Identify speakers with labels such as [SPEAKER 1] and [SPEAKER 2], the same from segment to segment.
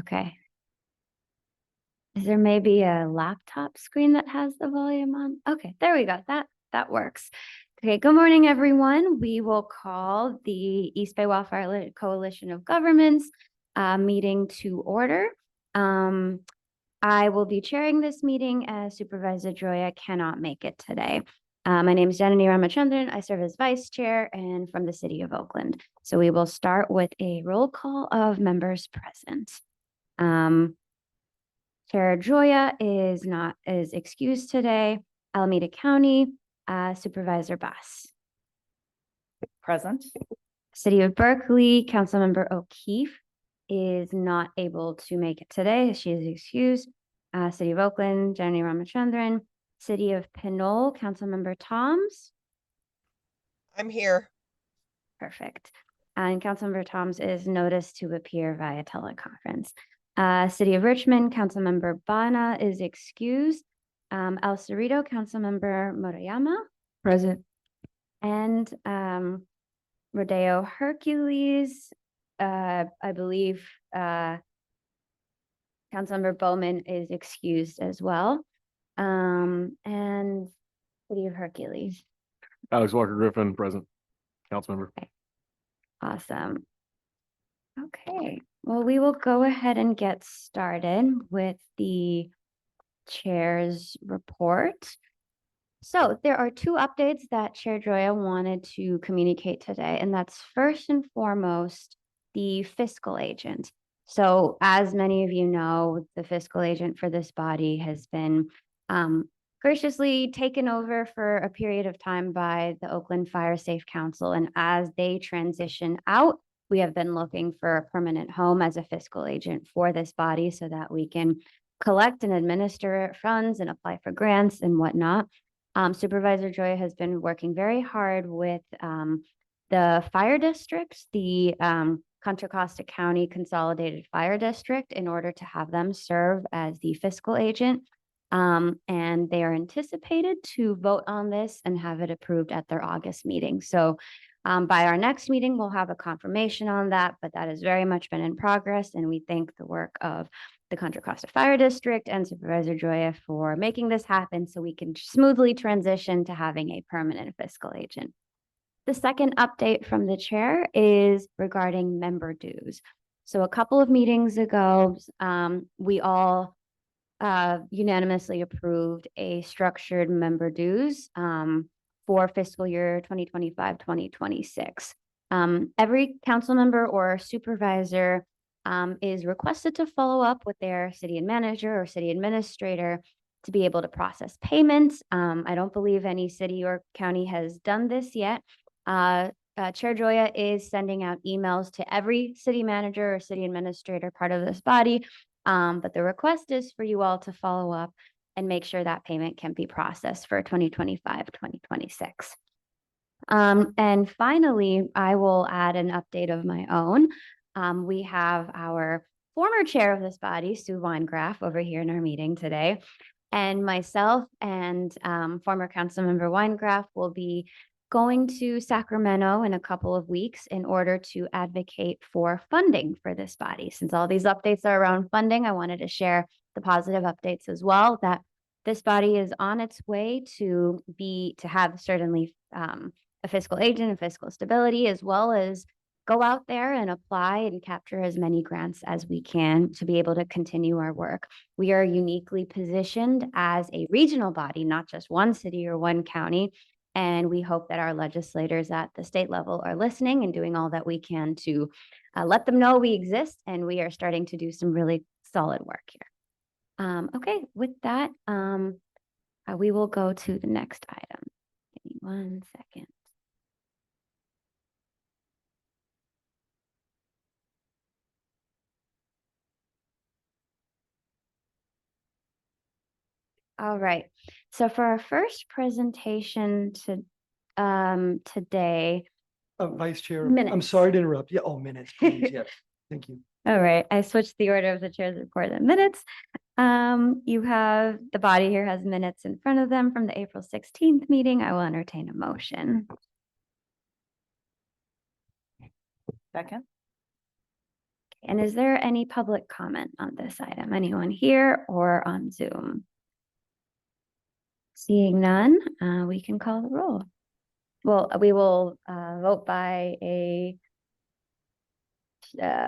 [SPEAKER 1] Okay. Is there maybe a laptop screen that has the volume on? Okay, there we go. That works. Okay, good morning, everyone. We will call the East Bay Wildfire Coalition of Governments meeting to order. I will be chairing this meeting as Supervisor Joya cannot make it today. My name is Janani Ramachandran. I serve as vice chair and from the city of Oakland. So we will start with a roll call of members present. Chair Joya is excused today. Alameda County, Supervisor Bass.
[SPEAKER 2] Present.
[SPEAKER 1] City of Berkeley, Councilmember O'Keefe is not able to make it today. She is excused. City of Oakland, Janani Ramachandran. City of Pinole, Councilmember Toms.
[SPEAKER 3] I'm here.
[SPEAKER 1] Perfect. And Councilmember Toms is noticed to appear via teleconference. City of Richmond, Councilmember Bana is excused. El Cerrito, Councilmember Murayama.
[SPEAKER 2] Present.
[SPEAKER 1] And Rodeo Hercules, I believe Councilmember Bowman is excused as well. And City of Hercules.
[SPEAKER 4] Alex Walker Griffin, present. Councilmember.
[SPEAKER 1] Awesome. Okay, well, we will go ahead and get started with the chair's report. So there are two updates that Chair Joya wanted to communicate today, and that's first and foremost the fiscal agent. So as many of you know, the fiscal agent for this body has been graciously taken over for a period of time by the Oakland Fire Safe Council. And as they transition out, we have been looking for a permanent home as a fiscal agent for this body so that we can collect and administer funds and apply for grants and whatnot. Supervisor Joya has been working very hard with the fire districts, the Contra Costa County Consolidated Fire District, in order to have them serve as the fiscal agent. And they are anticipated to vote on this and have it approved at their August meeting. So by our next meeting, we'll have a confirmation on that, but that has very much been in progress. And we thank the work of the Contra Costa Fire District and Supervisor Joya for making this happen so we can smoothly transition to having a permanent fiscal agent. The second update from the chair is regarding member dues. So a couple of meetings ago, we all unanimously approved a structured member dues for fiscal year 2025-2026. Every council member or supervisor is requested to follow up with their city manager or city administrator to be able to process payments. I don't believe any city or county has done this yet. Chair Joya is sending out emails to every city manager or city administrator part of this body. But the request is for you all to follow up and make sure that payment can be processed for 2025-2026. And finally, I will add an update of my own. We have our former chair of this body, Sue Weingraf, over here in our meeting today. And myself and former Councilmember Weingraf will be going to Sacramento in a couple of weeks in order to advocate for funding for this body. Since all these updates are around funding, I wanted to share the positive updates as well, that this body is on its way to have certainly a fiscal agent and fiscal stability, as well as go out there and apply and capture as many grants as we can to be able to continue our work. We are uniquely positioned as a regional body, not just one city or one county. And we hope that our legislators at the state level are listening and doing all that we can to let them know we exist, and we are starting to do some really solid work here. Okay, with that, we will go to the next item. Give me 1 second. All right, so for our first presentation today.
[SPEAKER 5] Vice Chair,
[SPEAKER 1] Minutes.
[SPEAKER 5] I'm sorry to interrupt. Yeah, minutes, please. Yes, thank you.
[SPEAKER 1] All right, I switched the order of the chair's report and minutes. You have, the body here has minutes in front of them from the April 16th meeting. I will entertain a motion.
[SPEAKER 2] Second.
[SPEAKER 1] And is there any public comment on this item? Anyone here or on Zoom? Seeing none, we can call the roll. Well, we will vote by a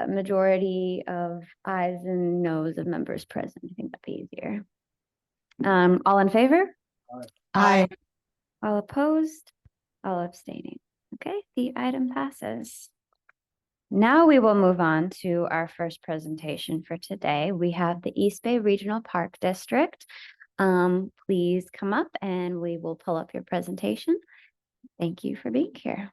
[SPEAKER 1] majority of ayes and noes of members present. I think that'd be easier. All in favor?
[SPEAKER 3] Aye.
[SPEAKER 1] All opposed? All abstaining. Okay, the item passes. Now we will move on to our first presentation for today. We have the East Bay Regional Park District. Please come up and we will pull up your presentation. Thank you for being here.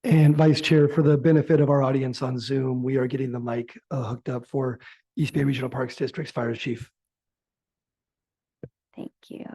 [SPEAKER 5] And Vice Chair, for the benefit of our audience on Zoom, we are getting the mic hooked up for East Bay Regional Parks District's Fire Chief.
[SPEAKER 1] Thank you.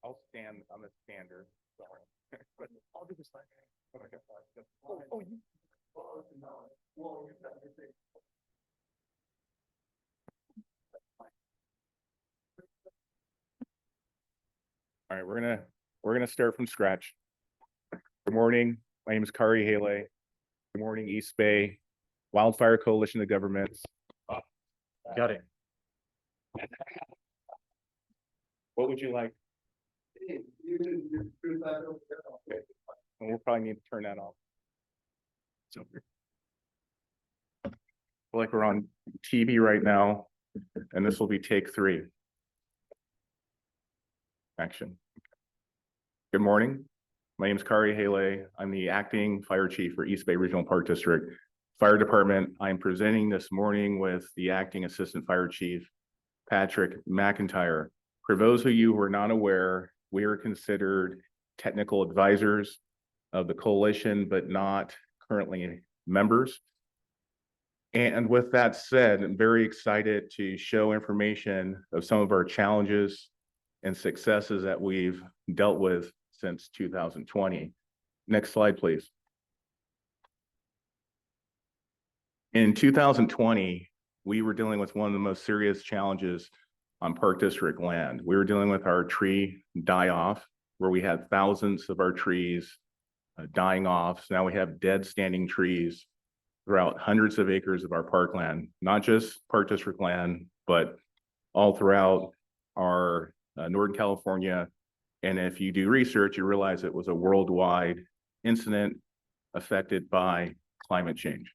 [SPEAKER 6] I'll stand, I'm a stander, sorry. But I'll do this like. All right, we're gonna start from scratch. Good morning, my name is Kari Haley. Good morning, East Bay Wildfire Coalition of Governments. Got it. What would you like? Okay. And we'll probably need to turn that off. So, I feel like we're on TV right now, and this will be take 3. Action. Good morning. My name is Kari Haley. I'm the acting fire chief for East Bay Regional Park District Fire Department. I'm presenting this morning with the acting assistant fire chief, Patrick McIntyre. For those of you who are not aware, we are considered technical advisors of the coalition, but not currently members. And with that said, I'm very excited to show information of some of our challenges and successes that we've dealt with since 2020. Next slide, please. In 2020, we were dealing with one of the most serious challenges on Park District land. We were dealing with our tree die-off, where we had thousands of our trees dying off. So now we have dead standing trees throughout hundreds of acres of our parkland, not just Park District land, but all throughout our Northern California. And if you do research, you realize it was a worldwide incident affected by climate change.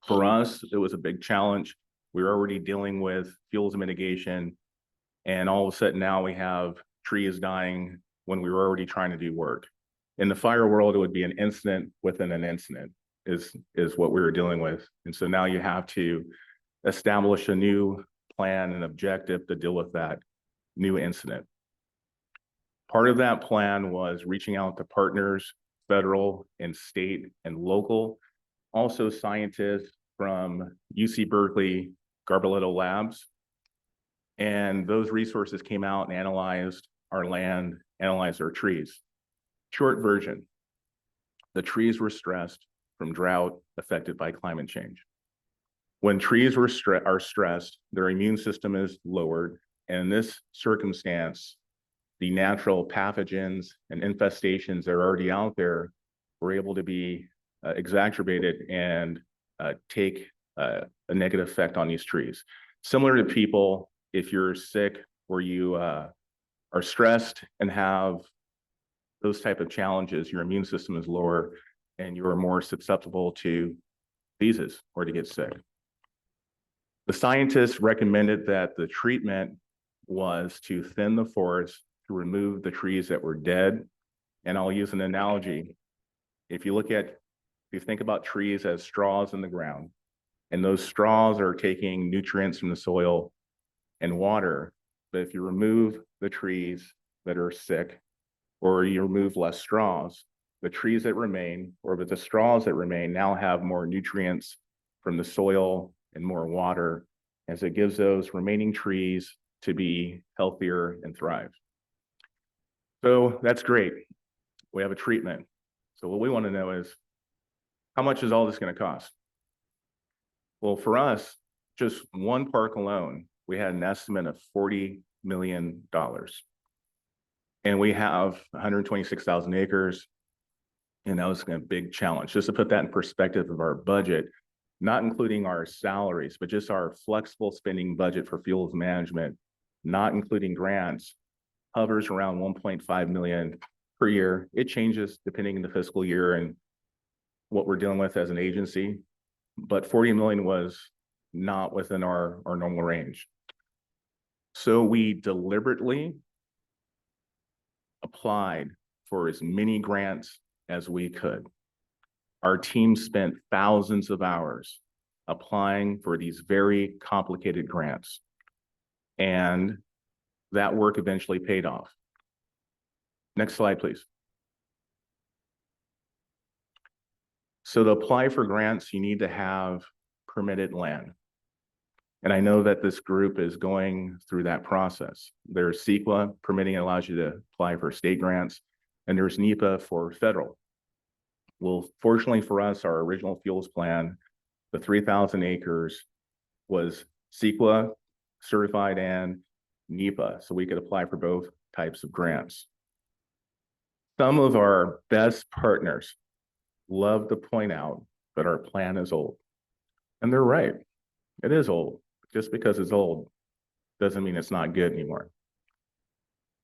[SPEAKER 6] For us, it was a big challenge. We were already dealing with fuels mitigation, and all of a sudden now we have trees dying when we were already trying to do work. In the fire world, it would be an incident within an incident is what we were dealing with. And so now you have to establish a new plan and objective to deal with that new incident. Part of that plan was reaching out to partners, federal and state and local, also scientists from UC Berkeley, Garbarretto Labs. And those resources came out and analyzed our land, analyzed our trees. Short version, the trees were stressed from drought affected by climate change. When trees are stressed, their immune system is lowered. And in this circumstance, the natural pathogens and infestations that are already out there were able to be exacerbated and take a negative effect on these trees. Similar to people, if you're sick or you are stressed and have those type of challenges, your immune system is lower and you are more susceptible to diseases or to get sick. The scientists recommended that the treatment was to thin the forest, to remove the trees that were dead. And I'll use an analogy. If you think about trees as straws in the ground, and those straws are taking nutrients from the soil and water, but if you remove the trees that are sick, or you remove less straws, the trees that remain, or the straws that remain now have more nutrients from the soil and more water, as it gives those remaining trees to be healthier and thrive. So that's great. We have a treatment. So what we want to know is, how much is all this going to cost? Well, for us, just one park alone, we had an estimate of $40 million. And we have 126,000 acres. And that was a big challenge. Just to put that in perspective of our budget, not including our salaries, but just our flexible spending budget for fuels management, not including grants, hovers around 1.5 million per year. It changes depending on the fiscal year and what we're dealing with as an agency, but 40 million was not within our normal range. So we deliberately applied for as many grants as we could. Our team spent thousands of hours applying for these very complicated grants, and that work eventually paid off. Next slide, please. So to apply for grants, you need to have permitted land. And I know that this group is going through that process. There's CEQA permitting allows you to apply for state grants, and there's NEPA for federal. Well, fortunately for us, our original fuels plan, the 3,000 acres was CEQA certified and NEPA, so we could apply for both types of grants. Some of our best partners love to point out that our plan is old. And they're right, it is old. Just because it's old doesn't mean it's not good anymore.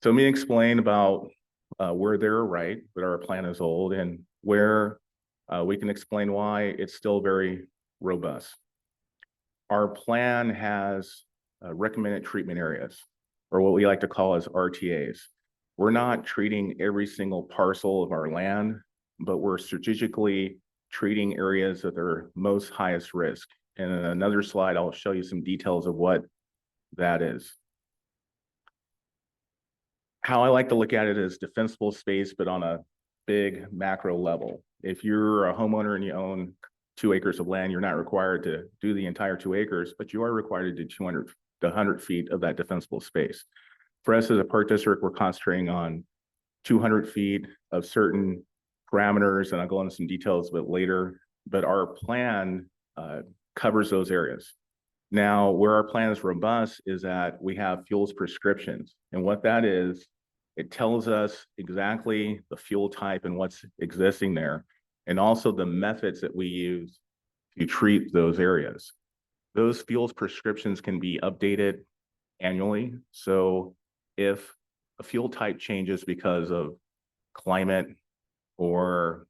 [SPEAKER 6] So let me explain about where they're right, that our plan is old, and where we can explain why it's still very robust. Our plan has recommended treatment areas, or what we like to call as RTAs. We're not treating every single parcel of our land, but we're strategically treating areas that are most highest risk. And in another slide, I'll show you some details of what that is. How I like to look at it is defensible space, but on a big macro level. If you're a homeowner and you own 2 acres of land, you're not required to do the entire 2 acres, but you are required to do 200 to 100 feet of that defensible space. For us as a park district, we're concentrating on 200 feet of certain parameters, and I'll go into some details a bit later, but our plan covers those areas. Now, where our plan is robust is that we have fuels prescriptions. And what that is, it tells us exactly the fuel type and what's existing there, and also the methods that we use to treat those areas. Those fuels prescriptions can be updated annually. So if a fuel type changes because of climate or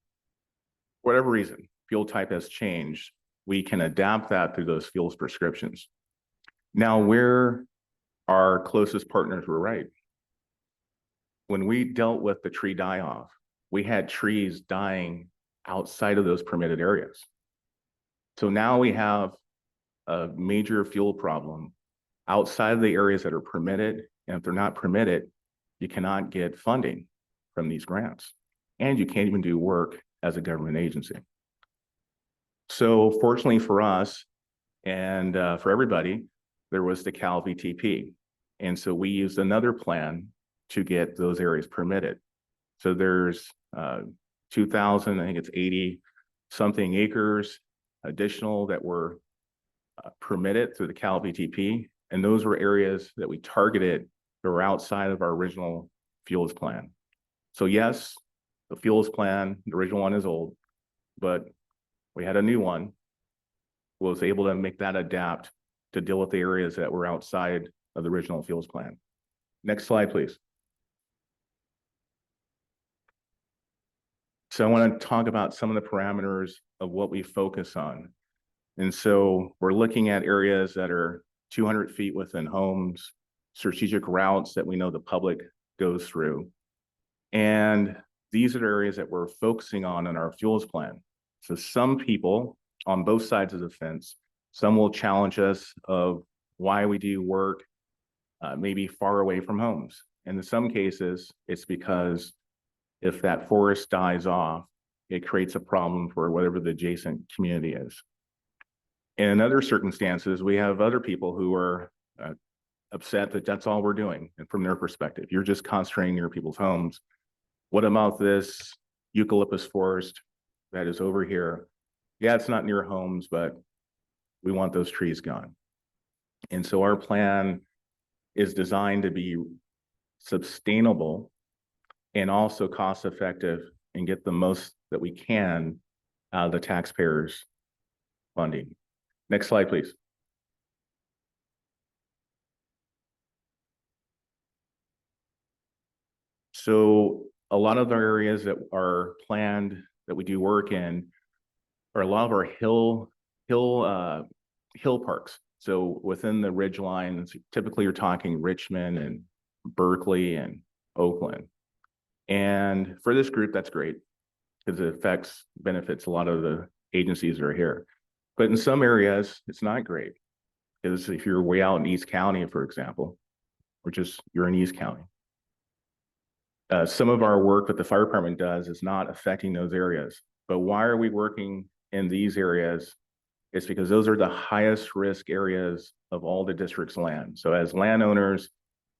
[SPEAKER 6] whatever reason, fuel type has changed, we can adapt that through those fuels prescriptions. Now, where our closest partners were right. When we dealt with the tree die-off, we had trees dying outside of those permitted areas. So now we have a major fuel problem outside of the areas that are permitted. And if they're not permitted, you cannot get funding from these grants. And you can't even do work as a government agency. So fortunately for us and for everybody, there was the Cal VTP. And so we used another plan to get those areas permitted. So there's 2,000, I think it's 80 something acres additional that were permitted through the Cal VTP. And those were areas that we targeted that were outside of our original fuels plan. So yes, the fuels plan, the original one is old, but we had a new one, was able to make that adapt to deal with the areas that were outside of the original fuels plan. Next slide, please. So I want to talk about some of the parameters of what we focus on. And so we're looking at areas that are 200 feet within homes, strategic routes that we know the public goes through. And these are areas that we're focusing on in our fuels plan. So some people on both sides of the fence, some will challenge us of why we do work maybe far away from homes. And in some cases, it's because if that forest dies off, it creates a problem for whatever the adjacent community is. In other circumstances, we have other people who are upset that that's all we're doing. And from their perspective, you're just concentrating near people's homes. What about this eucalyptus forest that is over here? Yeah, it's not near homes, but we want those trees gone. And so our plan is designed to be sustainable and also cost effective and get the most that we can out of the taxpayers' funding. Next slide, please. So a lot of our areas that are planned that we do work in are a lot of our hill parks. So within the ridge lines, typically you're talking Richmond and Berkeley and Oakland. And for this group, that's great because it benefits a lot of the agencies that are here. But in some areas, it's not great. Because if you're way out in East County, for example, or just you're in East County, some of our work that the fire department does is not affecting those areas. But why are we working in these areas? It's because those are the highest risk areas of all the district's land. So as landowners,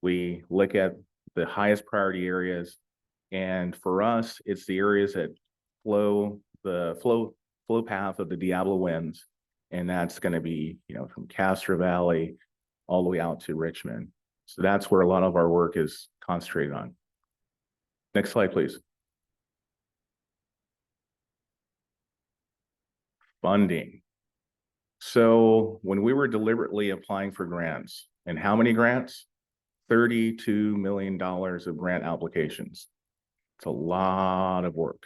[SPEAKER 6] we look at the highest priority areas. And for us, it's the areas that flow path of the Diablo winds. And that's going to be, from Castro Valley all the way out to Richmond. So that's where a lot of our work is concentrated on. Next slide, please. Funding. So when we were deliberately applying for grants, and how many grants? $32 million of grant applications. It's a lot of work.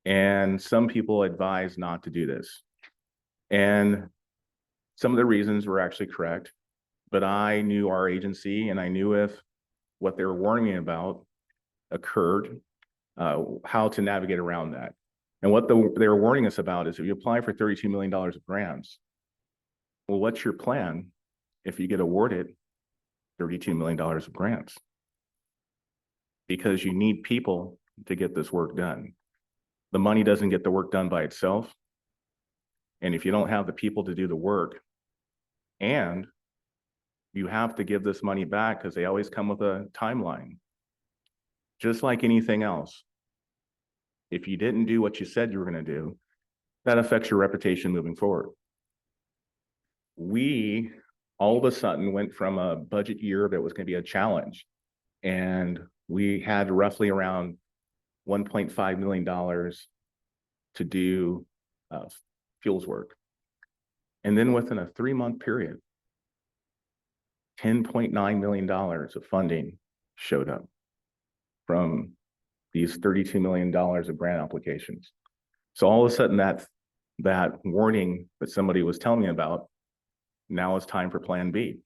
[SPEAKER 6] And some people advise not to do this. And some of the reasons were actually correct, but I knew our agency and I knew if what they were warning me about occurred, how to navigate around that. And what they were warning us about is if you apply for $32 million of grants, well, what's your plan if you get awarded $32 million of grants? Because you need people to get this work done. The money doesn't get the work done by itself. And if you don't have the people to do the work, and you have to give this money back because they always come with a timeline. Just like anything else. If you didn't do what you said you were going to do, that affects your reputation moving forward. We all of a sudden went from a budget year that was going to be a challenge, and we had roughly around $1.5 million to do fuels work. And then within a 3-month period, $10.9 million of funding showed up from these $32 million of grant applications. So all of a sudden that warning that somebody was telling me about, now it's time for Plan B.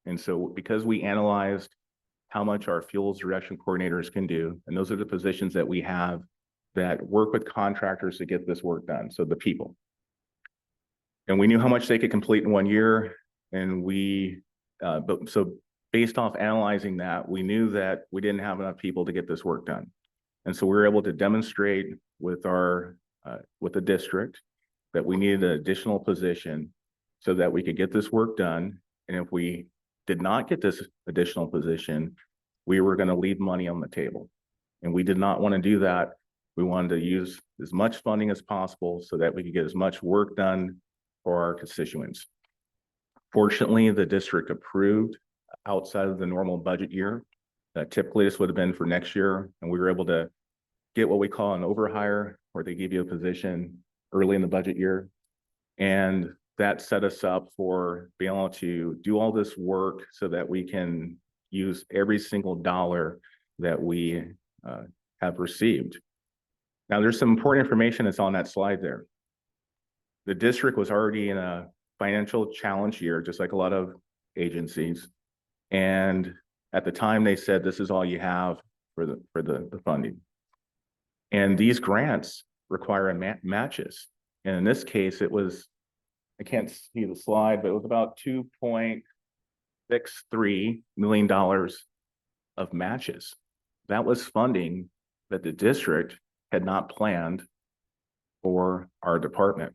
[SPEAKER 6] And so because we analyzed how much our fuels direction coordinators can do, and those are the positions that we have that work with contractors to get this work done, so the people. And we knew how much they could complete in 1 year, and so based off analyzing that, we knew that we didn't have enough people to get this work done. And so we were able to demonstrate with the district that we needed an additional position so that we could get this work done. And if we did not get this additional position, we were going to leave money on the table. And we did not want to do that. We wanted to use as much funding as possible so that we could get as much work done for our constituents. Fortunately, the district approved outside of the normal budget year. Typically, this would have been for next year, and we were able to get what we call an overhire, where they give you a position early in the budget year. And that set us up for being able to do all this work so that we can use every single dollar that we have received. Now, there's some important information that's on that slide there. The district was already in a financial challenge year, just like a lot of agencies. And at the time, they said, this is all you have for the funding. And these grants require matches. And in this case, it was, I can't see the slide, but it was about $2.63 million of matches. That was funding that the district had not planned for our department.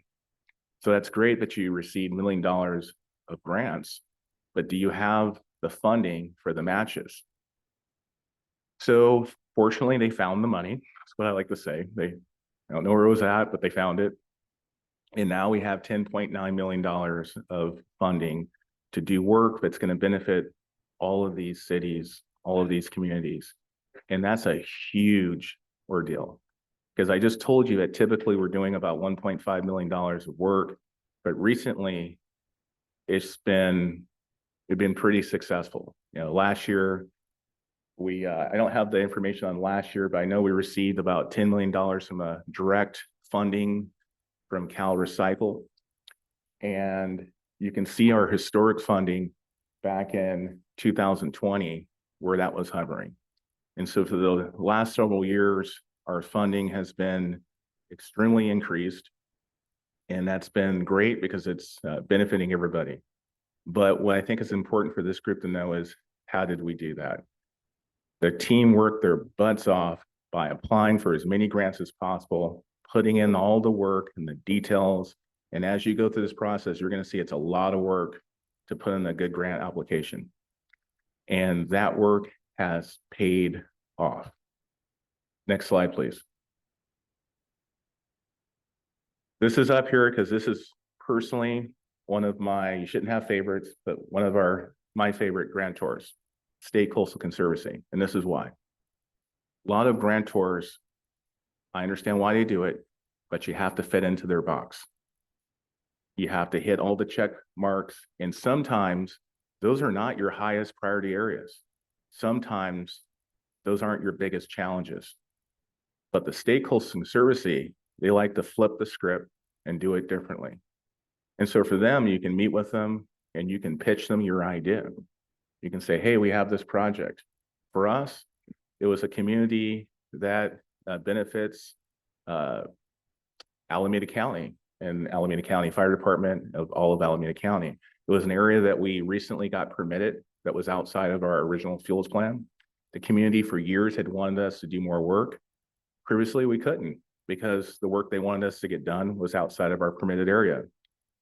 [SPEAKER 6] So that's great that you received $1 million of grants, but do you have the funding for the matches? So fortunately, they found the money. That's what I like to say. I don't know where it was at, but they found it. And now we have $10.9 million of funding to do work that's going to benefit all of these cities, all of these communities. And that's a huge ordeal. Because I just told you that typically we're doing about $1.5 million of work, but recently we've been pretty successful. Last year, I don't have the information on last year, but I know we received about $10 million from a direct funding from Cal Recycle. And you can see our historic funding back in 2020, where that was hovering. And so for the last several years, our funding has been extremely increased. And that's been great because it's benefiting everybody. But what I think is important for this group to know is, how did we do that? The team worked their butts off by applying for as many grants as possible, putting in all the work and the details. And as you go through this process, you're going to see it's a lot of work to put in a good grant application. And that work has paid off. Next slide, please. This is up here because this is personally one of my, you shouldn't have favorites, but one of my favorite grantors, State Coastal Conservancy. And this is why. A lot of grantors, I understand why they do it, but you have to fit into their box. You have to hit all the check marks. And sometimes those are not your highest priority areas. Sometimes those aren't your biggest challenges. But the State Coastal Conservancy, they like to flip the script and do it differently. And so for them, you can meet with them and you can pitch them your idea. You can say, hey, we have this project. For us, it was a community that benefits Alameda County and Alameda County Fire Department of all of Alameda County. It was an area that we recently got permitted that was outside of our original fuels plan. The community for years had wanted us to do more work. Previously, we couldn't because the work they wanted us to get done was outside of our permitted area.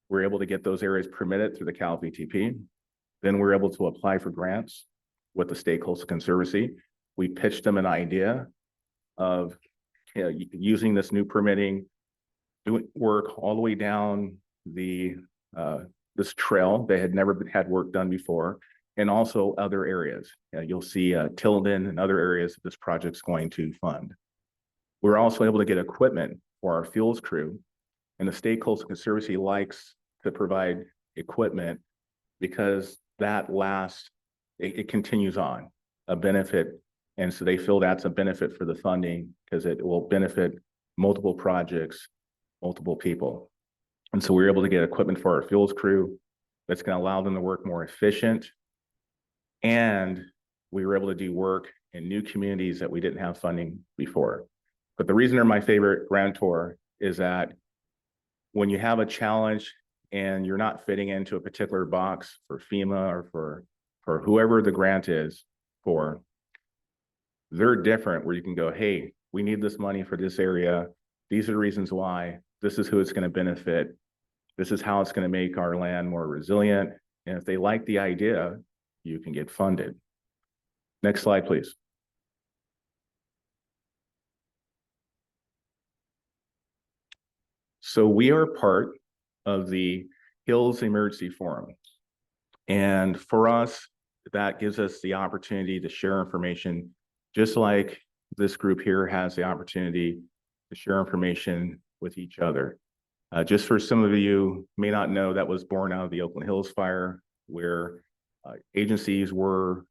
[SPEAKER 6] We were able to get those areas permitted through the Cal VTP. Then we were able to apply for grants with the State Coastal Conservancy. We pitched them an idea of using this new permitting, doing work all the way down this trail. They had never had work done before, and also other areas. You'll see Tilden and other areas that this project's going to fund. We're also able to get equipment for our fuels crew And the State Coastal Conservancy likes to provide equipment because that lasts, it continues on, a benefit. And so they feel that's a benefit for the funding because it will benefit multiple projects, multiple people. And so we were able to get equipment for our fuels crew that's going to allow them to work more efficient. And we were able to do work in new communities that we didn't have funding before. But the reason they're my favorite grantor is that when you have a challenge and you're not fitting into a particular box for FEMA or for whoever the grant is for, they're different where you can go, hey, we need this money for this area. These are the reasons why. This is who it's going to benefit. This is how it's going to make our land more resilient. And if they like the idea, you can get funded. Next slide, please. So we are part of the Hills Emergency Forum. And for us, that gives us the opportunity to share information, just like this group here has the opportunity to share information with each other. Just for some of you may not know, that was born out of the Oakland Hills fire, where agencies were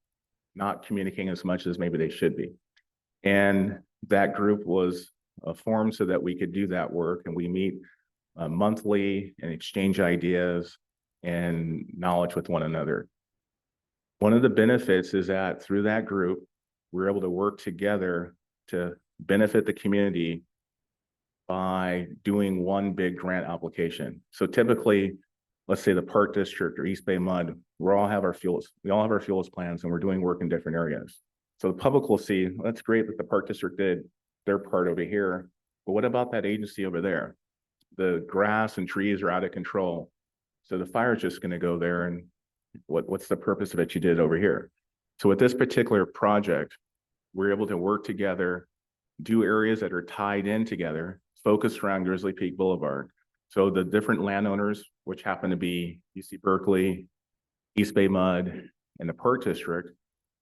[SPEAKER 6] not communicating as much as maybe they should be. And that group was formed so that we could do that work, and we meet monthly and exchange ideas and knowledge with one another. One of the benefits is that through that group, we're able to work together to benefit the community by doing one big grant application. So typically, let's say the Park District or East Bay Mud, we all have our fuels plans, and we're doing work in different areas. So the public will see, that's great that the Park District did their part over here, but what about that agency over there? The grass and trees are out of control. So the fire is just going to go there, and what's the purpose of it you did over here? So with this particular project, we're able to work together, do areas that are tied in together, focused around Grizzly Peak Boulevard. So the different landowners, which happen to be UC Berkeley, East Bay Mud, and the Park District,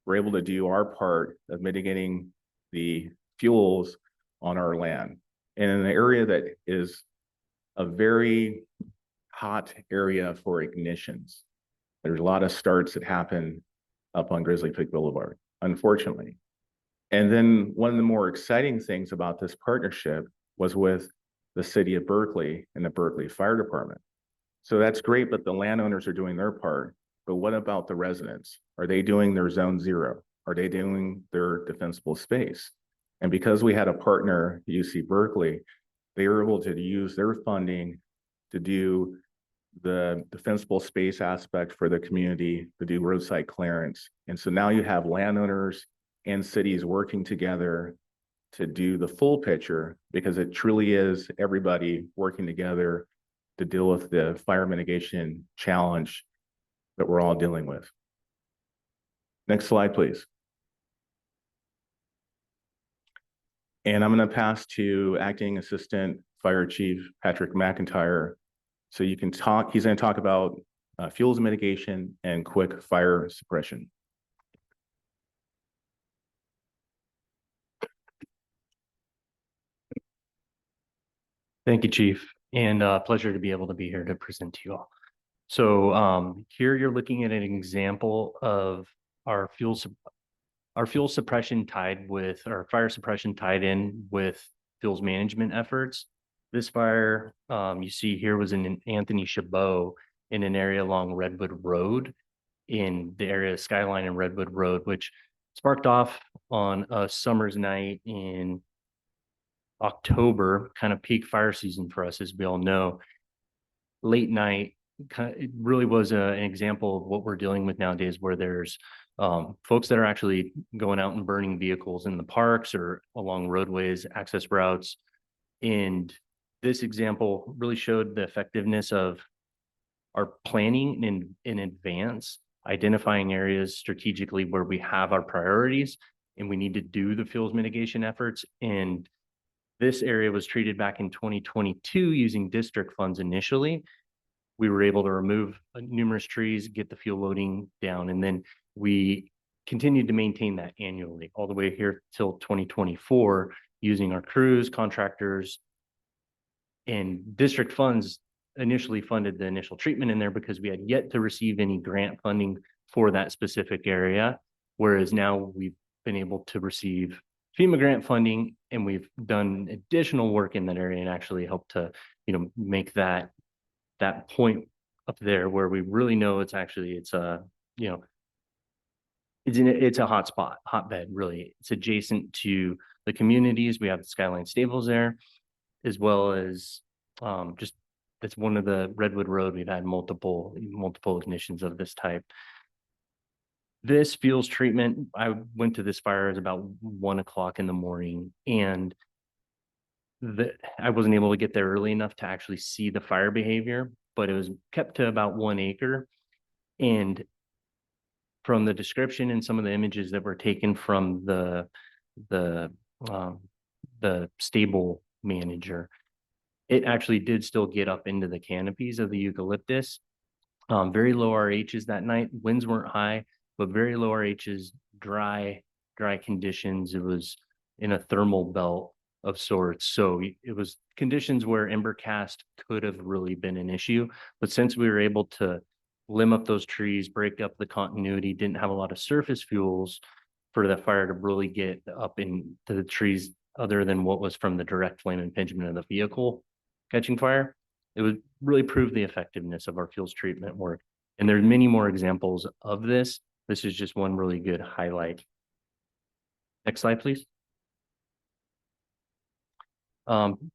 [SPEAKER 6] we're able to do our part of mitigating the fuels on our land. And in an area that is a very hot area for ignitions. There's a lot of starts that happen up on Grizzly Peak Boulevard, unfortunately. And then one of the more exciting things about this partnership was with the city of Berkeley and the Berkeley Fire Department. So that's great, but the landowners are doing their part. But what about the residents? Are they doing their zone zero? Are they doing their defensible space? And because we had a partner, UC Berkeley, they were able to use their funding to do the defensible space aspect for the community, to do roadside clearance. And so now you have landowners and cities working together to do the full picture, because it truly is everybody working together to deal with the fire mitigation challenge that we're all dealing with. Next slide, please. And I'm going to pass to Acting Assistant Fire Chief Patrick McIntyre. So you can talk, he's going to talk about fuels mitigation and quick fire suppression.
[SPEAKER 7] Thank you, Chief, and pleasure to be able to be here to present to you all. So here you're looking at an example of our fuel suppression tied with, or fire suppression tied in with fuels management efforts. This fire you see here was in Anthony Chabot in an area along Redwood Road, in the area of Skyline and Redwood Road, which sparked off on a summer's night in October, kind of peak fire season for us, as we all know. Late night, it really was an example of what we're dealing with nowadays, where there's folks that are actually going out and burning vehicles in the parks or along roadways, access routes. And this example really showed the effectiveness of our planning in advance, identifying areas strategically where we have our priorities and we need to do the fuels mitigation efforts. And this area was treated back in 2022 using district funds initially. We were able to remove numerous trees, get the fuel loading down, and then we continued to maintain that annually all the way here till 2024 using our crews, contractors, And district funds initially funded the initial treatment in there because we had yet to receive any grant funding for that specific area. Whereas now we've been able to receive FEMA grant funding, and we've done additional work in that area and actually helped to, make that point up there where we really know it's a, it's a hotbed, really. It's adjacent to the communities. We have the Skyline Stables there, as well as just that's one of the Redwood Road. We've had multiple ignitions of this type. This fuels treatment, I went to this fire at about 1 o'clock in the morning, and I wasn't able to get there early enough to actually see the fire behavior, but it was kept to about 1 acre. And from the description and some of the images that were taken from the stable manager, it actually did still get up into the canopies of the eucalyptus. Very low RHs that night. Winds weren't high, but very low RHs, dry conditions. It was in a thermal belt of sorts. So it was conditions where ember cast could have really been an issue. But since we were able to limb up those trees, break up the continuity, didn't have a lot of surface fuels for the fire to really get up into the trees other than what was from the direct flame impingement of the vehicle catching fire, it would really prove the effectiveness of our fuels treatment work. And there's many more examples of this. This is just one really good highlight. Next slide, please.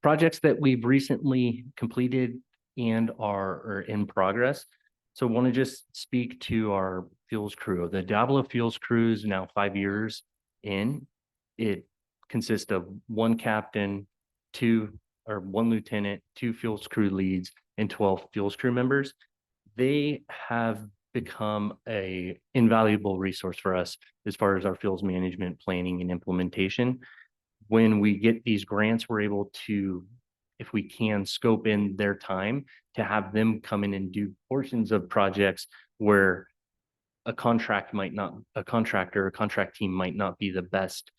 [SPEAKER 7] Projects that we've recently completed and are in progress. So I want to just speak to our fuels crew. The Diablo fuels crew is now 5 years in. It consists of 1 captain, 1 lieutenant, 2 fuels crew leads, and 12 fuels crew members. They have become an invaluable resource for us as far as our fuels management, planning, and implementation. When we get these grants, we're able to, if we can, scope in their time to have them come in and do portions of projects where a contract team might not be the best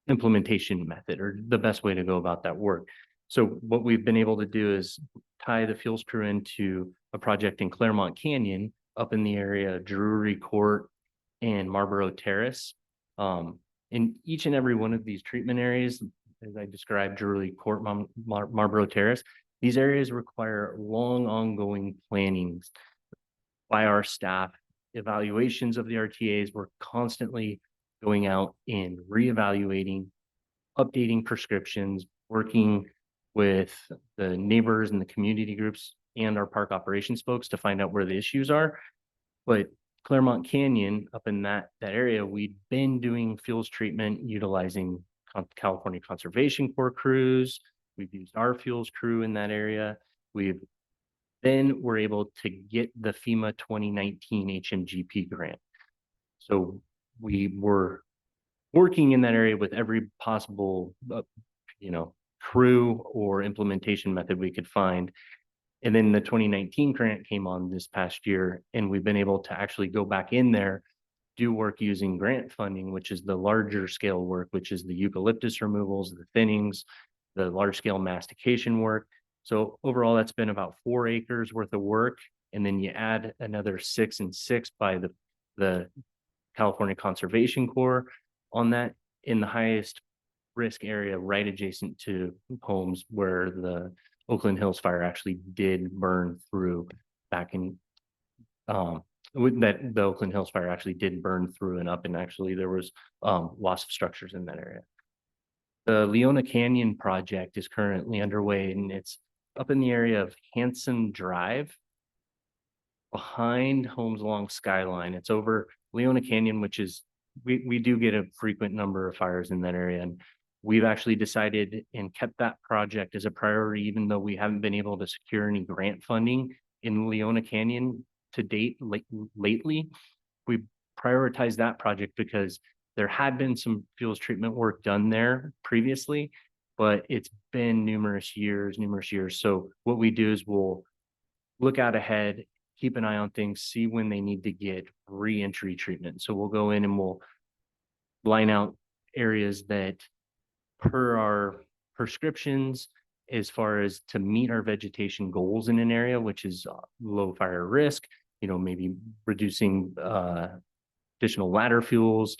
[SPEAKER 7] implementation method or the best way to go about that work. So what we've been able to do is tie the fuels crew into a project in Claremont Canyon up in the area of Drury Court and Marlboro Terrace. In each and every one of these treatment areas, as I described, Drury Court, Marlboro Terrace, these areas require long ongoing plannings by our staff, evaluations of the RTAs. We're constantly going out and reevaluating, updating prescriptions, working with the neighbors and the community groups and our park operations folks to find out where the issues are. But Claremont Canyon, up in that area, we'd been doing fuels treatment utilizing California Conservation Corps crews. We've used our fuels crew in that area. We're able to get the FEMA 2019 HMGP grant. So we were working in that area with every possible, crew or implementation method we could find. And then the 2019 grant came on this past year, and we've been able to actually go back in there, do work using grant funding, which is the larger scale work, which is the eucalyptus removals, the thinnings, the large scale mastication work. So overall, that's been about 4 acres worth of work. And then you add another 6 and 6 by the California Conservation Corps on that, in the highest risk area right adjacent to homes where the Oakland Hills fire actually did burn through back in the Oakland Hills fire actually did burn through and up, and actually there was loss of structures in that area. The Leona Canyon project is currently underway, and it's up in the area of Hanson Drive behind homes along Skyline. It's over Leona Canyon, which is, we do get a frequent number of fires in that area. And we've actually decided and kept that project as a priority, even though we haven't been able to secure any grant funding in Leona Canyon to date lately. We prioritized that project because there had been some fuels treatment work done there previously, but it's been numerous years. So what we do is we'll look out ahead, keep an eye on things, see when they need to get re-entry treatment. So we'll go in and we'll line out areas that per our prescriptions as far as to meet our vegetation goals in an area, which is low fire risk, maybe reducing additional ladder fuels.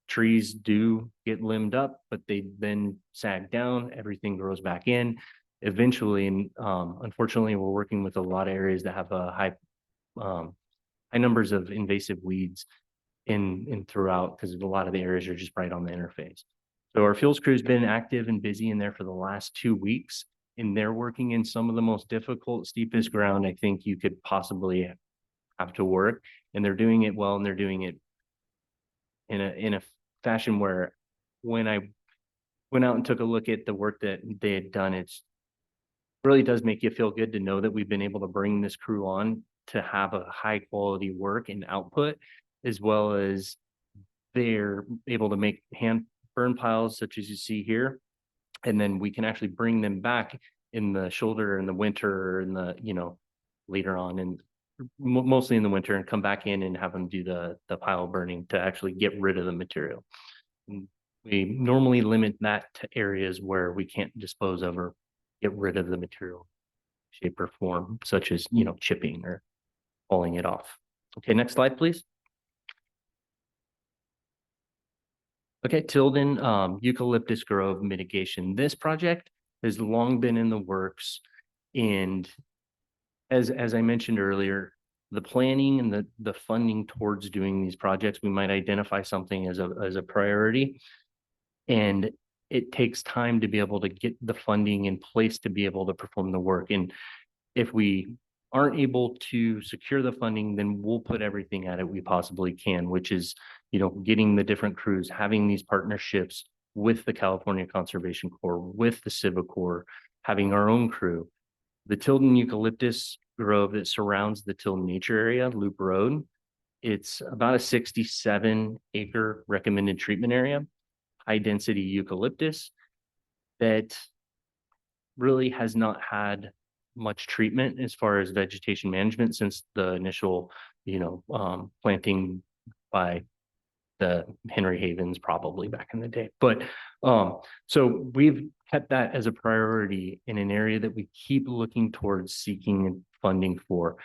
[SPEAKER 7] Trees do get limbed up, but they then sag down, everything grows back in. Eventually, and unfortunately, we're working with a lot of areas that have a high numbers of invasive weeds in throughout, because a lot of the areas are just right on the interface. So our fields crew's been active and busy in there for the last 2 weeks, and they're working in some of the most difficult, steepest ground I think you could possibly have to work, and they're doing it well, and they're doing it in a fashion where when I went out and took a look at the work that they had done, it's really does make you feel good to know that we've been able to bring this crew on to have a high quality work and output, as well as they're able to make hand burn piles such as you see here. And then we can actually bring them back in the shoulder in the winter and later on, and mostly in the winter, and come back in and have them do the pile burning to actually get rid of the material. And we normally limit that to areas where we can't dispose of or get rid of the material, shape or form, such as, chipping or pulling it off. Okay, next slide, please. Okay, Tilden Eucalyptus Grove mitigation. This project has long been in the works, and as I mentioned earlier, the planning and the funding towards doing these projects, we might identify something as a priority, and it takes time to be able to get the funding in place to be able to perform the work. And if we aren't able to secure the funding, then we'll put everything at it we possibly can, which is, getting the different crews, having these partnerships with the California Conservation Corps, with the Civic Corps, having our own crew. The Tilden Eucalyptus Grove that surrounds the Tilden Nature Area, Loop Road, it's about a 67-acre recommended treatment area, high density eucalyptus that really has not had much treatment as far as vegetation management since the initial, planting by the Henry Havens probably back in the day. But so we've kept that as a priority in an area that we keep looking towards seeking funding for.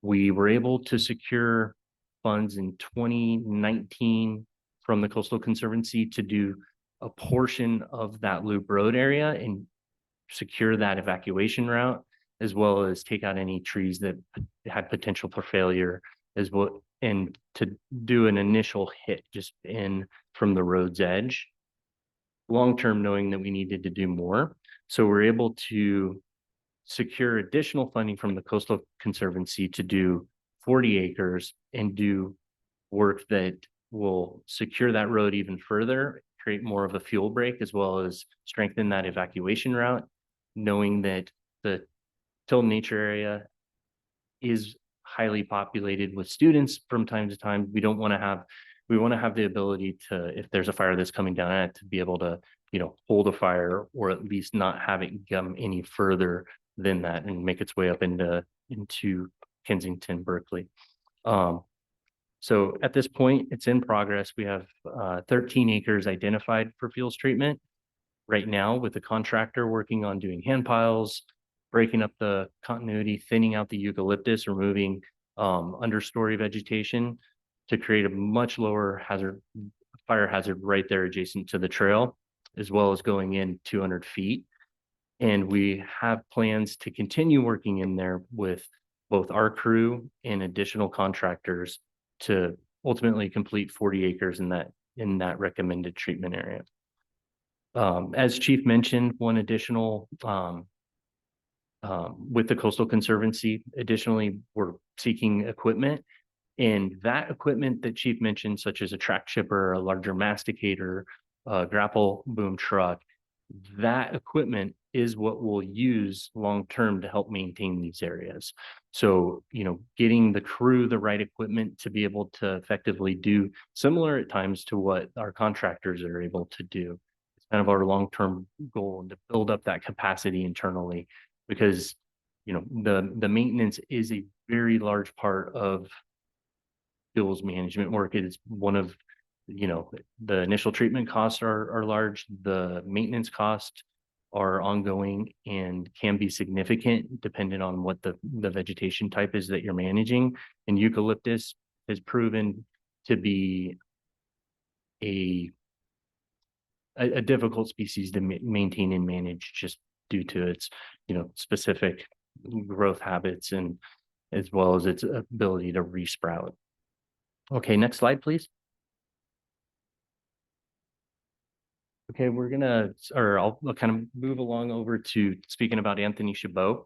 [SPEAKER 7] We were able to secure funds in 2019 from the Coastal Conservancy to do a portion of that Loop Road area and secure that evacuation route, as well as take out any trees that had potential for failure as well, and to do an initial hit just in from the road's edge. Long-term, knowing that we needed to do more. So we're able to secure additional funding from the Coastal Conservancy to do 40 acres and do work that will secure that road even further, create more of a fuel break, as well as strengthen that evacuation route, knowing that the Tilden Nature Area is highly populated with students from time to time. We want to have the ability to, if there's a fire that's coming down at it, to be able to, hold a fire, or at least not have it come any further than that and make its way up into Kensington, Berkeley. So at this point, it's in progress. We have 13 acres identified for fuels treatment right now, with the contractor working on doing hand piles, breaking up the continuity, thinning out the eucalyptus, removing understory vegetation to create a much lower fire hazard right there adjacent to the trail, as well as going in 200 feet. And we have plans to continue working in there with both our crew and additional contractors to ultimately complete 40 acres in that recommended treatment area. As Chief mentioned, one additional with the Coastal Conservancy, additionally, we're seeking equipment, and that equipment that Chief mentioned, such as a track chipper, a larger masticator, grapple boom truck, that equipment is what we'll use long-term to help maintain these areas. So, getting the crew the right equipment to be able to effectively do similar at times to what our contractors are able to do. It's kind of our long-term goal, and to build up that capacity internally, because, the maintenance is a very large part of fuels management work. It is one of, the initial treatment costs are large. The maintenance cost are ongoing and can be significant depending on what the vegetation type is that you're managing. And eucalyptus has proven to be a difficult species to maintain and manage just due to its, specific growth habits and as well as its ability to resprout. Okay, next slide, please. Okay, I'll kind of move along over to speaking about Anthony Chabot.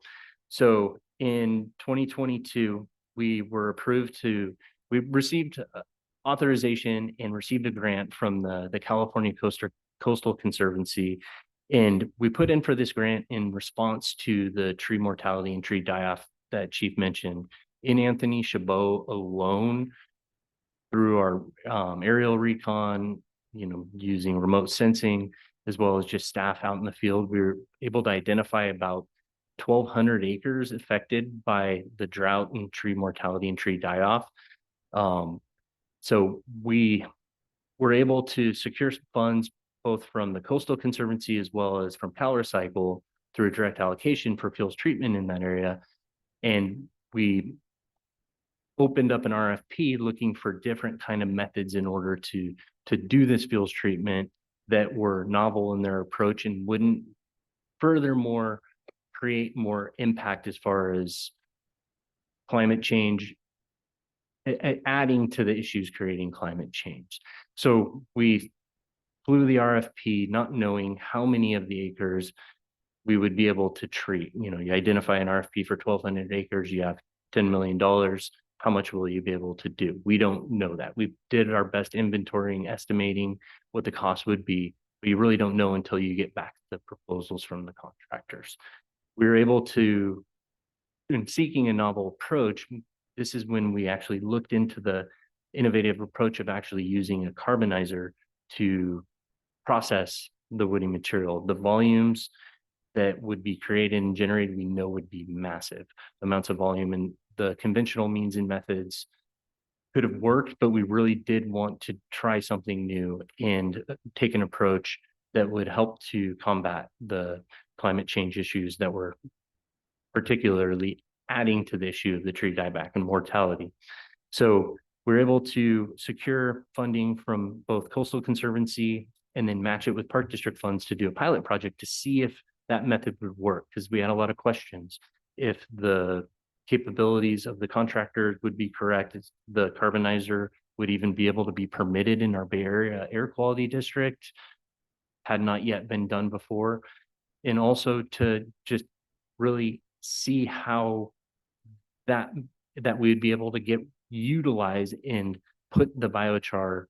[SPEAKER 7] So in 2022, we received authorization and received a grant from the California Coastal Conservancy. And we put in for this grant in response to the tree mortality and tree die-off that Chief mentioned. In Anthony Chabot alone, through our aerial recon, using remote sensing, as well as just staff out in the field, we were able to identify about 1,200 acres affected by the drought and tree mortality and tree die-off. So we were able to secure funds both from the Coastal Conservancy as well as from CalRecycle through a direct allocation for fuels treatment in that area. And we opened up an RFP looking for different kind of methods in order to do this fuels treatment that were novel in their approach and wouldn't furthermore create more impact as far as climate change, adding to the issues creating climate change. So we flew the RFP not knowing how many of the acres we would be able to treat. You identify an RFP for 1,200 acres, you have $10 million. How much will you be able to do? We don't know that. We did our best inventorying, estimating what the cost would be, but you really don't know until you get back the proposals from the contractors. We were able to, in seeking a novel approach, this is when we actually looked into the innovative approach of actually using a carbonizer to process the woody material. The volumes that would be created and generated, we know would be massive amounts of volume, and the conventional means and methods could have worked, but we really did want to try something new and take an approach that would help to combat the climate change issues that were particularly adding to the issue of the tree dieback and mortality. So we're able to secure funding from both Coastal Conservancy and then match it with Park District funds to do a pilot project to see if that method would work, because we had a lot of questions. If the capabilities of the contractor would be correct, the carbonizer would even be able to be permitted in our Bay Area Air Quality District, had not yet been done before. And also to just really see how that we would be able to get utilize and put the biochar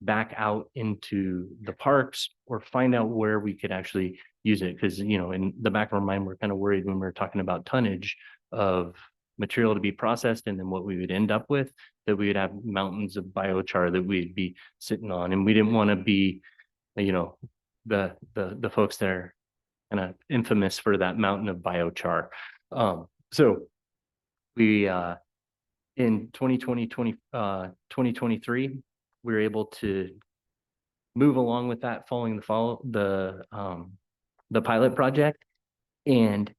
[SPEAKER 7] back out into the parks or find out where we could actually use it. Because, in the back of our mind, we're kind of worried when we're talking about tonnage of material to be processed and then what we would end up with, that we would have mountains of biochar that we'd be sitting on. And we didn't want to be, the folks that are kind of infamous for that mountain of biochar. So we, in 2023, we were able to move along with that following the pilot project, and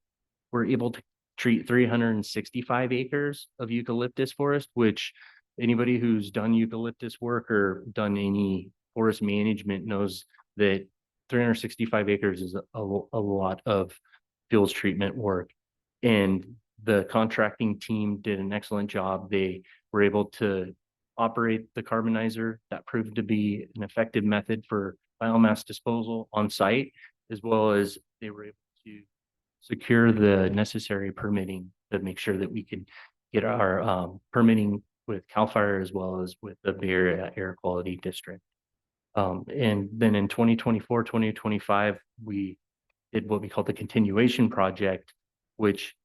[SPEAKER 7] we're able to treat 365 acres of eucalyptus forest, which anybody who's done eucalyptus work or done any forest management knows that 365 acres is a lot of fuels treatment work. And the contracting team did an excellent job. They were able to operate the carbonizer. That proved to be an effective method for biomass disposal on site, as well as they were able to secure the necessary permitting to make sure that we could get our permitting with CAL FIRE as well as with the Bay Area Air Quality District. And then in 2024, 2025, we did what we call the continuation project, which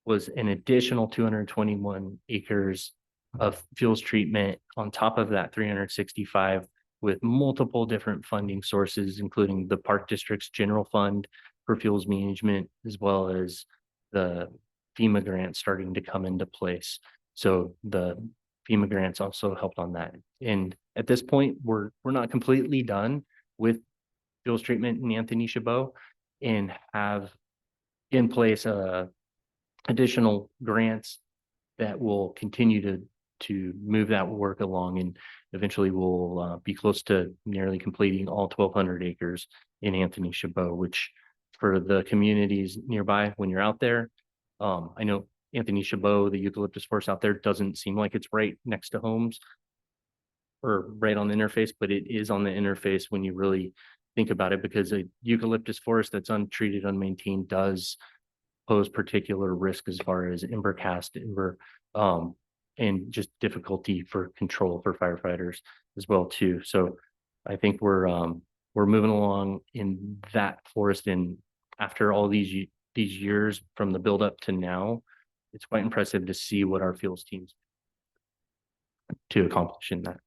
[SPEAKER 7] was an additional 221 acres of fuels treatment on top of that 365, with multiple different funding sources, including the Park District's general fund for fuels management, as well as the FEMA grant starting to come into place. So the FEMA grants also helped on that. And at this point, we're not completely done with fuels treatment in Anthony Chabot. and have in place additional grants that will continue to move that work along, and eventually we'll be close to nearly completing all 1,200 acres in Anthony Chabot, which for the communities nearby, when you're out there, I know Anthony Chabot, the eucalyptus forest out there doesn't seem like it's right next to homes or right on the interface, but it is on the interface when you really think about it, because a eucalyptus forest that's untreated, unmaintained does pose particular risk as far as embercast, and just difficulty for control for firefighters as well too. So I think we're moving along in that forest, and after all these years from the build up to now, it's quite impressive to see what our fields teams to accomplish in that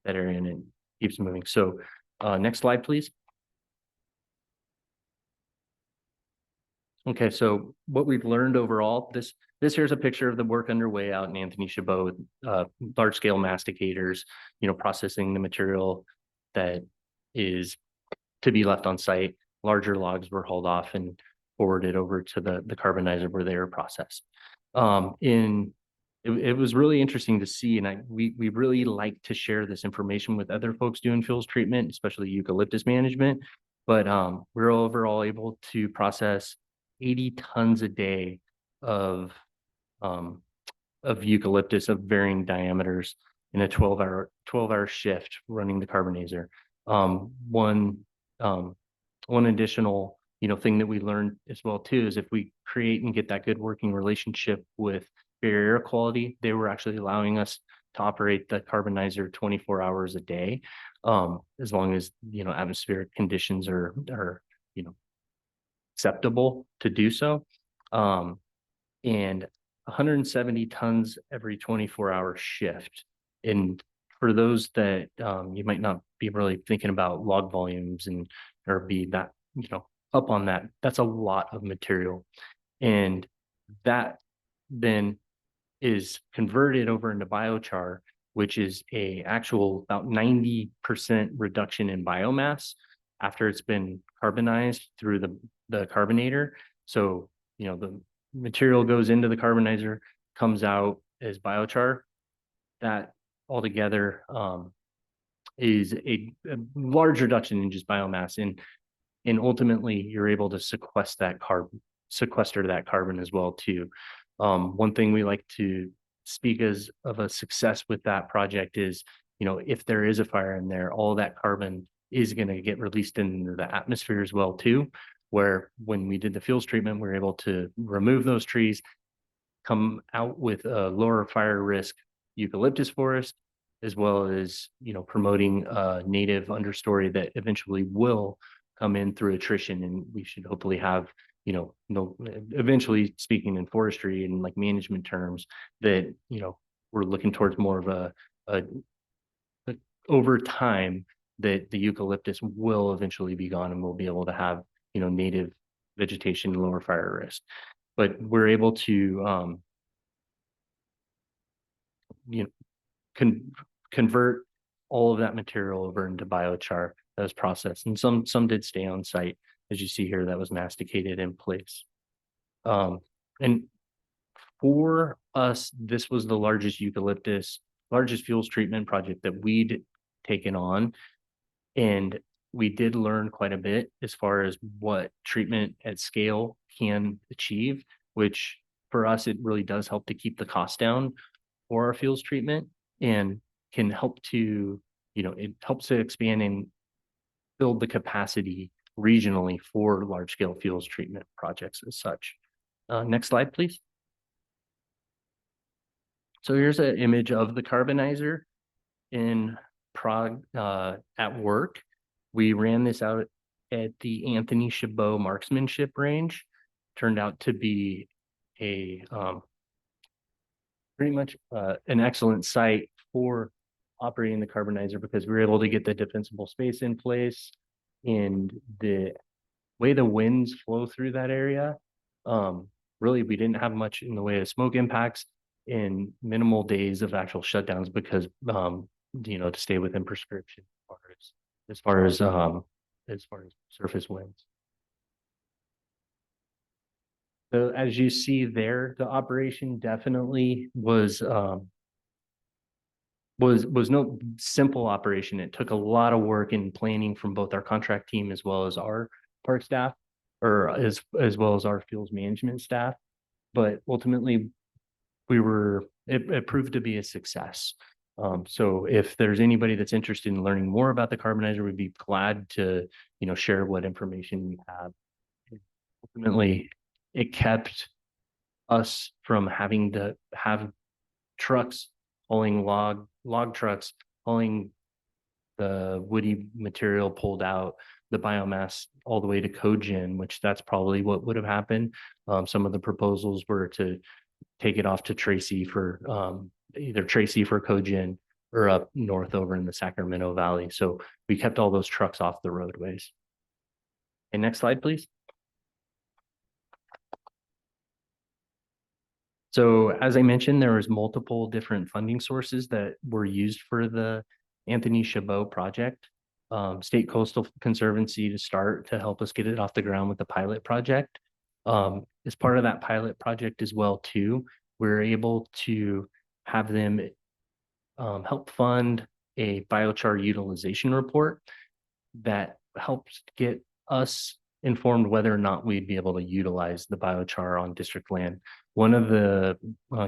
[SPEAKER 7] area, and it keeps moving. So next slide, please. Okay, so what we've learned overall, this here's a picture of the work underway out in Anthony Chabot, large scale masticators, processing the material that is to be left on site. Larger logs were hauled off and forwarded over to the carbonizer where they were processed. It was really interesting to see, and we really like to share this information with other folks doing fuels treatment, especially eucalyptus management. But we're overall able to process 80 tons a day of eucalyptus of varying diameters in a 12-hour shift running the carbonizer. One additional thing that we learned as well too is if we create and get that good working relationship with barrier air quality, they were actually allowing us to operate the carbonizer 24 hours a day, as long as atmospheric conditions are acceptable to do so. And 170 tons every 24-hour shift. And for those that you might not be really thinking about log volumes or be that up on that, that's a lot of material, and that then is converted over into biochar, which is a actual about 90% reduction in biomass after it's been carbonized through the carbonator. So the material goes into the carbonizer, comes out as biochar. That altogether is a large reduction in just biomass, and ultimately you're able to sequester that carbon as well too. One thing we like to speak as of a success with that project is, if there is a fire in there, all that carbon is going to get released into the atmosphere as well too, where when we did the fuels treatment, we were able to remove those trees, come out with a lower fire risk eucalyptus forest, as well as promoting a native understory that eventually will come in through attrition, and we should hopefully have eventually, speaking in forestry and like management terms, that we're looking towards more of a over time that the eucalyptus will eventually be gone, and we'll be able to have native vegetation and lower fire risk. But we're able to convert all of that material over into biochar that was processed, and some did stay on site, as you see here, that was masticated in place. And for us, this was the largest fuels treatment project that we'd taken on, and we did learn quite a bit as far as what treatment at scale can achieve, which for us, it really does help to keep the cost down for our fuels treatment, and can help to, it helps to expand and build the capacity regionally for large scale fuels treatment projects as such. Next slide, please. So here's an image of the carbonizer in Prague at work. We ran this out at the Anthony Chabot marksmanship range. Turned out to be a pretty much an excellent site for operating the carbonizer, because we were able to get the defensible space in place, and the way the winds flow through that area, really we didn't have much in the way of smoke impacts in minimal days of actual shutdowns, because to stay within prescription as far as surface winds. So as you see there, the operation definitely was no simple operation. It took a lot of work and planning from both our contract team as well as our park staff, or as well as our fuels management staff. But ultimately, it proved to be a success. So if there's anybody that's interested in learning more about the carbonizer, we'd be glad to, share what information we have. Ultimately, it kept us from having to have trucks hauling log trucks hauling the woody material pulled out, the biomass all the way to cogen, which that's probably what would have happened. Some of the proposals were to take it off to Tracy for either Tracy for cogen or up north over in the Sacramento Valley. So we kept all those trucks off the roadways. And next slide, please. So as I mentioned, there was multiple different funding sources that were used for the Anthony Chabot project. State Coastal Conservancy to start to help us get it off the ground with the pilot project. As part of that pilot project as well too, we're able to have them help fund a biochar utilization report that helps get us informed whether or not we'd be able to utilize the biochar on district land. One of the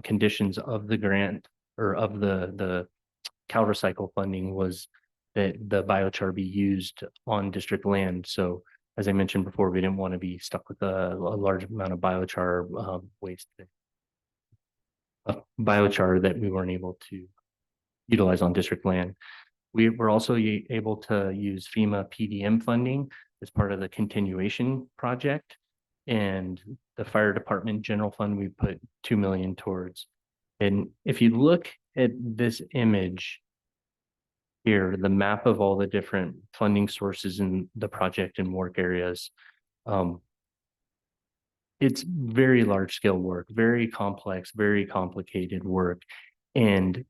[SPEAKER 7] conditions of the grant or of the CalRecycle funding was that the biochar be used on district land. So as I mentioned before, we didn't want to be stuck with a large amount of biochar waste, biochar that we weren't able to utilize on district land. We were also able to use FEMA PDM funding as part of the continuation project, and the fire department general fund we put 2 million towards. And if you look at this image here, the map of all the different funding sources in the project and work areas, it's very large scale work, very complex, very complicated work. And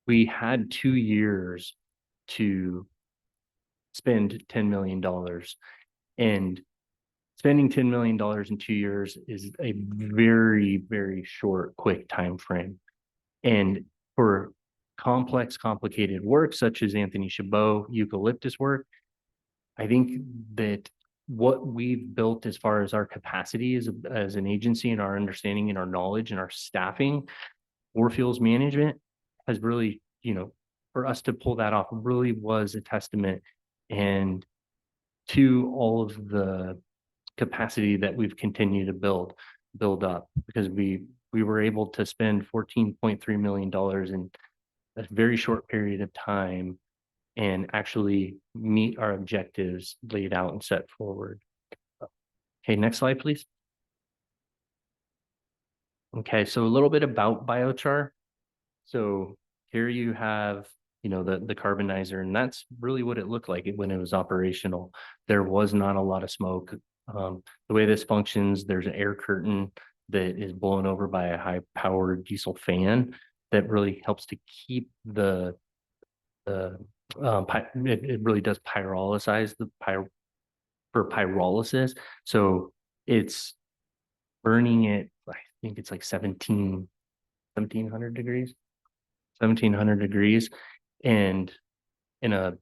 [SPEAKER 7] we had 2 years to spend $10 million, and spending $10 million in 2 years is a very, very short, quick time frame. And for complex, complicated work such as Anthony Chabot eucalyptus work, I think that what we've built as far as our capacity as an agency and our understanding and our knowledge and our staffing for fuels management has really, for us to pull that off really was a testament and to all of the capacity that we've continued to build up, because we were able to spend $14.3 million in a very short period of time and actually meet our objectives laid out and set forward. Okay, next slide, please. Okay, so a little bit about biochar. So here you have, the carbonizer, and that's really what it looked like when it was operational. There was not a lot of smoke. The way this functions, there's an air curtain that is blown over by a high-powered diesel fan that really helps to keep it really does pyrolyze for pyrolysis. So it's burning it, I think it's like 1700 degrees, and in a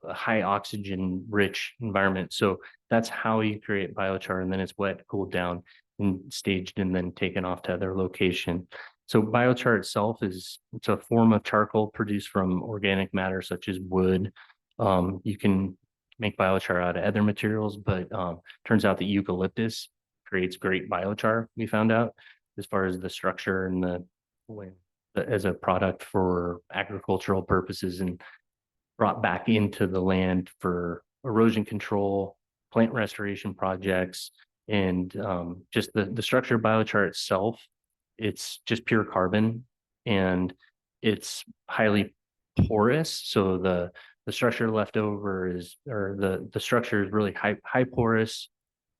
[SPEAKER 7] high oxygen rich environment. So that's how you create biochar, and then it's wet, cooled down, and staged, and then taken off to other location. So biochar itself it's a form of charcoal produced from organic matter such as wood. You can make biochar out of other materials, but turns out that eucalyptus creates great biochar, we found out, as far as the structure and as a product for agricultural purposes, and brought back into the land for erosion control, plant restoration projects, and just the structure of biochar itself. It's just pure carbon, and it's highly porous. So the structure left over the structure is really high porous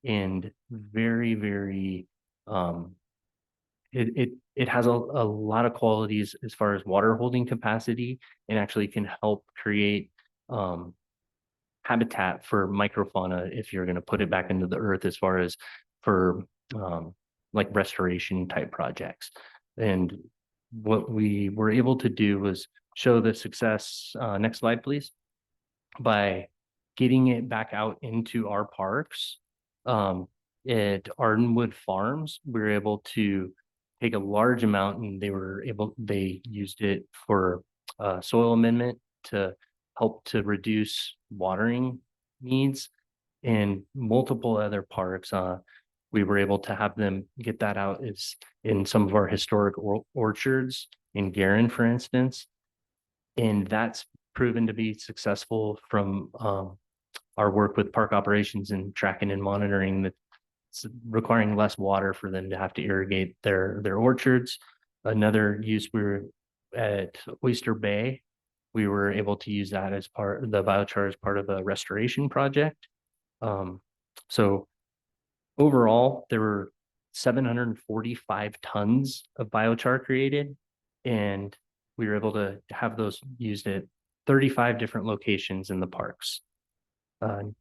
[SPEAKER 7] and very, very it has a lot of qualities as far as water holding capacity, and actually can help create habitat for microfauna if you're going to put it back into the earth, as far as for like restoration type projects. And what we were able to do was show the success, next slide, please, by getting it back out into our parks. At Ardenwood Farms, we were able to take a large amount and they used it for soil amendment to help to reduce watering needs. And multiple other parks, we were able to have them get that out is in some of our historic orchards in Guerin, for instance. And that's proven to be successful from our work with park operations and tracking and monitoring that it's requiring less water for them to have to irrigate their orchards. Another use, we were at Oyster Bay. We were able to use that as part of the biochar as part of a restoration project. So overall, there were 745 tons of biochar created, and we were able to have those used at 35 different locations in the parks.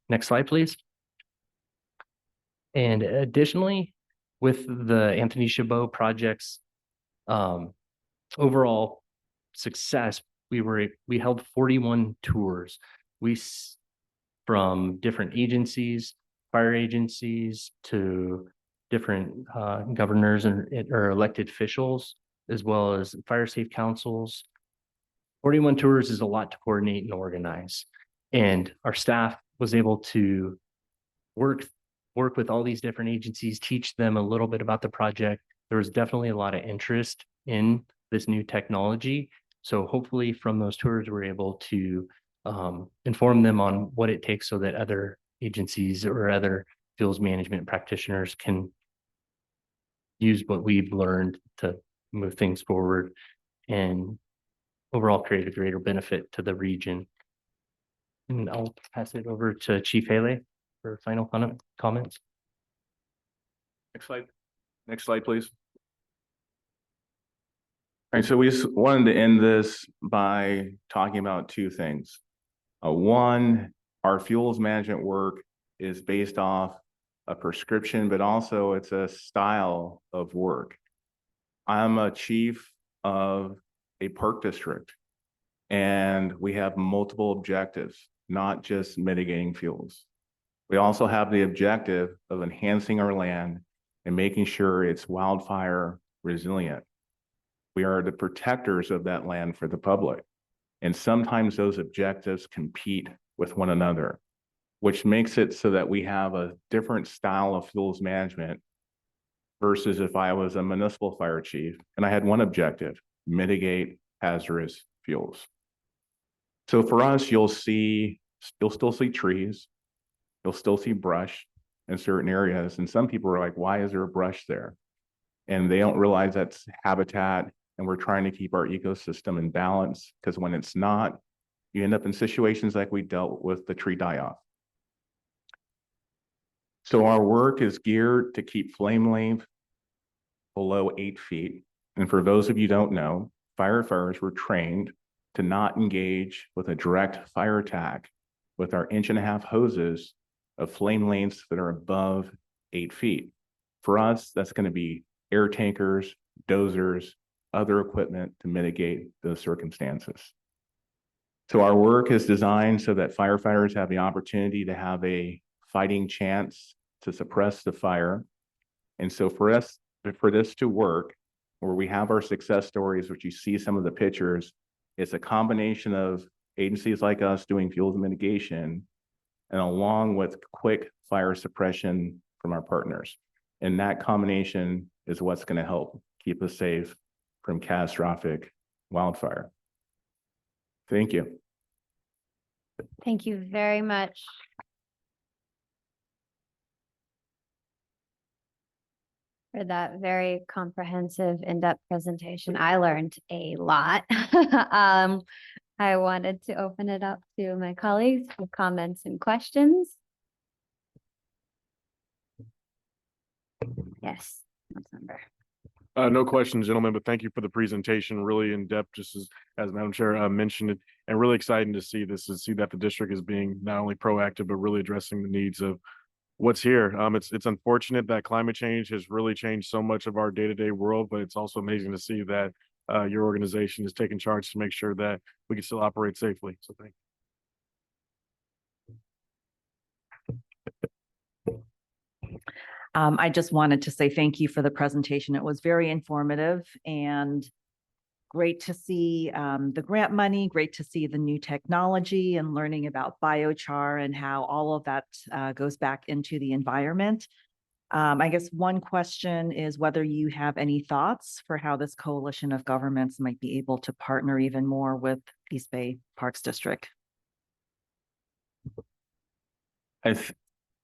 [SPEAKER 7] Next slide, please. And additionally, with the Anthony Chabot project's overall success, we held 41 tours. From different agencies, fire agencies to different governors or elected officials, as well as fire safe councils. 41 tours is a lot to coordinate and organize. And our staff was able to work with all these different agencies, teach them a little bit about the project. There was definitely a lot of interest in this new technology. So hopefully from those tours, we're able to inform them on what it takes so that other agencies or other fuels management practitioners can use what we've learned to move things forward and overall create a greater benefit to the region. And I'll pass it over to Chief Haley for final comments.
[SPEAKER 6] Next slide. Next slide, please. All right, so we just wanted to end this by talking about two things. One, our fuels management work is based off a prescription, but also it's a style of work. I'm a chief of a park district, and we have multiple objectives, not just mitigating fuels. We also have the objective of enhancing our land and making sure it's wildfire resilient. We are the protectors of that land for the public. And sometimes those objectives compete with one another, which makes it so that we have a different style of fuels management versus if I was a municipal fire chief and I had one objective, mitigate hazardous fuels. So for us, you'll still see trees, you'll still see brush in certain areas. And some people are like, why is there a brush there? And they don't realize that's habitat. And we're trying to keep our ecosystem in balance, because when it's not, you end up in situations like we dealt with the tree die-off. So our work is geared to keep flame length below 8 feet. And for those of you who don't know, firefighters were trained to not engage with a direct fire attack with our 1.5 inch hoses of flame lengths that are above 8 feet. For us, that's going to be air tankers, dozers, other equipment to mitigate those circumstances. So our work is designed so that firefighters have the opportunity to have a fighting chance to suppress the fire. And so for this to work, where we have our success stories, which you see some of the pictures, it's a combination of agencies like us doing fuels mitigation and along with quick fire suppression from our partners. And that combination is what's going to help keep us safe from catastrophic wildfire. Thank you.
[SPEAKER 1] Thank you very much. For that very comprehensive, in-depth presentation. I learned a lot. I wanted to open it up to my colleagues for comments and questions. Yes, Councilmember.
[SPEAKER 4] No questions, gentlemen, but thank you for the presentation, really in depth, just as Madam Chair mentioned it, and really exciting to see this and see that the district is being not only proactive, but really addressing the needs of what's here. It's unfortunate that climate change has really changed so much of our day-to-day world, but it's also amazing to see that your organization is taking charge to make sure that we can still operate safely. So thank you.
[SPEAKER 2] I just wanted to say thank you for the presentation. It was very informative and great to see the grant money, great to see the new technology and learning about biochar and how all of that goes back into the environment. I guess one question is whether you have any thoughts for how this coalition of governments might be able to partner even more with East Bay Parks District.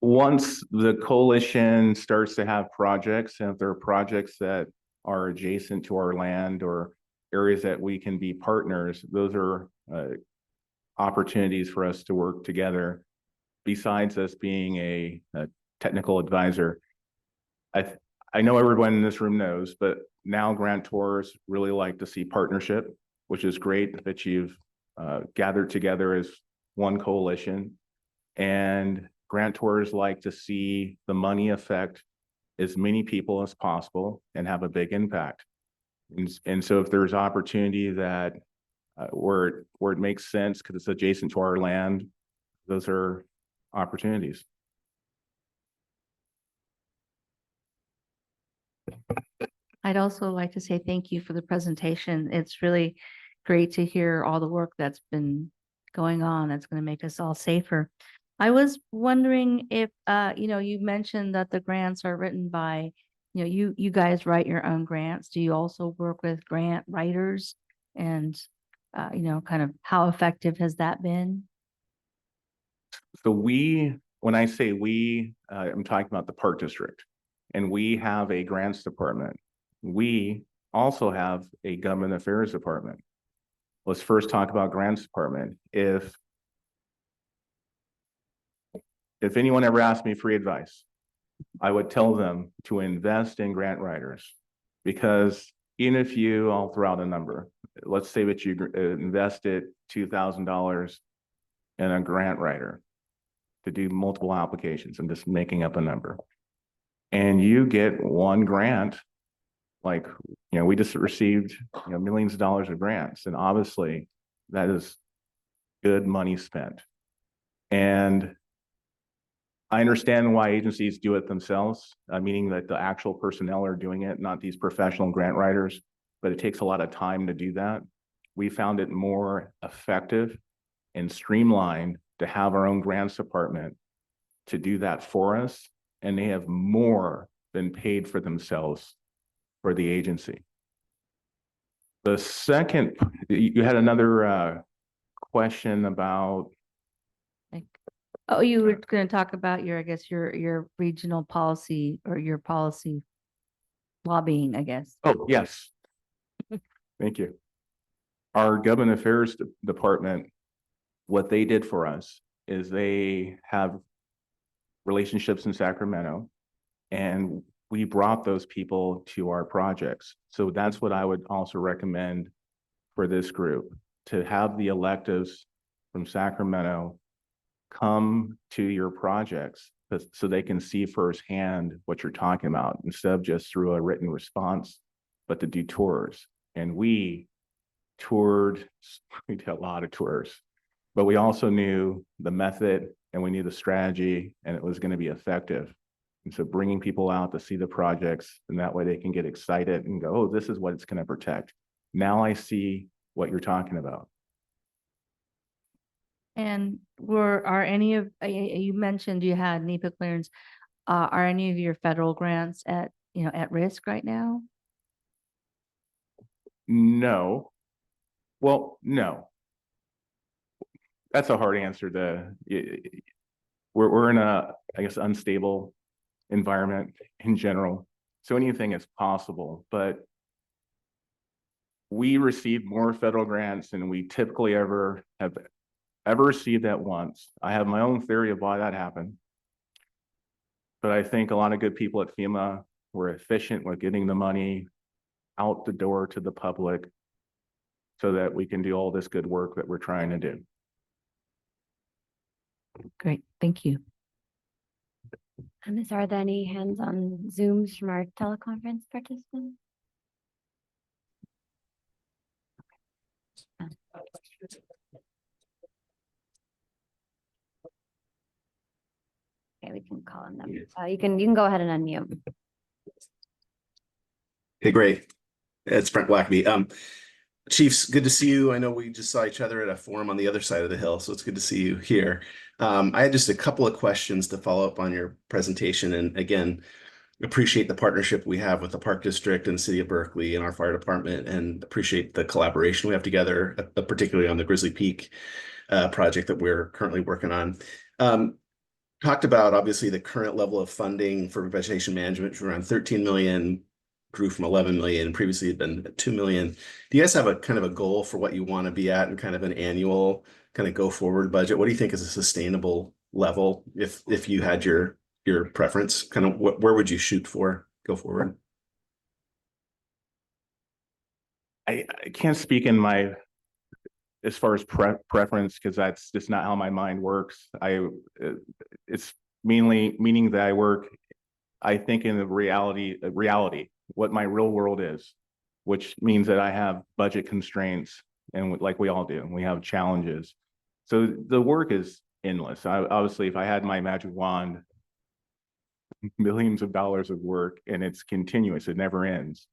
[SPEAKER 6] Once the coalition starts to have projects, and if there are projects that are adjacent to our land or areas that we can be partners, those are opportunities for us to work together. Besides us being a technical advisor, I know everyone in this room knows, but now grantors really like to see partnership, which is great that you've gathered together as one coalition. And grantors like to see the money affect as many people as possible and have a big impact. And so if there's opportunity that where it makes sense because it's adjacent to our land, those are opportunities.
[SPEAKER 8] I'd also like to say thank you for the presentation. It's really great to hear all the work that's been going on that's going to make us all safer. I was wondering if, you mentioned that the grants are written by, you guys write your own grants. Do you also work with grant writers? And, kind of how effective has that been?
[SPEAKER 6] So when I say we, I'm talking about the Park District, and we have a grants department. We also have a government affairs department. Let's first talk about grants department. If anyone ever asked me free advice, I would tell them to invest in grant writers, because even if I'll throw out a number. Let's say that you invested $2,000 in a grant writer to do multiple applications. I'm just making up a number. And you get one grant, like, we just received millions of dollars of grants. And obviously that is good money spent. And I understand why agencies do it themselves, meaning that the actual personnel are doing it, not these professional grant writers, but it takes a lot of time to do that. We found it more effective and streamlined to have our own grants department to do that for us. And they have more than paid for themselves for the agency. The second, you had another question about.
[SPEAKER 8] Oh, you were going to talk about your regional policy or your policy lobbying, I guess.
[SPEAKER 6] Oh, yes. Thank you. Our government affairs department, what they did for us is they have relationships in Sacramento, and we brought those people to our projects. So that's what I would also recommend for this group, to have the electives from Sacramento come to your projects so they can see firsthand what you're talking about, instead of just through a written response, but to do tours. And we did a lot of tours, but we also knew the method and we knew the strategy, and it was going to be effective. And so bringing people out to see the projects, and that way they can get excited and go, oh, this is what it's going to protect. Now I see what you're talking about.
[SPEAKER 8] And you mentioned you had NEPA clearance. Are any of your federal grants at risk right now?
[SPEAKER 6] No. Well, no. That's a hard answer we're in a, I guess, unstable environment in general. So anything is possible, but we receive more federal grants than we typically have ever received at once. I have my own theory of why that happened, but I think a lot of good people at FEMA were efficient with getting the money out the door to the public so that we can do all this good work that we're trying to do.
[SPEAKER 8] Great, thank you.
[SPEAKER 1] Are there any hands on Zooms from our teleconference participants? Okay, we can call on them. You can go ahead and unmute.
[SPEAKER 9] Hey, great. It's Brent Blackaby. Chiefs, good to see you. I know we just saw each other at a forum on the other side of the hill, so it's good to see you here. I had just a couple of questions to follow up on your presentation. And again, appreciate the partnership we have with the Park District and the City of Berkeley and our fire department, and appreciate the collaboration we have together, particularly on the Grizzly Peak project that we're currently working on. Talked about obviously the current level of funding for vegetation management from around 13 million, grew from 11 million, previously had been at 2 million. Do you guys have a kind of a goal for what you want to be at and kind of an annual kind of go forward budget? What do you think is a sustainable level if you had your preference? Kind of where would you shoot for go forward?
[SPEAKER 6] I can't speak in my, as far as preference, because that's just not how my mind works. It's mainly meaning that I think in the reality, what my real world is, which means that I have budget constraints, and like we all do, we have challenges. So the work is endless. Obviously, if I had my magic wand, millions of dollars of work, and it's continuous, it never ends.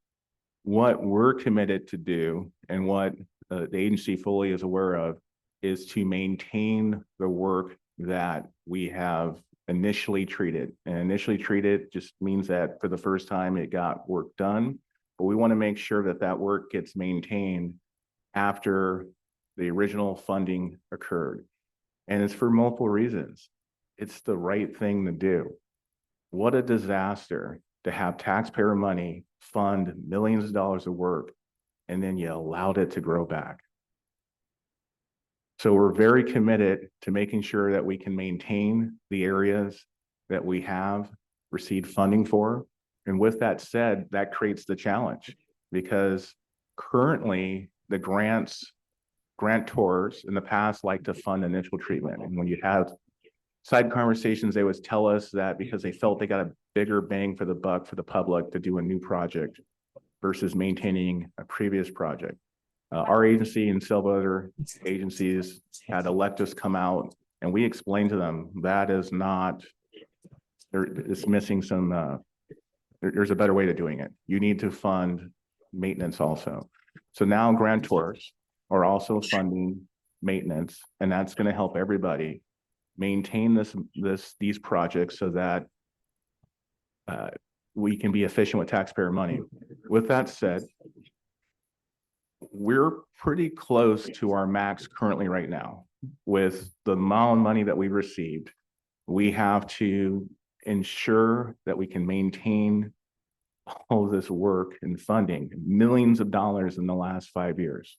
[SPEAKER 6] What we're committed to do, and what the agency fully is aware of, is to maintain the work that we have initially treated. And initially treated just means that for the first time it got work done, but we want to make sure that that work gets maintained after the original funding occurred. And it's for multiple reasons. It's the right thing to do. What a disaster to have taxpayer money fund millions of dollars of work, and then you allowed it to grow back. So we're very committed to making sure that we can maintain the areas that we have received funding for. And with that said, that creates the challenge, because currently the grantors in the past like to fund initial treatment. And when you have side conversations, they always tell us that because they felt they got a bigger bang for the buck for the public to do a new project versus maintaining a previous project. Our agency and several other agencies had electives come out, and we explained to them that is not, it's missing some, there's a better way to doing it. You need to fund maintenance also. So now grantors are also funding maintenance, and that's going to help everybody maintain these projects so that we can be efficient with taxpayer money. With that said, we're pretty close to our max currently right now. With the amount of money that we received, we have to ensure that we can maintain all of this work and funding, millions of dollars in the last 5 years.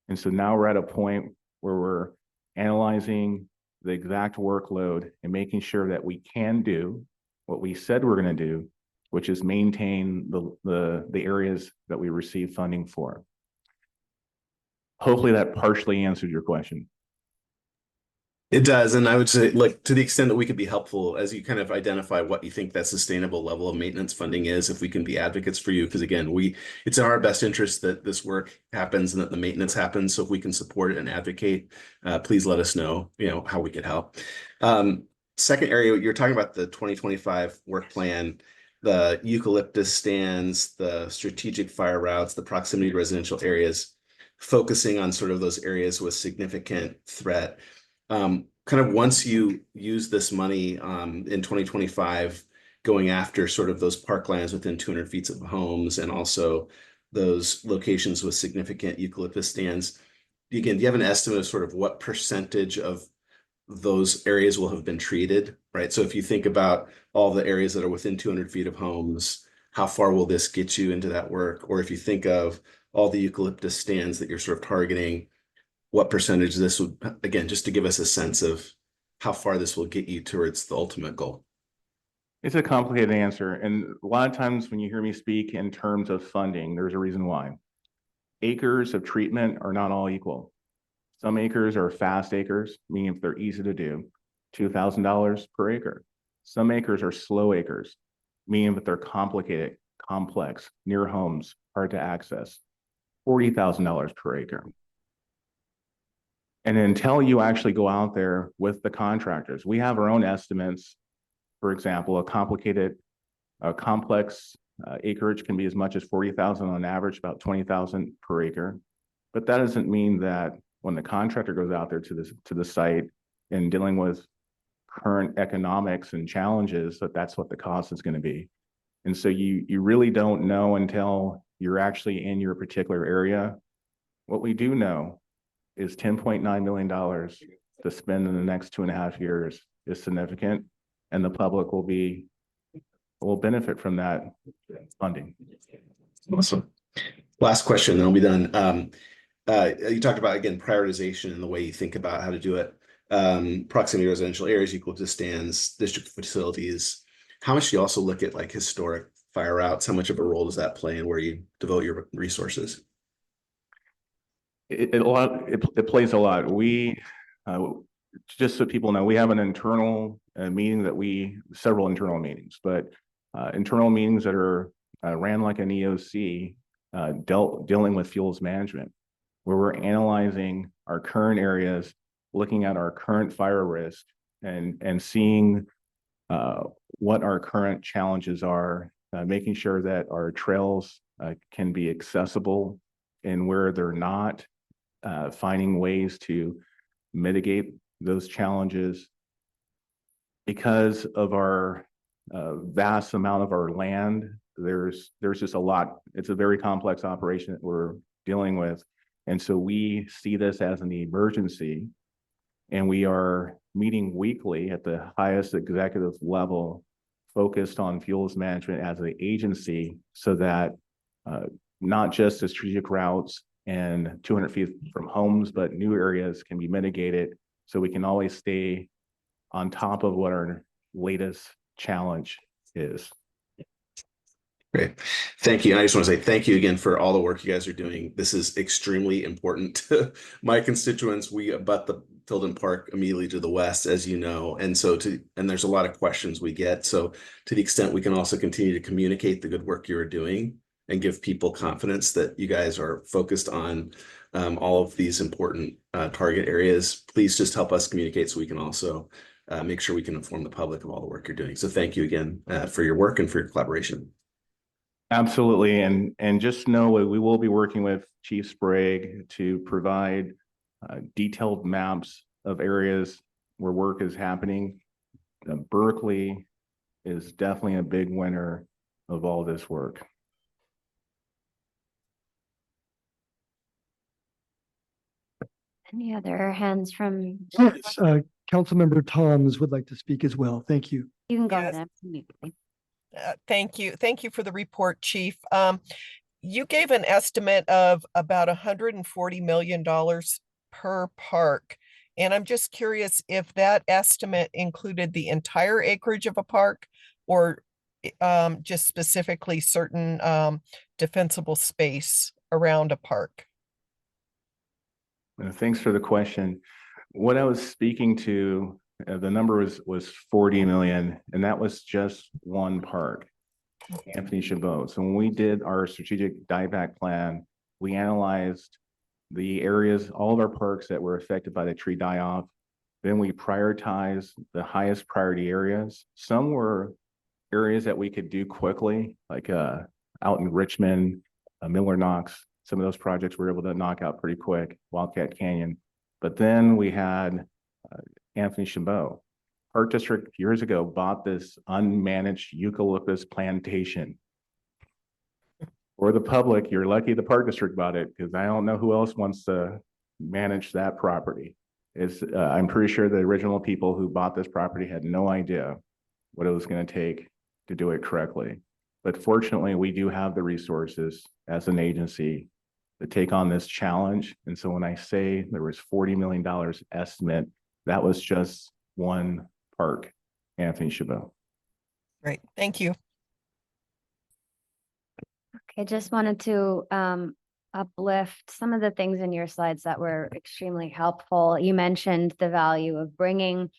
[SPEAKER 6] And so now we're at a point where we're analyzing the exact workload and making sure that we can do what we said we're going to do, which is maintain the areas that we receive funding for. Hopefully that partially answered your question.
[SPEAKER 9] It does. And I would say, like, to the extent that we could be helpful as you kind of identify what you think that sustainable level of maintenance funding is, if we can be advocates for you, because again, it's in our best interest that this work happens and that the maintenance happens. So if we can support it and advocate, please let us know, how we could help. Second area, you're talking about the 2025 work plan, the eucalyptus stands, the strategic fire routes, the proximity to residential areas, focusing on sort of those areas with significant threat. Kind of once you use this money in 2025, going after sort of those parklands within 200 feet of homes and also those locations with significant eucalyptus stands, again, do you have an estimate of sort of what percentage of those areas will have been treated, right? So if you think about all the areas that are within 200 feet of homes, how far will this get you into that work? Or if you think of all the eucalyptus stands that you're sort of targeting, what percentage this would, again, just to give us a sense of how far this will get you towards the ultimate goal?
[SPEAKER 6] It's a complicated answer. And a lot of times when you hear me speak in terms of funding, there's a reason why. Acres of treatment are not all equal. Some acres are fast acres, meaning if they're easy to do, $2,000 per acre. Some acres are slow acres, meaning that they're complicated, complex, near homes, hard to access. $40,000 per acre. And until you actually go out there with the contractors, we have our own estimates. For example, a complex acreage can be as much as 40,000 on average, about 20,000 per acre. But that doesn't mean that when the contractor goes out there to the site and dealing with current economics and challenges, that's what the cost is going to be. And so you really don't know until you're actually in your particular area. What we do know is $10.9 million to spend in the next 2.5 years is significant, and the public will benefit from that funding.
[SPEAKER 9] Awesome. Last question, then I'll be done. You talked about, again, prioritization and the way you think about how to do it. Proximity to residential areas equal to stands, district facilities. How much do you also look at like historic fire routes? How much of a role does that play in where you devote your resources?
[SPEAKER 6] It plays a lot. We, just so people know, we have an internal meeting several internal meetings, but internal meetings that are ran like an EOC, dealing with fuels management, where we're analyzing our current areas, looking at our current fire risk, and seeing what our current challenges are, making sure that our trails can be accessible, and where they're not, finding ways to mitigate those challenges. Because of our vast amount of our land, there's just a lot. It's a very complex operation that we're dealing with. And so we see this as an emergency, and we are meeting weekly at the highest executive level, focused on fuels management as an agency, so that not just the strategic routes and 200 feet from homes, but new areas can be mitigated, so we can always stay on top of what our latest challenge is.
[SPEAKER 9] Great. Thank you. And I just want to say thank you again for all the work you guys are doing. This is extremely important to my constituents. We abut the Tilden Park immediately to the west, as you know. And so and there's a lot of questions we get. So to the extent we can also continue to communicate the good work you're doing and give people confidence that you guys are focused on all of these important target areas, please just help us communicate so we can also make sure we can inform the public of all the work you're doing. So thank you again for your work and for your collaboration.
[SPEAKER 6] Absolutely. And just know we will be working with Chief Sprague to provide detailed maps of areas where work is happening. Berkeley is definitely a big winner of all this work.
[SPEAKER 1] Any other hands from,
[SPEAKER 5] Yes, Councilmember Toms would like to speak as well. Thank you.
[SPEAKER 1] you can go
[SPEAKER 3] Yes.
[SPEAKER 1] ahead. Absolutely.
[SPEAKER 3] Thank you. Thank you for the report, Chief. You gave an estimate of about $140 million per park. And I'm just curious if that estimate included the entire acreage of a park, or just specifically certain defensible space around a park.
[SPEAKER 6] Thanks for the question. What I was speaking to, the number was 40 million, and that was just one park, Anthony Chabot. So when we did our strategic dieback plan, we analyzed the areas, all of our parks that were affected by the tree die-off. Then we prioritized the highest priority areas. Some were areas that we could do quickly, like out in Richmond, Miller Knox. Some of those projects we were able to knock out pretty quick, Wildcat Canyon. But then we had Anthony Chabot. Park District years ago bought this unmanaged eucalyptus plantation. For the public, you're lucky the Park District bought it, because I don't know who else wants to manage that property. I'm pretty sure the original people who bought this property had no idea what it was going to take to do it correctly. But fortunately, we do have the resources as an agency to take on this challenge. And so when I say there was $40 million estimate, that was just one park, Anthony Chabot.
[SPEAKER 3] Great. Thank you.
[SPEAKER 1] Okay, just wanted to uplift some of the things in your slides that were extremely helpful. You mentioned the value of bringing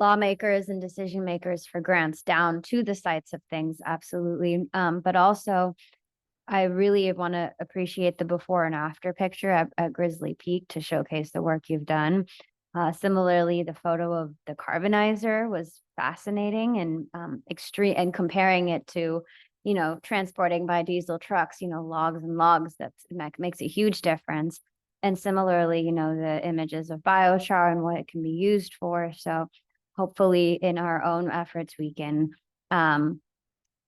[SPEAKER 1] lawmakers and decision makers for grants down to the sites of things, absolutely. But also, I really want to appreciate the before and after picture at Grizzly Peak to showcase the work you've done. Similarly, the photo of the carbonizer was fascinating and extreme, and comparing it to, you know, transporting by diesel trucks, you know, logs and logs, that makes a huge difference. And similarly, you know, the images of biochar and what it can be used for. So hopefully in our own efforts, we can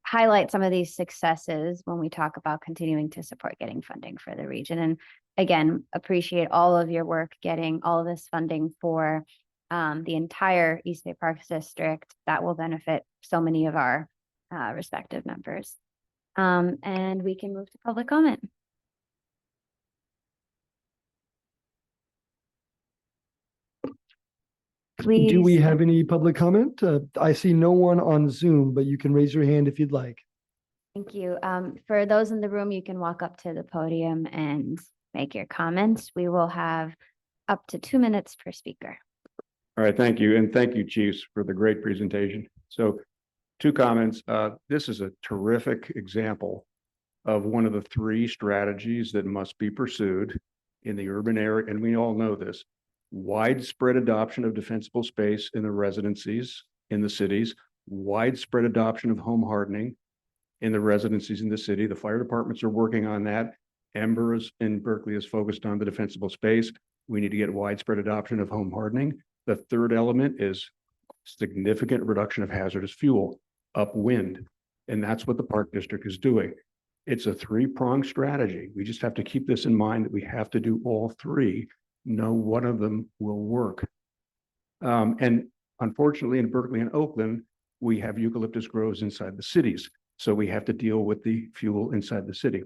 [SPEAKER 1] highlight some of these successes when we talk about continuing to support getting funding for the region. And again, appreciate all of your work getting all of this funding for the entire East Bay Parks District. That will benefit so many of our respective members. And we can move to public comment. Please.
[SPEAKER 5] Do we have any public comment? I see no one on Zoom, but you can raise your hand if you'd like.
[SPEAKER 1] Thank you. For those in the room, you can walk up to the podium and make your comments. We will have up to 2 minutes per speaker.
[SPEAKER 10] All right, thank you. And thank you, Chiefs, for the great presentation. So 2 comments. This is a terrific example of one of the 3 strategies that must be pursued in the urban area. And we all know this: widespread adoption of defensible space in the residencies in the cities, widespread adoption of home hardening in the residencies in the city. The fire departments are working on that. Ember in Berkeley is focused on the defensible space. We need to get widespread adoption of home hardening. The 3rd element is significant reduction of hazardous fuel, upwind. And that's what the Park District is doing. It's a 3-pronged strategy. We just have to keep this in mind, that we have to do all 3. No one of them will work. And unfortunately, in Berkeley and Oakland, we have eucalyptus groves inside the cities. So we have to deal with the fuel inside the city.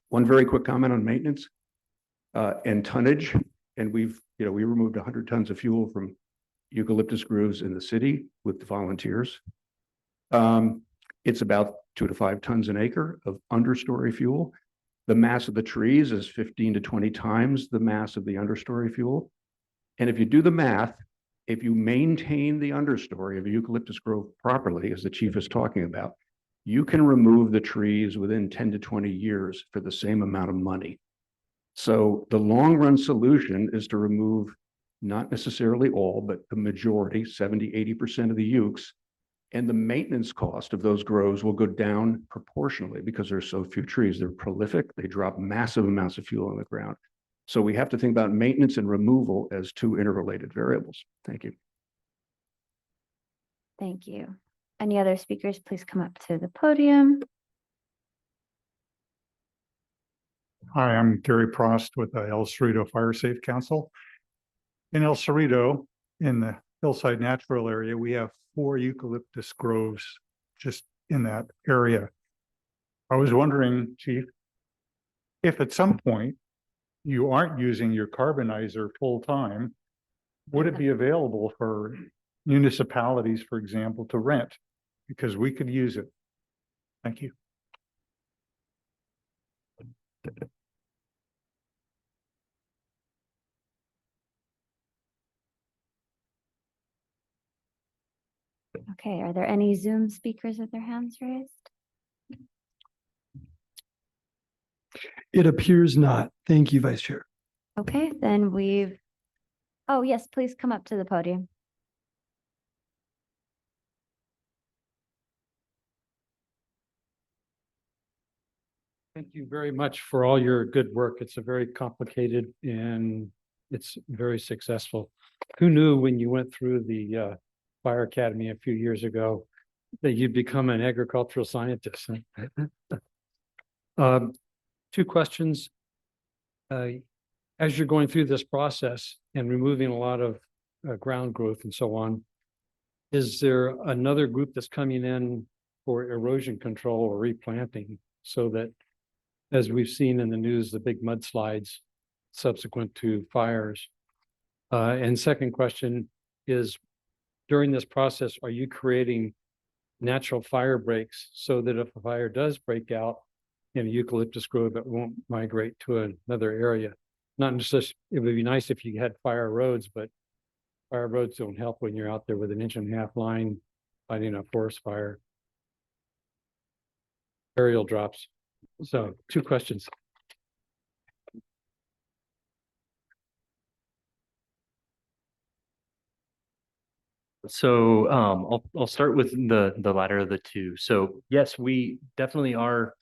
[SPEAKER 10] One very quick comment on maintenance and tonnage. And we removed 100 tons of fuel from eucalyptus groves in the city with the volunteers. It's about 2 to 5 tons an acre of understory fuel. The mass of the trees is 15 to 20 times the mass of the understory fuel. And if you do the math, if you maintain the understory of a eucalyptus grove properly, as the chief is talking about, you can remove the trees within 10 to 20 years for the same amount of money. So the long run solution is to remove not necessarily all, but the majority, 70, 80% of the ukes. And the maintenance cost of those groves will go down proportionally because there's so few trees. They're prolific. They drop massive amounts of fuel on the ground. So we have to think about maintenance and removal as 2 interrelated variables. Thank you.
[SPEAKER 1] Thank you. Any other speakers, please come up to the podium.
[SPEAKER 11] Hi, I'm Gary Prost with the El Cerrito Fire Safe Council. In El Cerrito, in the Hillside Natural Area, we have 4 eucalyptus groves just in that area. I was wondering, Chief, if at some point you aren't using your carbonizer full time, would it be available for municipalities, for example, to rent? Because we could use it. Thank you.
[SPEAKER 1] Okay, are there any Zoom speakers with their hands raised?
[SPEAKER 5] It appears not. Thank you, Vice Chair.
[SPEAKER 1] Okay, then oh yes, please come up to the podium.
[SPEAKER 12] Thank you very much for all your good work. It's a very complicated and it's very successful. Who knew when you went through the Fire Academy a few years ago that you'd become an agricultural scientist? 2 questions. As you're going through this process and removing a lot of ground growth and so on, is there another group that's coming in for erosion control or replanting, so that, as we've seen in the news, the big mudslides subsequent to fires? And second question is, during this process, are you creating natural fire breaks so that if a fire does break out in a eucalyptus grove, it won't migrate to another area? Not just, it would be nice if you had fire roads, but fire roads don't help when you're out there with an 1.5 line fighting a forest fire. Aerial drops. So 2 questions.
[SPEAKER 7] So I'll start with the latter of the two. So yes, we definitely are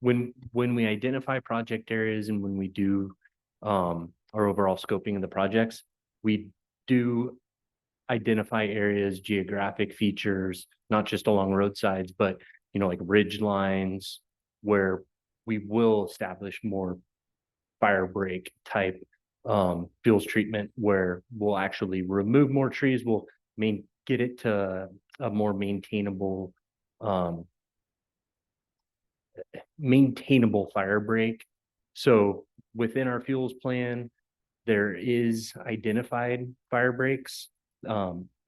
[SPEAKER 7] when we identify project areas and when we do our overall scoping of the projects, we do identify areas, geographic features, not just along roadsides, but like ridge lines where we will establish more fire break type fuels treatment where we'll actually remove more trees, we'll get it to a more maintainable fire break. So within our fuels plan, there is identified fire breaks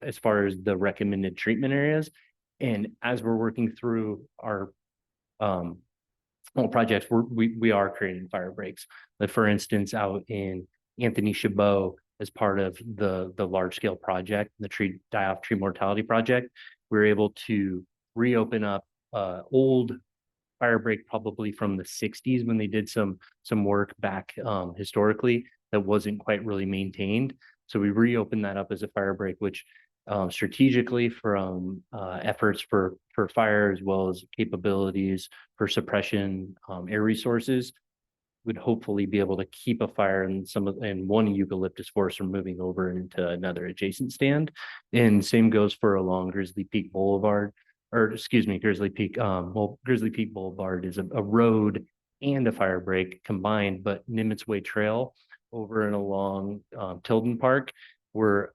[SPEAKER 7] as far as the recommended treatment areas. And as we're working through our projects, we are creating fire breaks. Like for instance, out in Anthony Chabot, as part of the large scale project, the die-off tree mortality project, we were able to reopen up old fire break probably from the 60s when they did some work back historically that wasn't quite really maintained. So we reopened that up as a fire break, which strategically from efforts for fire as well as capabilities for suppression, air resources, would hopefully be able to keep a fire in one eucalyptus forest from moving over into another adjacent stand. And same goes for along Grizzly Peak Boulevard, or excuse me, Grizzly Peak. Grizzly Peak Boulevard is a road and a fire break combined, but Nimitz Way Trail over and along Tilden Park, we're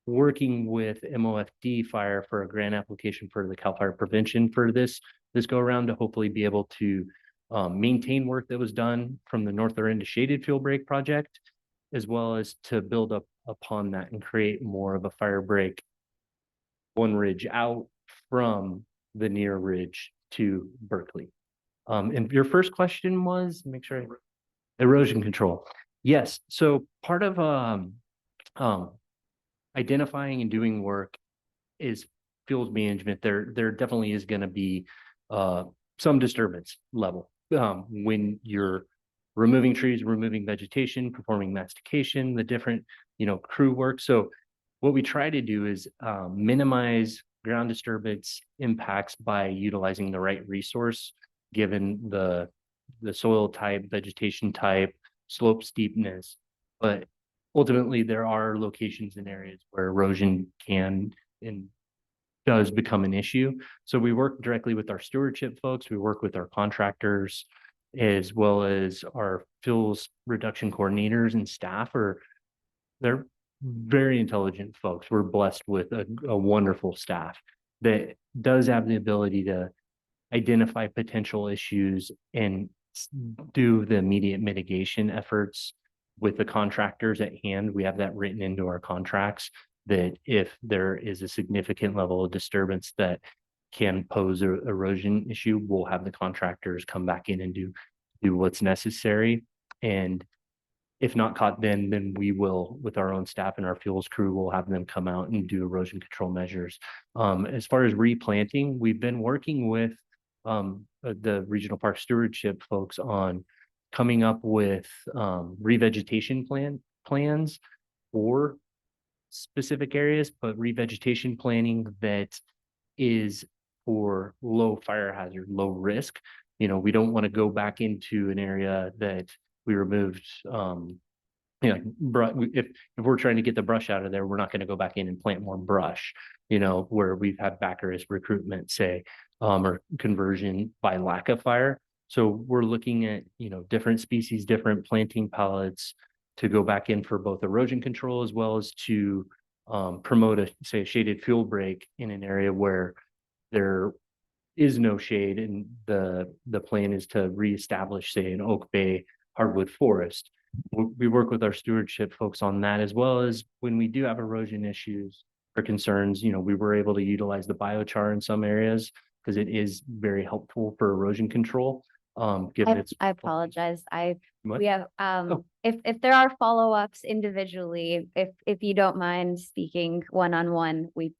[SPEAKER 7] working with MOFD Fire for a grant application for the CAL FIRE prevention for this go around to hopefully be able to maintain work that was done from the North Orinda Shaded Fuel Break project, as well as to build up upon that and create more of a fire break one ridge out from the near ridge to Berkeley. And your first question was, make sure erosion control. Yes, so part of identifying and doing work is fuels management. There definitely is going to be some disturbance level when you're removing trees, removing vegetation, performing mastication, the different crew work. So what we try to do is minimize ground disturbance impacts by utilizing the right resource given the soil type, vegetation type, slope steepness. But ultimately there are locations and areas where erosion can and does become an issue. So we work directly with our stewardship folks, we work with our contractors, as well as our fuels reduction coordinators and staff. They're very intelligent folks. We're blessed with a wonderful staff that does have the ability to identify potential issues and do the immediate mitigation efforts with the contractors at hand. We have that written into our contracts that if there is a significant level of disturbance that can pose an erosion issue, we'll have the contractors come back in and do what's necessary. And if not caught then we will, with our own staff and our fuels crew, will have them come out and do erosion control measures. As far as replanting, we've been working with the regional park stewardship folks on coming up with revegetation plans for specific areas, but revegetation planning that is for low fire hazard, low risk. We don't want to go back into an area that we removed, if we're trying to get the brush out of there, we're not going to go back in and plant more brush, where we've had Baccaris recruitment, say, or conversion by lack of fire. So we're looking at, different species, different planting palettes to go back in for both erosion control as well as to promote a shaded fuel break in an area where there is no shade, and the plan is to reestablish, say, an Oak Bay hardwood forest. We work with our stewardship folks on that, as well as when we do have erosion issues or concerns, we were able to utilize the biochar in some areas because it is very helpful for erosion control. given its.
[SPEAKER 1] I apologize.
[SPEAKER 7] What?
[SPEAKER 1] We have, if there are follow-ups individually, if you don't mind speaking one-on-one, we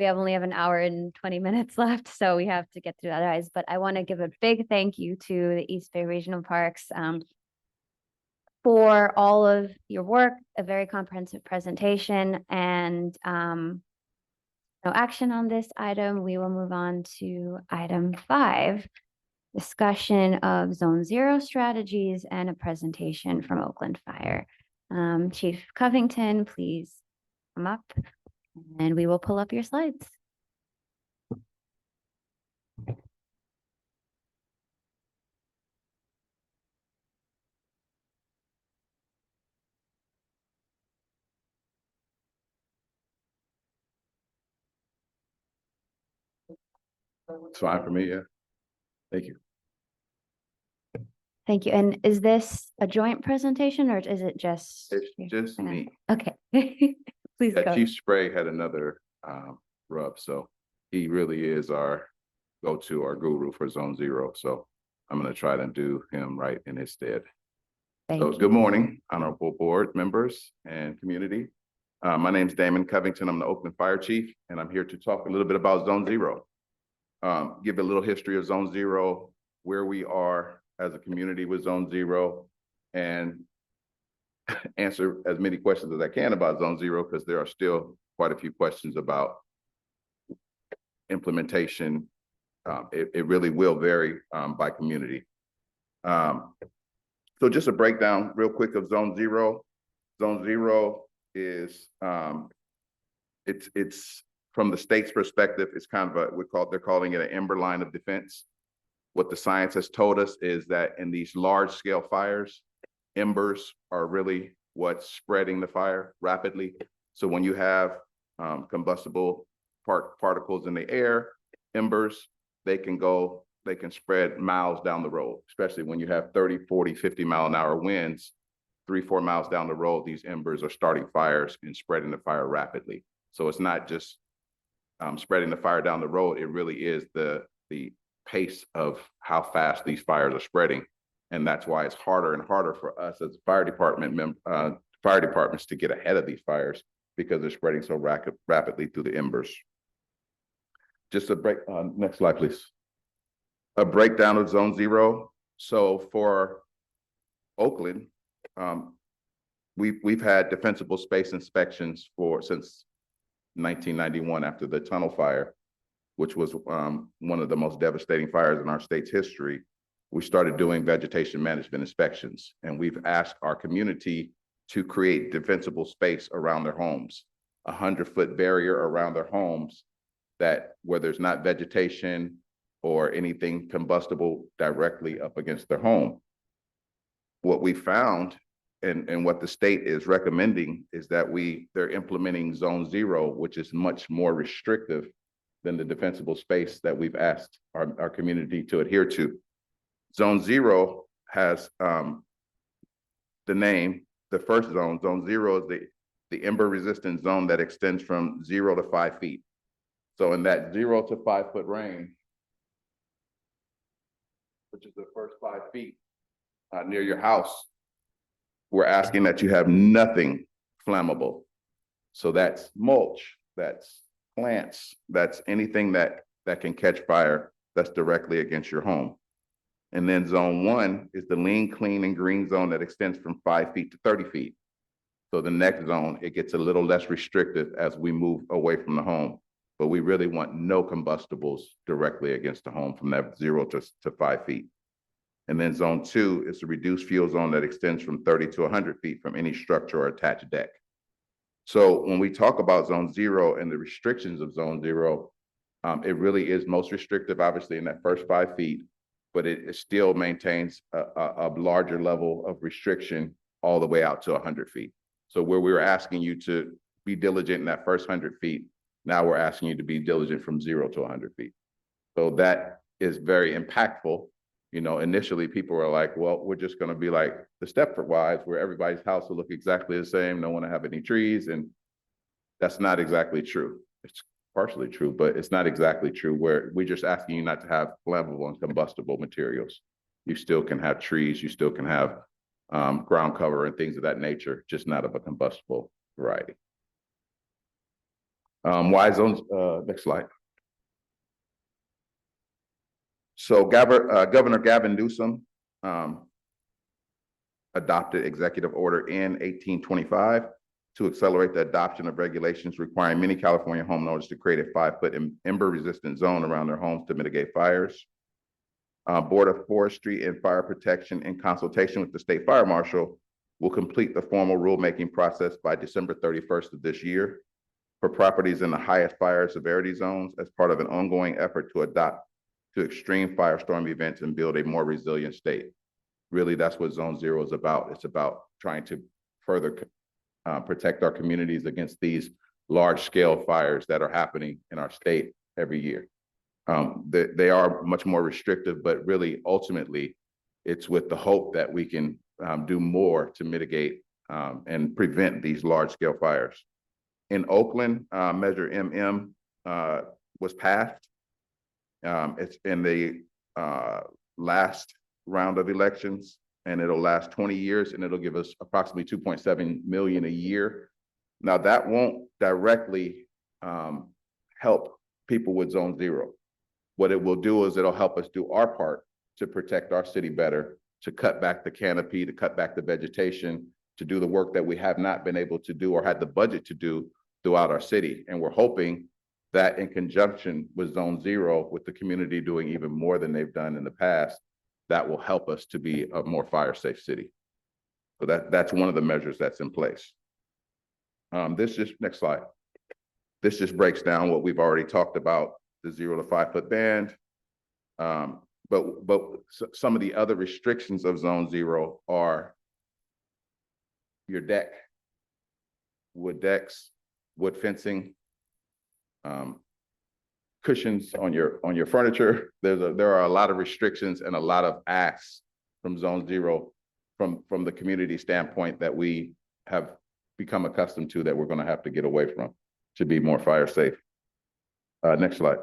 [SPEAKER 1] only have an hour and 20 minutes left, so we have to get through otherwise, but I want to give a big thank you to the East Bay Regional Parks, for all of your work, a very comprehensive presentation, and, no action on this item. We will move on to item 5. Discussion of Zone 0 strategies and a presentation from Oakland Fire. Chief Covington, please come up and we will pull up your slides.
[SPEAKER 6] It's fine for me, yeah. Thank you.
[SPEAKER 1] Thank you. And is this a joint presentation or is it just?
[SPEAKER 6] It's just
[SPEAKER 1] Yeah.
[SPEAKER 6] me.
[SPEAKER 1] Okay. Please
[SPEAKER 6] Yeah,
[SPEAKER 1] go.
[SPEAKER 6] Chief Spray had another rub, so he really is our go-to, our guru for Zone 0. So I'm gonna try to do him right in his stead.
[SPEAKER 1] Thank
[SPEAKER 6] So
[SPEAKER 1] you.
[SPEAKER 6] good morning, honorable board members and community. My name is Damon Covington. I'm the Oakland Fire Chief, and I'm here to talk a little bit about Zone 0. Give a little history of Zone 0, where we are as a community with Zone 0, and answer as many questions as I can about Zone 0, because there are still quite a few questions about implementation. It really will vary by community. So just a breakdown real quick of Zone 0. Zone 0 is, it's from the state's perspective, it's kind of they're calling it an ember line of defense. What the science has told us is that in these large scale fires, embers are really what's spreading the fire rapidly. So when you have combustible particles in the air, embers, they can spread miles down the road, especially when you have 30, 40, 50-mile-an-hour winds. 3-4 miles down the road, these embers are starting fires and spreading the fire rapidly. So it's not just spreading the fire down the road, it really is the pace of how fast these fires are spreading. And that's why it's harder and harder for us as fire departments to get ahead of these fires, because they're spreading so rapidly through the embers. Just a break, next slide, please. A breakdown of Zone 0. So for Oakland, we've had defensible space inspections since 1991 after the tunnel fire, which was one of the most devastating fires in our state's history. We started doing vegetation management inspections, and we've asked our community to create defensible space around their homes, 100-foot barrier around their homes, that where there's not vegetation or anything combustible directly up against their home. What we found and what the state is recommending is that they're implementing Zone 0, which is much more restrictive than the defensible space that we've asked our community to adhere to. Zone 0 has the name, the first zone. Zone 0 is the ember resistant zone that extends from 0 to 5 feet. So in that 0 to 5 foot range, which is the first 5 feet near your house, we're asking that you have nothing flammable. So that's mulch, that's plants, that's anything that can catch fire that's directly against your home. And then Zone 1 is the lean, clean, and green zone that extends from 5 feet to 30 feet. So the next zone, it gets a little less restrictive as we move away from the home, but we really want no combustibles directly against the home from that 0 to 5 feet. And then Zone 2 is a reduced fuel zone that extends from 30 to 100 feet from any structure or attached deck. So when we talk about Zone 0 and the restrictions of Zone 0, it really is most restrictive, obviously, in that first 5 feet, but it still maintains a larger level of restriction all the way out to 100 feet. So where we were asking you to be diligent in that first 100 feet, now we're asking you to be diligent from 0 to 100 feet. So that is very impactful. You know, initially people were like, well, we're just going to be like the Stepford Wives, where everybody's house will look exactly the same. No one will have any trees. And that's not exactly true. It's partially true, but it's not exactly true, where we're just asking you not to have flammable and combustible materials. You still can have trees, you still can have ground cover and things of that nature, just not of a combustible variety. Why zones, next slide. So Governor Gavin Newsom adopted Executive Order N 1825 to accelerate the adoption of regulations requiring many California homeowners to create a 5-foot ember-resistant zone around their homes to mitigate fires. Board of Forestry and Fire Protection, in consultation with the State Fire Marshal, will complete the formal rulemaking process by December 31st of this year for properties in the highest fire severity zones as part of an ongoing effort to adapt to extreme firestorm events and build a more resilient state. Really, that's what Zone Zero is about. It's about trying to further protect our communities against these large-scale fires that are happening in our state every year. They are much more restrictive, but really, ultimately, it's with the hope that we can do more to mitigate and prevent these large-scale fires. In Oakland, Measure MM was passed. It's in the last round of elections, and it'll last 20 years, and it'll give us approximately 2.7 million a year. Now, that won't directly help people with Zone Zero. What it will do is it'll help us do our part to protect our city better, to cut back the canopy, to cut back the vegetation, to do the work that we have not been able to do or had the budget to do throughout our city. And we're hoping that in conjunction with Zone Zero, with the community doing even more than they've done in the past, that will help us to be a more fire-safe city. So that's one of the measures that's in place. Next slide. This just breaks down what we've already talked about, the 0 to 5 foot band. But some of the other restrictions of Zone Zero are your deck, wood decks, wood fencing, cushions on your furniture. There are a lot of restrictions and a lot of asks from Zone Zero from the community standpoint that we have become accustomed to, that we're going to have to get away from to be more fire safe. Next slide.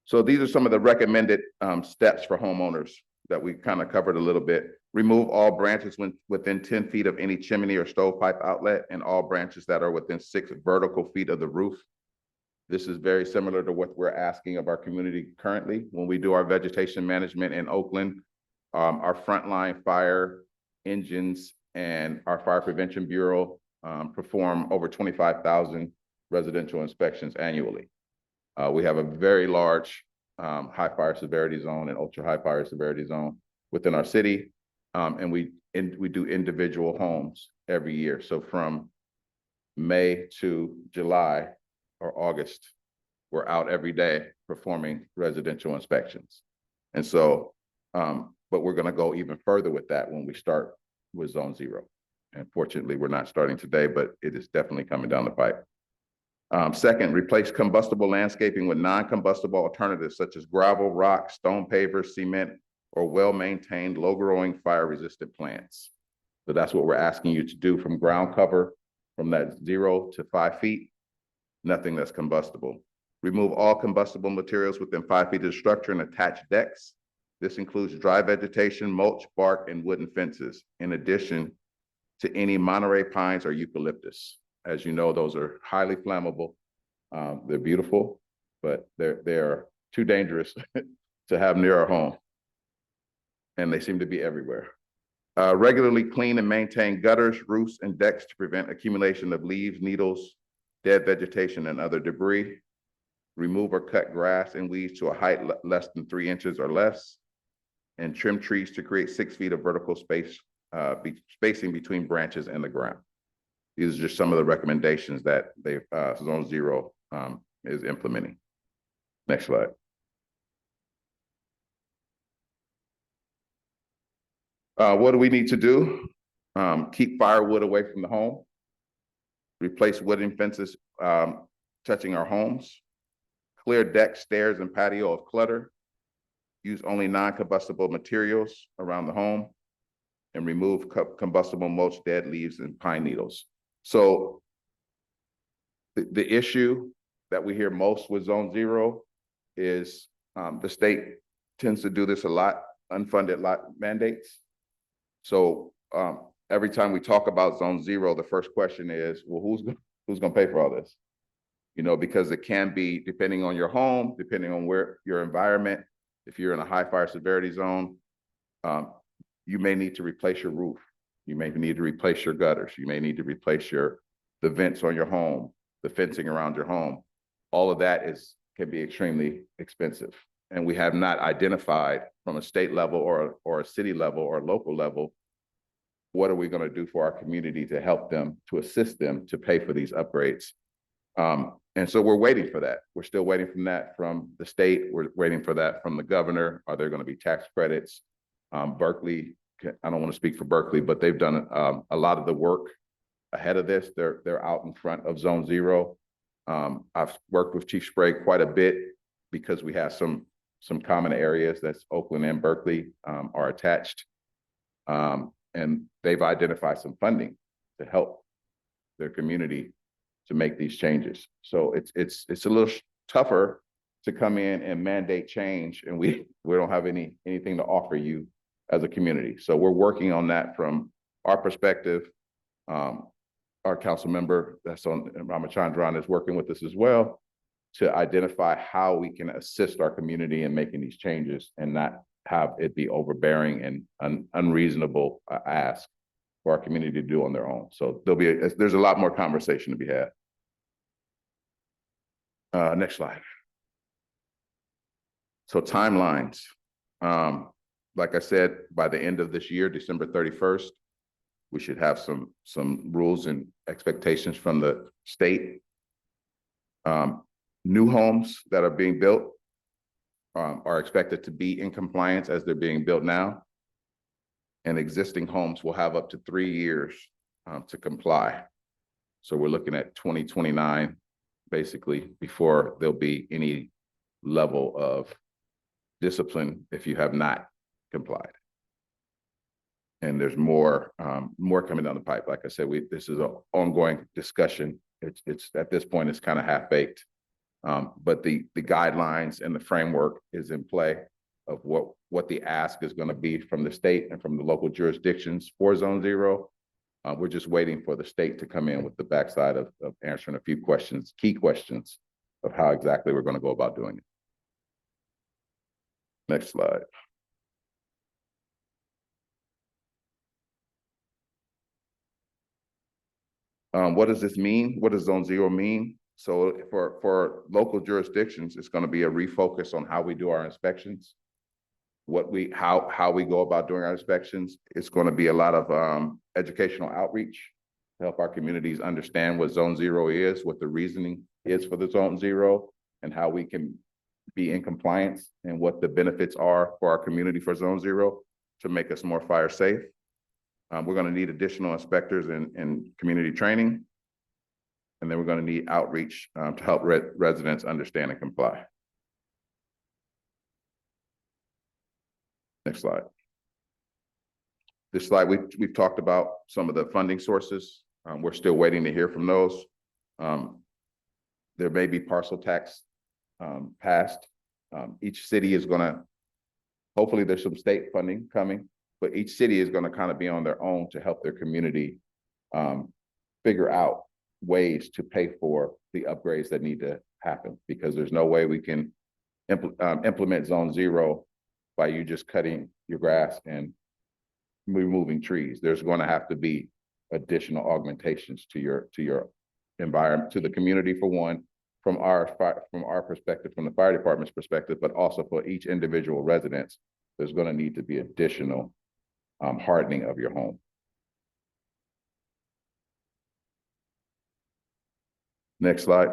[SPEAKER 6] So these are some of the recommended steps for homeowners that we kind of covered a little bit. Remove all branches within 10 feet of any chimney or stovepipe outlet, and all branches that are within 6 vertical feet of the roof. This is very similar to what we're asking of our community currently. When we do our vegetation management in Oakland, our frontline fire engines and our Fire Prevention Bureau perform over 25,000 residential inspections annually. We have a very large high fire severity zone and ultra high fire severity zone within our city. And we do individual homes every year. So from May to July or August, we're out every day performing residential inspections. And so, but we're gonna go even further with that when we start with Zone Zero. And fortunately, we're not starting today, but it is definitely coming down the pipe. Second, replace combustible landscaping with non-combustible alternatives such as gravel, rock, stone pavers, cement, or well-maintained, low-growing, fire-resistant plants. So that's what we're asking you to do, from ground cover, from that 0 to 5 feet, nothing that's combustible. Remove all combustible materials within 5 feet of the structure and attach decks. This includes dry vegetation, mulch, bark, and wooden fences, in addition to any Monterey pines or eucalyptus. As you know, those are highly flammable. They're beautiful, but they're too dangerous to have near our home. And they seem to be everywhere. Regularly clean and maintain gutters, roofs, and decks to prevent accumulation of leaves, needles, dead vegetation, and other debris. Remove or cut grass and weeds to a height less than 3 inches or less. And trim trees to create 6 feet of vertical spacing between branches and the ground. These are just some of the recommendations that Zone Zero is implementing. Next slide. What do we need to do? Keep firewood away from the home. Replace wooden fences touching our homes. Clear decks, stairs, and patio of clutter. Use only non-combustible materials around the home. And remove combustible mulch, dead leaves, and pine needles. So the issue
[SPEAKER 13] that we hear most with Zone Zero is the state tends to do this a lot, unfunded lot mandates. So every time we talk about Zone Zero, the first question is, well, who's gonna pay for all this? You know, because it can be depending on your home, depending on where your environment. If you're in a high fire severity zone, you may need to replace your roof. You may need to replace your gutters. You may need to replace the vents on your home, the fencing around your home. All of that can be extremely expensive. And we have not identified from a state level or a city level or local level, what are we going to do for our community to help them, to assist them to pay for these upgrades? And so we're waiting for that. We're still waiting from that from the state. We're waiting for that from the governor. Are there going to be tax credits? Berkeley, I don't want to speak for Berkeley, but they've done a lot of the work ahead of this. They're out in front of Zone Zero. I've worked with Chief Sprague quite a bit because we have some common areas that's Oakland and Berkeley are attached. And they've identified some funding to help their community to make these changes. So it's a little tougher to come in and mandate change, and we don't have anything to offer you as a community. So we're working on that from our perspective. Our council member that's on Ramachandran is working with us as well to identify how we can assist our community in making these changes and not have it be overbearing and unreasonable ask for our community to do on their own. So there's a lot more conversation to be had. Next slide. So timelines. Like I said, by the end of this year, December 31st, we should have some rules and expectations from the state. New homes that are being built are expected to be in compliance as they're being built now. And existing homes will have up to 3 years to comply. So we're looking at 2029, basically, before there'll be any level of discipline if you have not complied. And there's more coming down the pipe. Like I said, this is an ongoing discussion. It's at this point, it's kind of half-baked. But the guidelines and the framework is in play of what the ask is going to be from the state and from the local jurisdictions for Zone Zero. We're just waiting for the state to come in with the backside of answering a few questions, key questions of how exactly we're going to go about doing it. Next slide. What does this mean? What does Zone Zero mean? So for local jurisdictions, it's going to be a refocus on how we do our inspections, how we go about doing our inspections. It's going to be a lot of educational outreach to help our communities understand what Zone Zero is, what the reasoning is for the Zone Zero, and how we can be in compliance and what the benefits are for our community for Zone Zero to make us more fire safe. We're going to need additional inspectors and community training. And then we're going to need outreach to help residents understand and comply. Next slide. This slide, we've talked about some of the funding sources. We're still waiting to hear from those. There may be parcel tax passed. Each city is going to, hopefully there's some state funding coming, but each city is going to kind of be on their own to help their community figure out ways to pay for the upgrades that need to happen, because there's no way we can implement Zone Zero by you just cutting your grass and removing trees. There's going to have to be additional augmentations to your environment, to the community for one, from our perspective, from the fire department's perspective, but also for each individual residence, there's going to need to be additional hardening of your home. Next slide.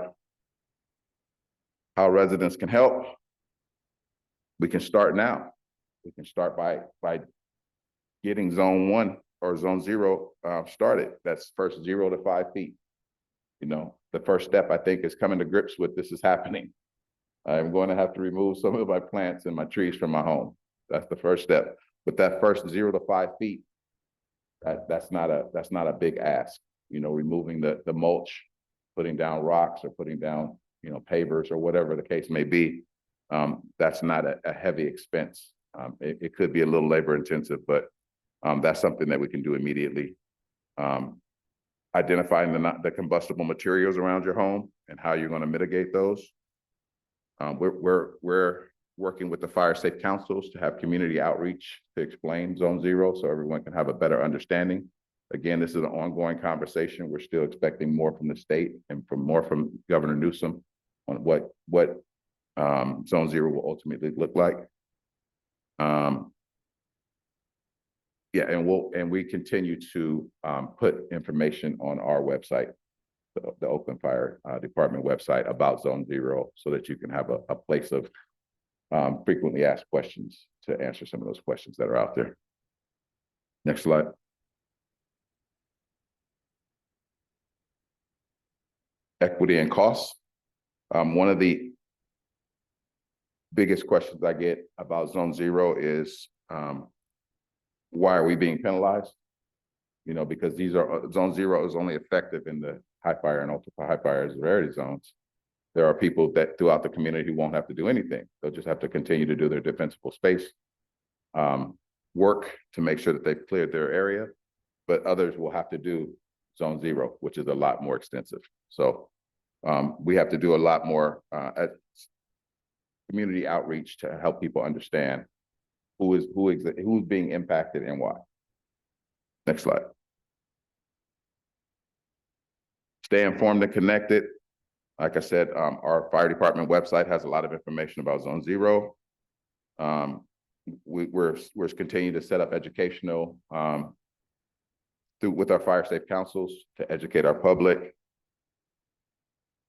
[SPEAKER 13] How residents can help. We can start now. We can start by getting Zone 1 or Zone Zero started. That's first 0 to 5 feet. You know, the first step, I think, is coming to grips with this is happening. I'm going to have to remove some of my plants and my trees from my home. That's the first step. But that first 0 to 5 feet, that's not a big ask. You know, removing the mulch, putting down rocks or putting down you know, pavers or whatever the case may be. That's not a heavy expense. It could be a little labor intensive, but that's something that we can do immediately. Identifying the combustible materials around your home and how you're going to mitigate those. We're working with the fire safe councils to have community outreach to explain Zone Zero so everyone can have a better understanding. Again, this is an ongoing conversation. We're still expecting more from the state and more from Governor Newsom on what Zone Zero will ultimately look like. Yeah, and we continue to put information on our website, the Oakland Fire Department website about Zone Zero, so that you can have a place of frequently asked questions to answer some of those questions that are out there. Next slide. Equity and costs. One of the biggest questions I get about Zone Zero is why are we being penalized? You know, because these are Zone Zero is only effective in the high fire and ultra high fire severity zones. There are people that throughout the community who won't have to do anything. They'll just have to continue to do their defensible space work to make sure that they've cleared their area, but others will have to do Zone Zero, which is a lot more extensive. So we have to do a lot more at community outreach to help people understand who's being impacted and why. Next slide. Stay informed and connected. Like I said, our fire department website has a lot of information about Zone Zero. We're continuing to set up educational with our fire safe councils to educate our public.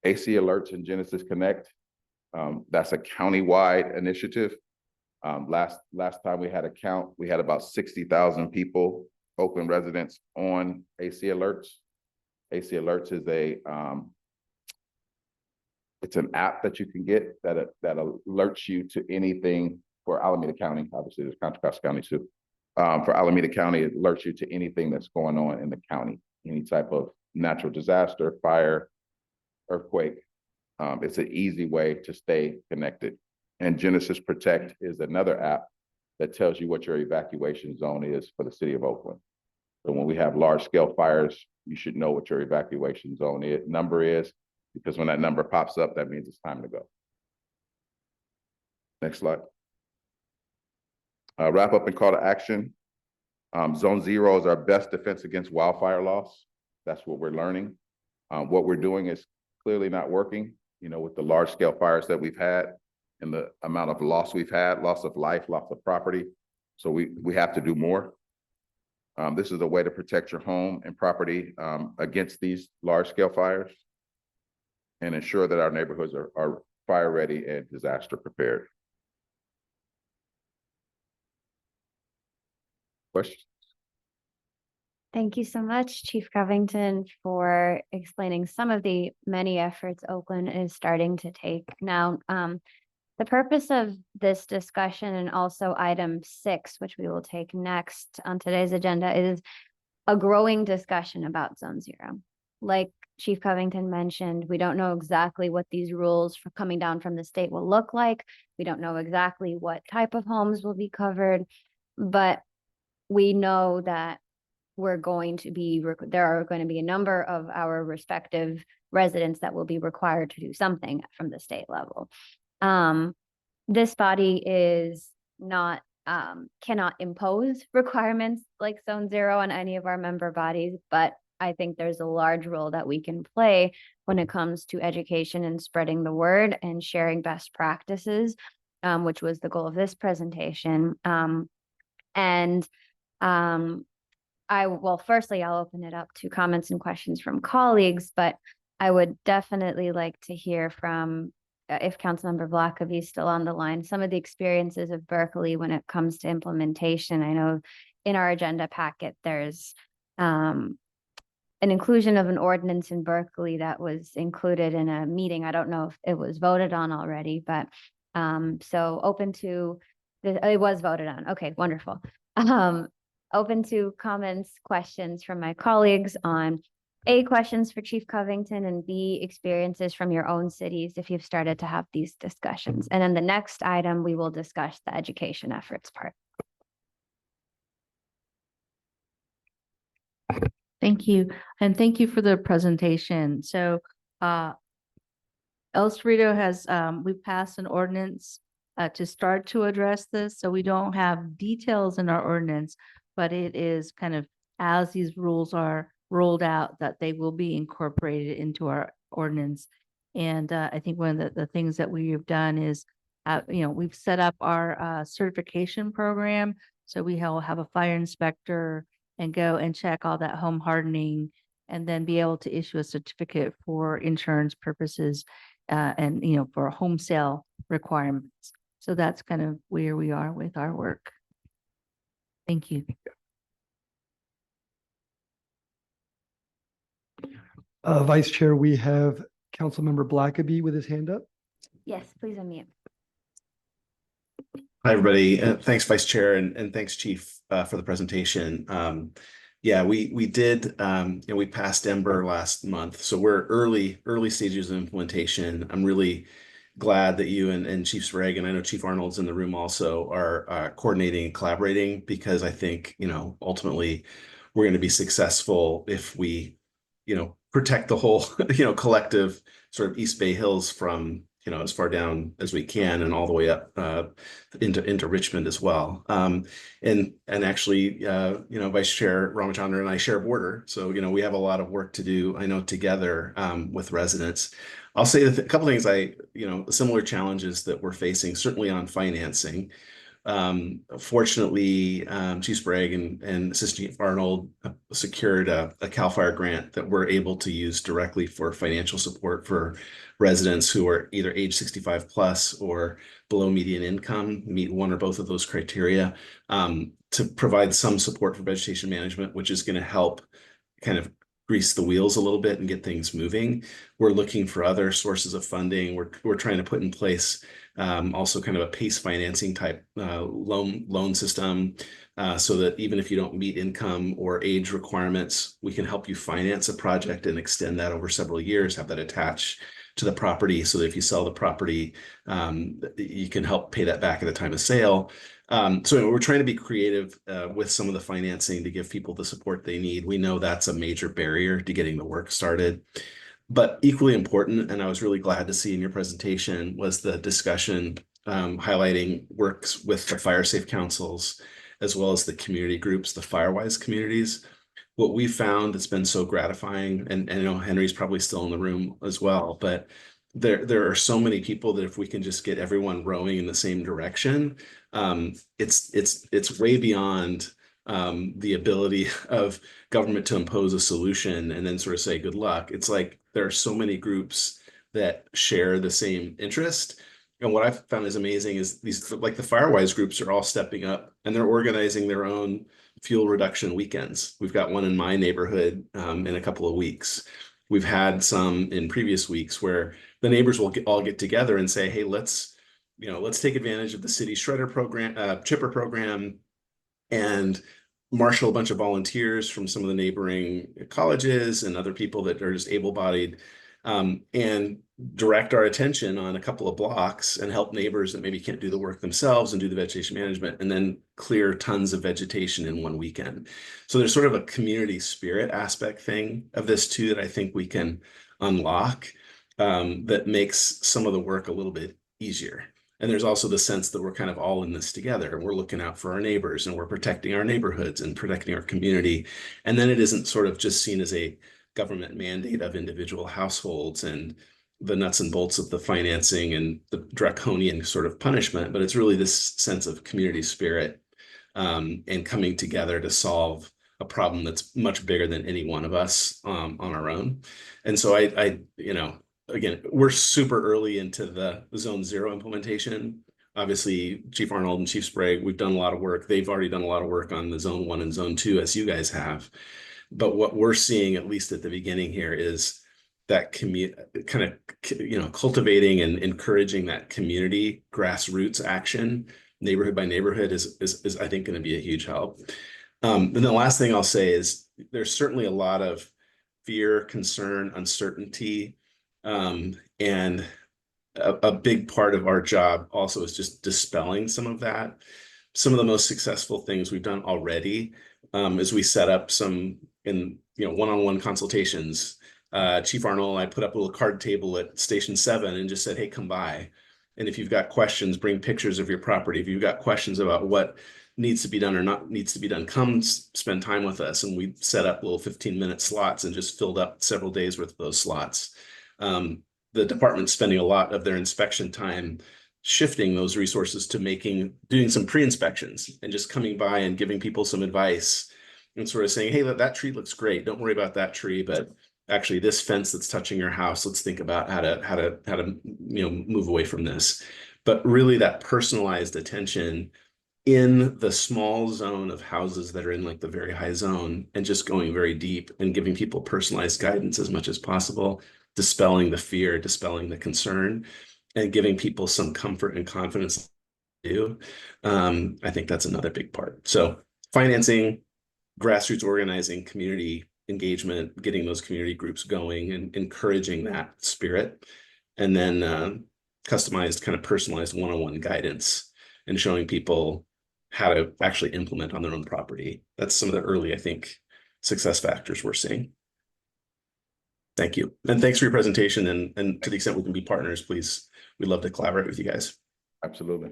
[SPEAKER 13] AC Alerts and Genesis Connect. That's a county-wide initiative. Last time we had a count, we had about 60,000 people, Oakland residents, on AC Alerts. AC Alerts is it's an app that you can get that alerts you to anything for Alameda County. Obviously, there's Contra Costa County too. For Alameda County, it alerts you to anything that's going on in the county, any type of natural disaster, fire, earthquake. It's an easy way to stay connected. And Genesis Protect is another app that tells you what your evacuation zone is for the city of Oakland. So when we have large scale fires, you should know what your evacuation zone number is, because when that number pops up, that means it's time to go. Next slide. Wrap up and call to action. Zone Zero is our best defense against wildfire loss. That's what we're learning. What we're doing is clearly not working, you know, with the large scale fires that we've had and the amount of loss we've had, loss of life, loss of property. So we have to do more. This is a way to protect your home and property against these large scale fires and ensure that our neighborhoods are fire ready and disaster prepared. Questions?
[SPEAKER 1] Thank you so much, Chief Covington, for explaining some of the many efforts Oakland is starting to take. Now, the purpose of this discussion and also item 6, which we will take next on today's agenda, is a growing discussion about Zone Zero. Like Chief Covington mentioned, we don't know exactly what these rules for coming down from the state will look like. We don't know exactly what type of homes will be covered, but we know that there are going to be a number of our respective residents that will be required to do something from the state level. This body is not, cannot impose requirements like Zone Zero on any of our member bodies, but I think there's a large role that we can play when it comes to education and spreading the word and sharing best practices, which was the goal of this presentation. Firstly, I'll open it up to comments and questions from colleagues, but I would definitely like to hear from, if Councilmember Blackaby is still on the line, some of the experiences of Berkeley when it comes to implementation. I know in our agenda packet, there's an inclusion of an ordinance in Berkeley that was included in a meeting. I don't know if it was voted on already, but so open to, it was voted on. Okay, wonderful. Open to comments, questions from my colleagues on A, questions for Chief Covington, and B, experiences from your own cities if you've started to have these discussions. And then the next item, we will discuss the education efforts part.
[SPEAKER 8] Thank you. And thank you for the presentation. So El Cerrito has, we passed an ordinance to start to address this. So we don't have details in our ordinance, but it is kind of as these rules are rolled out that they will be incorporated into our ordinance. And I think one of the things that we've done is, we've set up our certification program. So we will have a fire inspector and go and check all that home hardening and then be able to issue a certificate for insurance purposes and, for home sale requirements. So that's kind of where we are with our work. Thank you.
[SPEAKER 5] Vice Chair, we have Councilmember Blackaby with his hand up.
[SPEAKER 1] Yes, please unmute.
[SPEAKER 9] Hi, everybody. Thanks, Vice Chair, and thanks, Chief, for the presentation. Yeah, we did, we passed Ember last month, so we're early stages of implementation. I'm really glad that you and Chief Sprague, and I know Chief Arnold's in the room also, are coordinating and collaborating, because I think, ultimately we're going to be successful if we, protect the whole, collective sort of East Bay Hills from, as far down as we can and all the way up into Richmond as well. And actually, Vice Chair Ramachandran and I share a border. So, we have a lot of work to do, I know, together with residents. I'll say a couple things similar challenges that we're facing, certainly on financing. Fortunately, Chief Sprague and Assistant Chief Arnold secured a CAL FIRE grant that we're able to use directly for financial support for residents who are either age 65 plus or below median income, meet one or both of those criteria, to provide some support for vegetation management, which is going to help kind of grease the wheels a little bit and get things moving. We're looking for other sources of funding. We're trying to put in place also kind of a PACE financing type loan system, so that even if you don't meet income or age requirements, we can help you finance a project and extend that over several years, have that attached to the property, so that if you sell the property, you can help pay that back at the time of sale. So we're trying to be creative with some of the financing to give people the support they need. We know that's a major barrier to getting the work started. But equally important, and I was really glad to see in your presentation, was the discussion highlighting works with the fire safe councils, as well as the community groups, the FireWise communities. What we found that's been so gratifying, and I know Henry's probably still in the room as well, but there are so many people that if we can just get everyone rowing in the same direction, it's way beyond the ability of government to impose a solution and then sort of say good luck. It's like there are so many groups that share the same interest. And what I've found is amazing is these, like the FireWise groups, are all stepping up and they're organizing their own fuel reduction weekends. We've got one in my neighborhood in a couple of weeks. We've had some in previous weeks where the neighbors will all get together and say, hey, let's take advantage of the city shredder program, chipper program, and marshal a bunch of volunteers from some of the neighboring colleges and other people that are just able-bodied, and direct our attention on a couple of blocks and help neighbors that maybe can't do the work themselves and do the vegetation management, and then clear tons of vegetation in one weekend. So there's sort of a community spirit aspect thing of this too that I think we can unlock, that makes some of the work a little bit easier. And there's also the sense that we're kind of all in this together, and we're looking out for our neighbors, and we're protecting our neighborhoods and protecting our community. And then it isn't sort of just seen as a government mandate of individual households and the nuts and bolts of the financing and the draconian sort of punishment, but it's really this sense of community spirit, and coming together to solve a problem that's much bigger than any one of us on our own. And so again, we're super early into the Zone 0 implementation. Obviously, Chief Arnold and Chief Sprague, we've done a lot of work. They've already done a lot of work on the Zone 1 and Zone 2, as you guys have. But what we're seeing, at least at the beginning here, is that cultivating and encouraging that community grassroots action, neighborhood by neighborhood, is I think going to be a huge help. And the last thing I'll say is there's certainly a lot of fear, concern, uncertainty. And a big part of our job also is just dispelling some of that. Some of the most successful things we've done already is we set up some one-on-one consultations. Chief Arnold, I put up a little card table at Station 7 and just said, hey, come by. And if you've got questions, bring pictures of your property. If you've got questions about what needs to be done or not needs to be done, come spend time with us. And we set up little 15-minute slots and just filled up several days worth of those slots. The department's spending a lot of their inspection time shifting those resources to doing some pre-inspections and just coming by and giving people some advice and sort of saying, hey, that tree looks great. Don't worry about that tree, but actually this fence that's touching your house, let's think about how to move away from this. But really that personalized attention in the small zone of houses that are in like the very high zone, and just going very deep and giving people personalized guidance as much as possible, dispelling the fear, dispelling the concern, and giving people some comfort and confidence to do. I think that's another big part. So financing, grassroots organizing, community engagement, getting those community groups going and encouraging that spirit, and then customized, kind of personalized one-on-one guidance and showing people how to actually implement on their own property. That's some of the early, I think, success factors we're seeing. Thank you. And thanks for your presentation. And to the extent we can be partners, please, we'd love to collaborate with you guys.
[SPEAKER 13] Absolutely.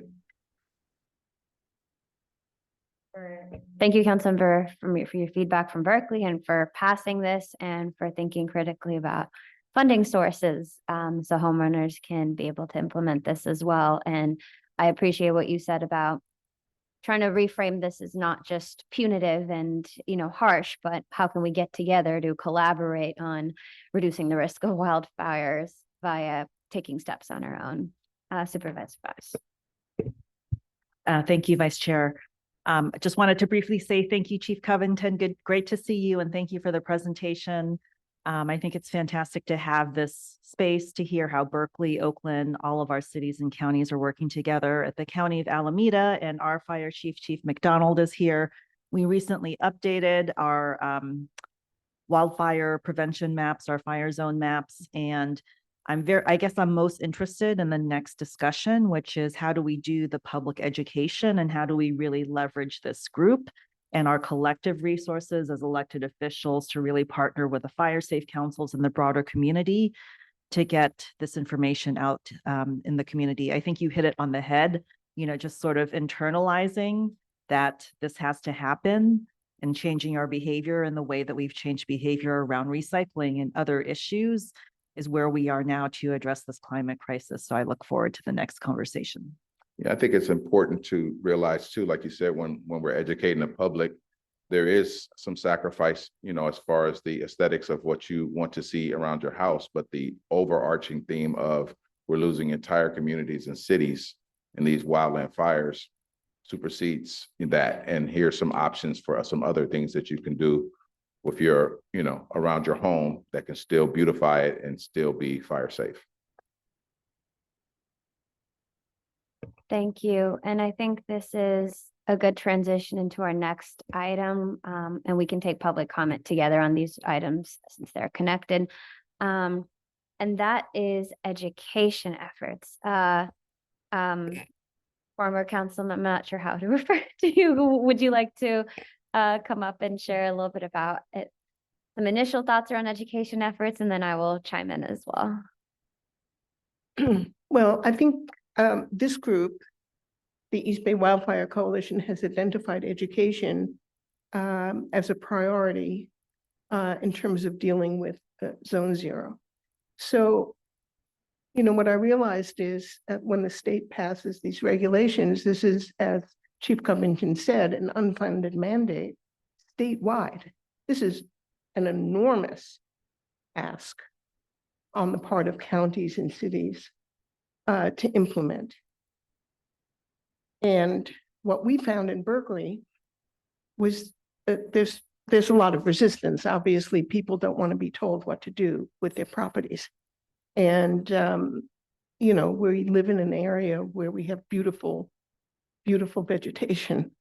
[SPEAKER 1] Thank you, Councilmember, for your feedback from Berkeley and for passing this and for thinking critically about funding sources so homeowners can be able to implement this as well. And I appreciate what you said about trying to reframe this as not just punitive and, harsh, but how can we get together to collaborate on reducing the risk of wildfires via taking steps on our own. Supervisor Fox.
[SPEAKER 2] Thank you, Vice Chair. I just wanted to briefly say thank you, Chief Covington. Great to see you, and thank you for the presentation. I think it's fantastic to have this space to hear how Berkeley, Oakland, all of our cities and counties are working together. At the County of Alameda, and our Fire Chief, Chief McDonald, is here. We recently updated our wildfire prevention maps, our fire zone maps, and I guess I'm most interested in the next discussion, which is how do we do the public education and how do we really leverage this group and our collective resources as elected officials to really partner with the fire safe councils and the broader community to get this information out in the community. I think you hit it on the head, just sort of internalizing that this has to happen and changing our behavior and the way that we've changed behavior around recycling and other issues is where we are now to address this climate crisis. So I look forward to the next conversation.
[SPEAKER 13] Yeah, I think it's important to realize too, like you said, when we're educating the public, there is some sacrifice, as far as the aesthetics of what you want to see around your house, but the overarching theme of we're losing entire communities and cities in these wildland fires supersedes that. And here's some options for some other things that you can do with your, around your home that can still beautify it and still be fire safe.
[SPEAKER 1] Thank you. And I think this is a good transition into our next item, and we can take public comment together on these items since they're connected. And that is education efforts. Former councilman, I'm not sure how to refer to you. Would you like to come up and share a little bit about it? Some initial thoughts around education efforts, and then I will chime in as well.
[SPEAKER 14] Well, I think this group, the East Bay Wildfire Coalition, has identified education as a priority in terms of dealing with Zone Zero. So, what I realized is that when the state passes these regulations, this is, as Chief Covington said, an unfunded mandate statewide. This is an enormous ask on the part of counties and cities to implement. And what we found in Berkeley was that there's a lot of resistance. Obviously, people don't want to be told what to do with their properties. And, we live in an area where we have beautiful, beautiful vegetation.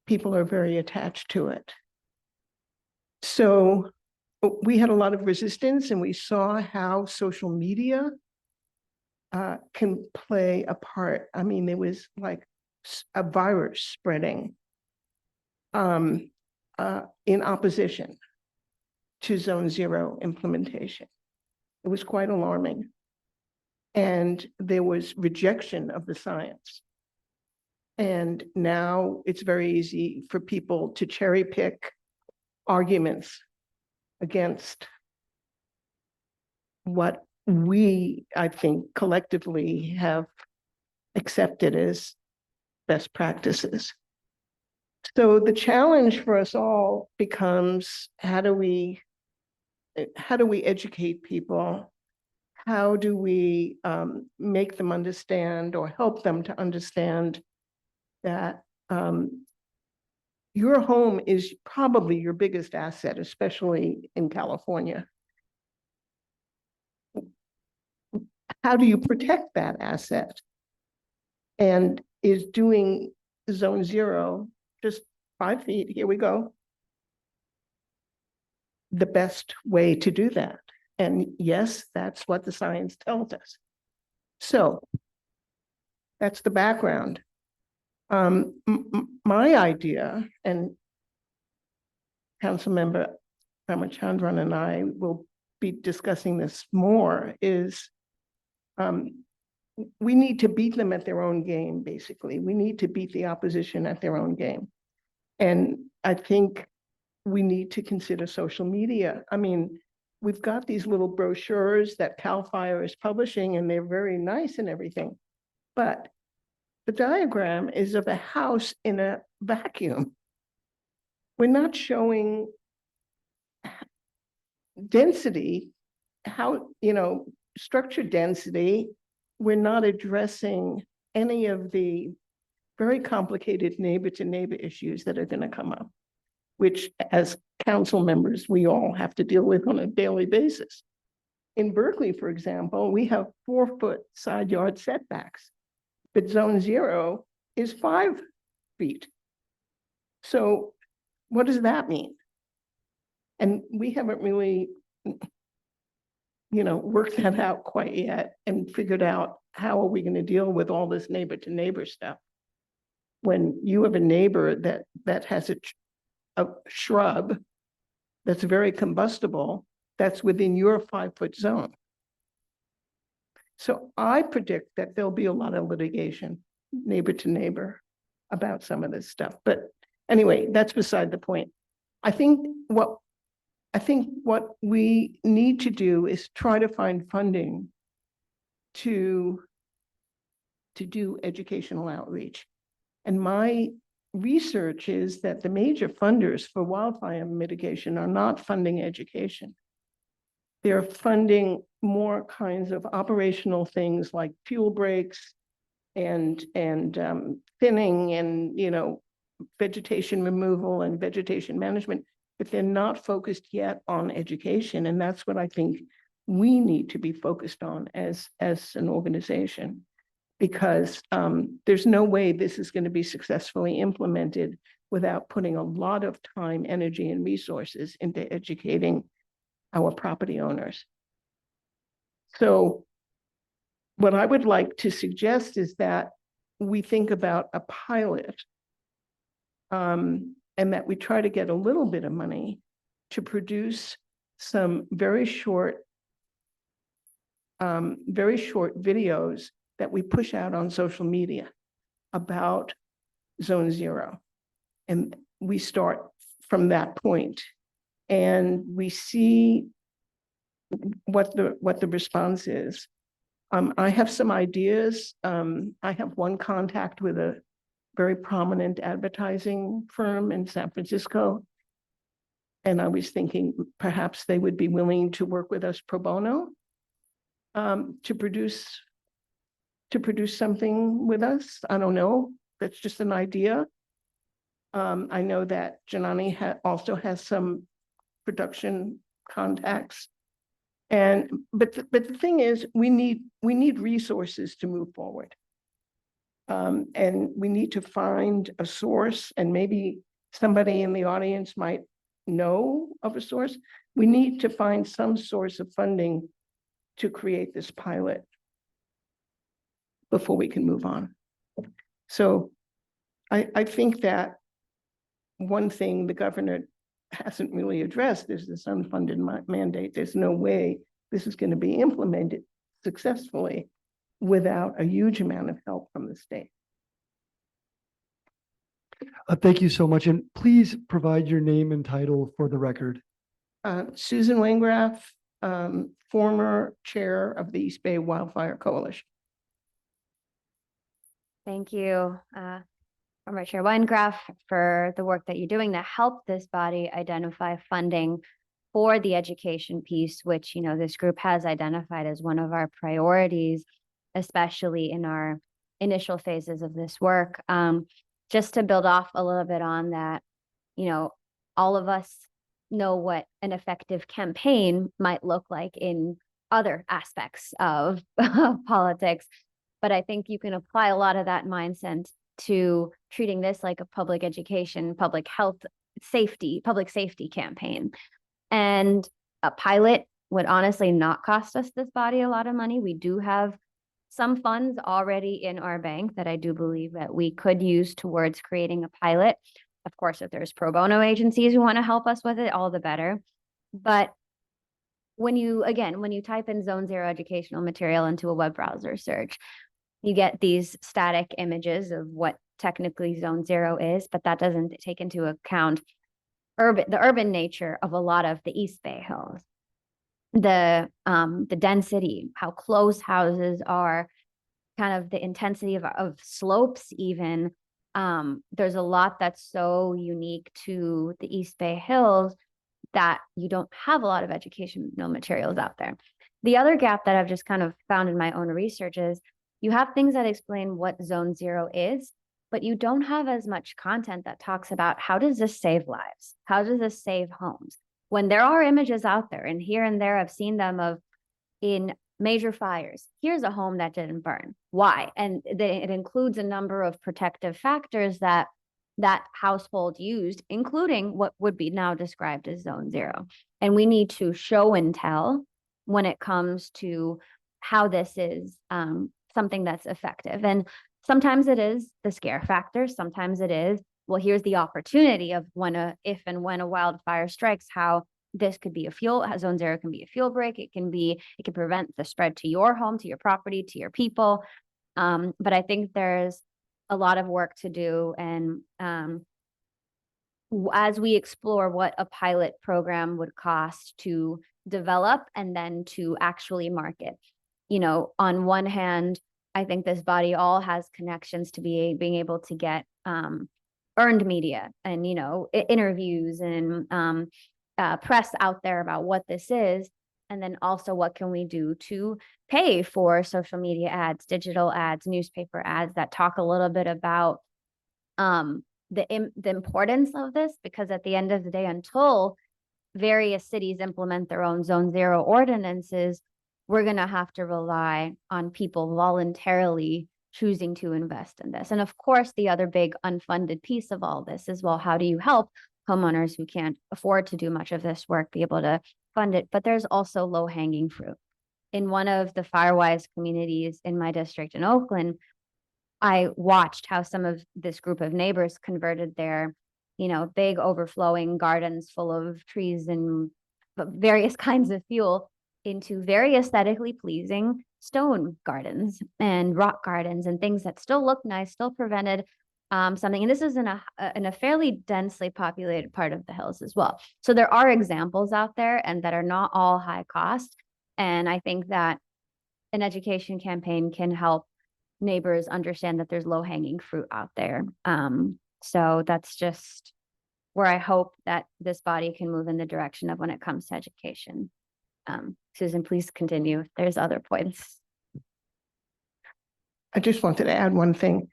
[SPEAKER 14] People are very attached to it. So we had a lot of resistance, and we saw how social media can play a part. I mean, there was like a virus spreading in opposition to Zone Zero implementation. It was quite alarming. And there was rejection of the science. And now it's very easy for people to cherry pick arguments against what we, I think, collectively have accepted as best practices. So the challenge for us all becomes, how do we educate people? How do we make them understand or help them to understand that your home is probably your biggest asset, especially in California? How do you protect that asset? And is doing Zone Zero, just 5 feet, here we go, the best way to do that? And yes, that's what the science tells us. So that's the background. My idea, and Councilmember Ramachandran and I will be discussing this more, is we need to beat them at their own game, basically. We need to beat the opposition at their own game. And I think we need to consider social media. I mean, we've got these little brochures that CAL FIRE is publishing, and they're very nice and everything. But the diagram is of a house in a vacuum. We're not showing density, how, structure density. We're not addressing any of the very complicated neighbor-to-neighbor issues that are going to come up, which as council members, we all have to deal with on a daily basis. In Berkeley, for example, we have 4-foot side yard setbacks, but Zone Zero is 5 feet. So what does that mean? And we haven't really, worked that out quite yet and figured out how are we going to deal with all this neighbor-to-neighbor stuff. When you have a neighbor that has a shrub that's very combustible, that's within your 5-foot zone. So I predict that there'll be a lot of litigation, neighbor to neighbor, about some of this stuff. But anyway, that's beside the point. I think what we need to do is try to find funding to do educational outreach. And my research is that the major funders for wildfire mitigation are not funding education. They're funding more kinds of operational things like fuel breaks and thinning and, vegetation removal and vegetation management, but they're not focused yet on education. And that's what I think we need to be focused on as an organization, because there's no way this is going to be successfully implemented without putting a lot of time, energy, and resources into educating our property owners. So what I would like to suggest is that we think about a pilot, and that we try to get a little bit of money to produce some very short videos that we push out on social media about Zone Zero. And we start from that point and we see what the response is. I have some ideas. I have one contact with a very prominent advertising firm in San Francisco. And I was thinking perhaps they would be willing to work with us pro bono to produce something with us. I don't know. That's just an idea. I know that Janani also has some production contacts. But the thing is, we need resources to move forward. And we need to find a source, and maybe somebody in the audience might know of a source. We need to find some source of funding to create this pilot before we can move on. So I think that one thing the governor hasn't really addressed is this unfunded mandate. There's no way this is going to be implemented successfully without a huge amount of help from the state.
[SPEAKER 5] Thank you so much. And please provide your name and title for the record.
[SPEAKER 14] Susan Landgraf, former chair of the East Bay Wildfire Coalition.
[SPEAKER 1] Thank you, former Chair Weingraf, for the work that you're doing to help this body identify funding for the education piece, which, you know, this group has identified as one of our priorities, especially in our initial phases of this work. Just to build off a little bit on that, you know, all of us know what an effective campaign might look like in other aspects of politics. But I think you can apply a lot of that mindset to treating this like a public education, public health, safety, public safety campaign. And a pilot would honestly not cost us this body a lot of money. We do have some funds already in our bank that I do believe that we could use towards creating a pilot. Of course, if there's pro bono agencies who want to help us with it, all the better. But when you type in Zone Zero educational material into a web browser search, you get these static images of what technically Zone Zero is, but that doesn't take into account the urban nature of a lot of the East Bay Hills. The density, how close houses are, kind of the intensity of slopes even. There's a lot that's so unique to the East Bay Hills that you don't have a lot of educational materials out there. The other gap that I've just kind of found in my own research is you have things that explain what Zone Zero is, but you don't have as much content that talks about how does this save lives? How does this save homes? When there are images out there, and here and there I've seen them of in major fires, here's a home that didn't burn. Why? And it includes a number of protective factors that that household used, including what would be now described as Zone Zero. And we need to show and tell when it comes to how this is something that's effective. And sometimes it is the scare factor. Sometimes it is, well, here's the opportunity of if and when a wildfire strikes, how this could be Zone Zero can be a fuel break. It can prevent the spread to your home, to your property, to your people. But I think there's a lot of work to do. And as we explore what a pilot program would cost to develop and then to actually market, you know, on one hand, I think this body all has connections to being able to get earned media and, you know, interviews and press out there about what this is. And then also what can we do to pay for social media ads, digital ads, newspaper ads that talk a little bit about the importance of this, because at the end of the day, until various cities implement their own Zone Zero ordinances, we're going to have to rely on people voluntarily choosing to invest in this. And of course, the other big unfunded piece of all this is, well, how do you help homeowners who can't afford to do much of this work be able to fund it? But there's also low-hanging fruit. In one of the Firewise communities in my district in Oakland, I watched how some of this group of neighbors converted their, you know, big overflowing gardens full of trees and various kinds of fuel into very aesthetically pleasing stone gardens and rock gardens and things that still look nice, still prevented something. And this is in a fairly densely populated part of the hills as well. So there are examples out there and that are not all high cost. And I think that an education campaign can help neighbors understand that there's low hanging fruit out there. So that's just where I hope that this body can move in the direction of when it comes to education. Susan, please continue if there's other points.
[SPEAKER 14] I just wanted to add one thing.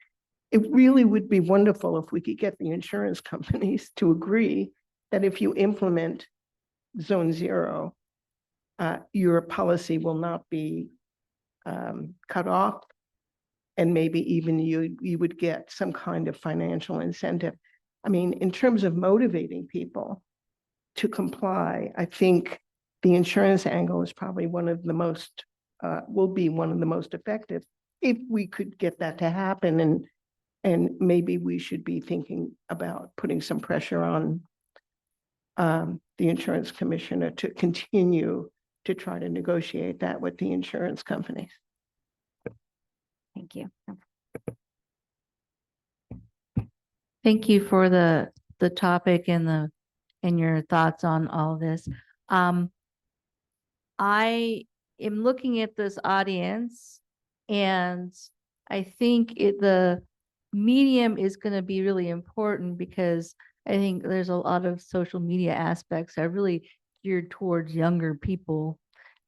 [SPEAKER 14] It really would be wonderful if we could get the insurance companies to agree that if you implement Zone Zero, your policy will not be cut off, and maybe even you would get some kind of financial incentive. I mean, in terms of motivating people, to comply. I think the insurance angle is probably one of the most, will be one of the most effective if we could get that to happen. And maybe we should be thinking about putting some pressure on the insurance commissioner to continue to try to negotiate that with the insurance companies.
[SPEAKER 1] Thank you.
[SPEAKER 8] Thank you for the topic and your thoughts on all this. I am looking at this audience, and I think the medium is going to be really important, because I think there's a lot of social media aspects that are really geared towards younger people.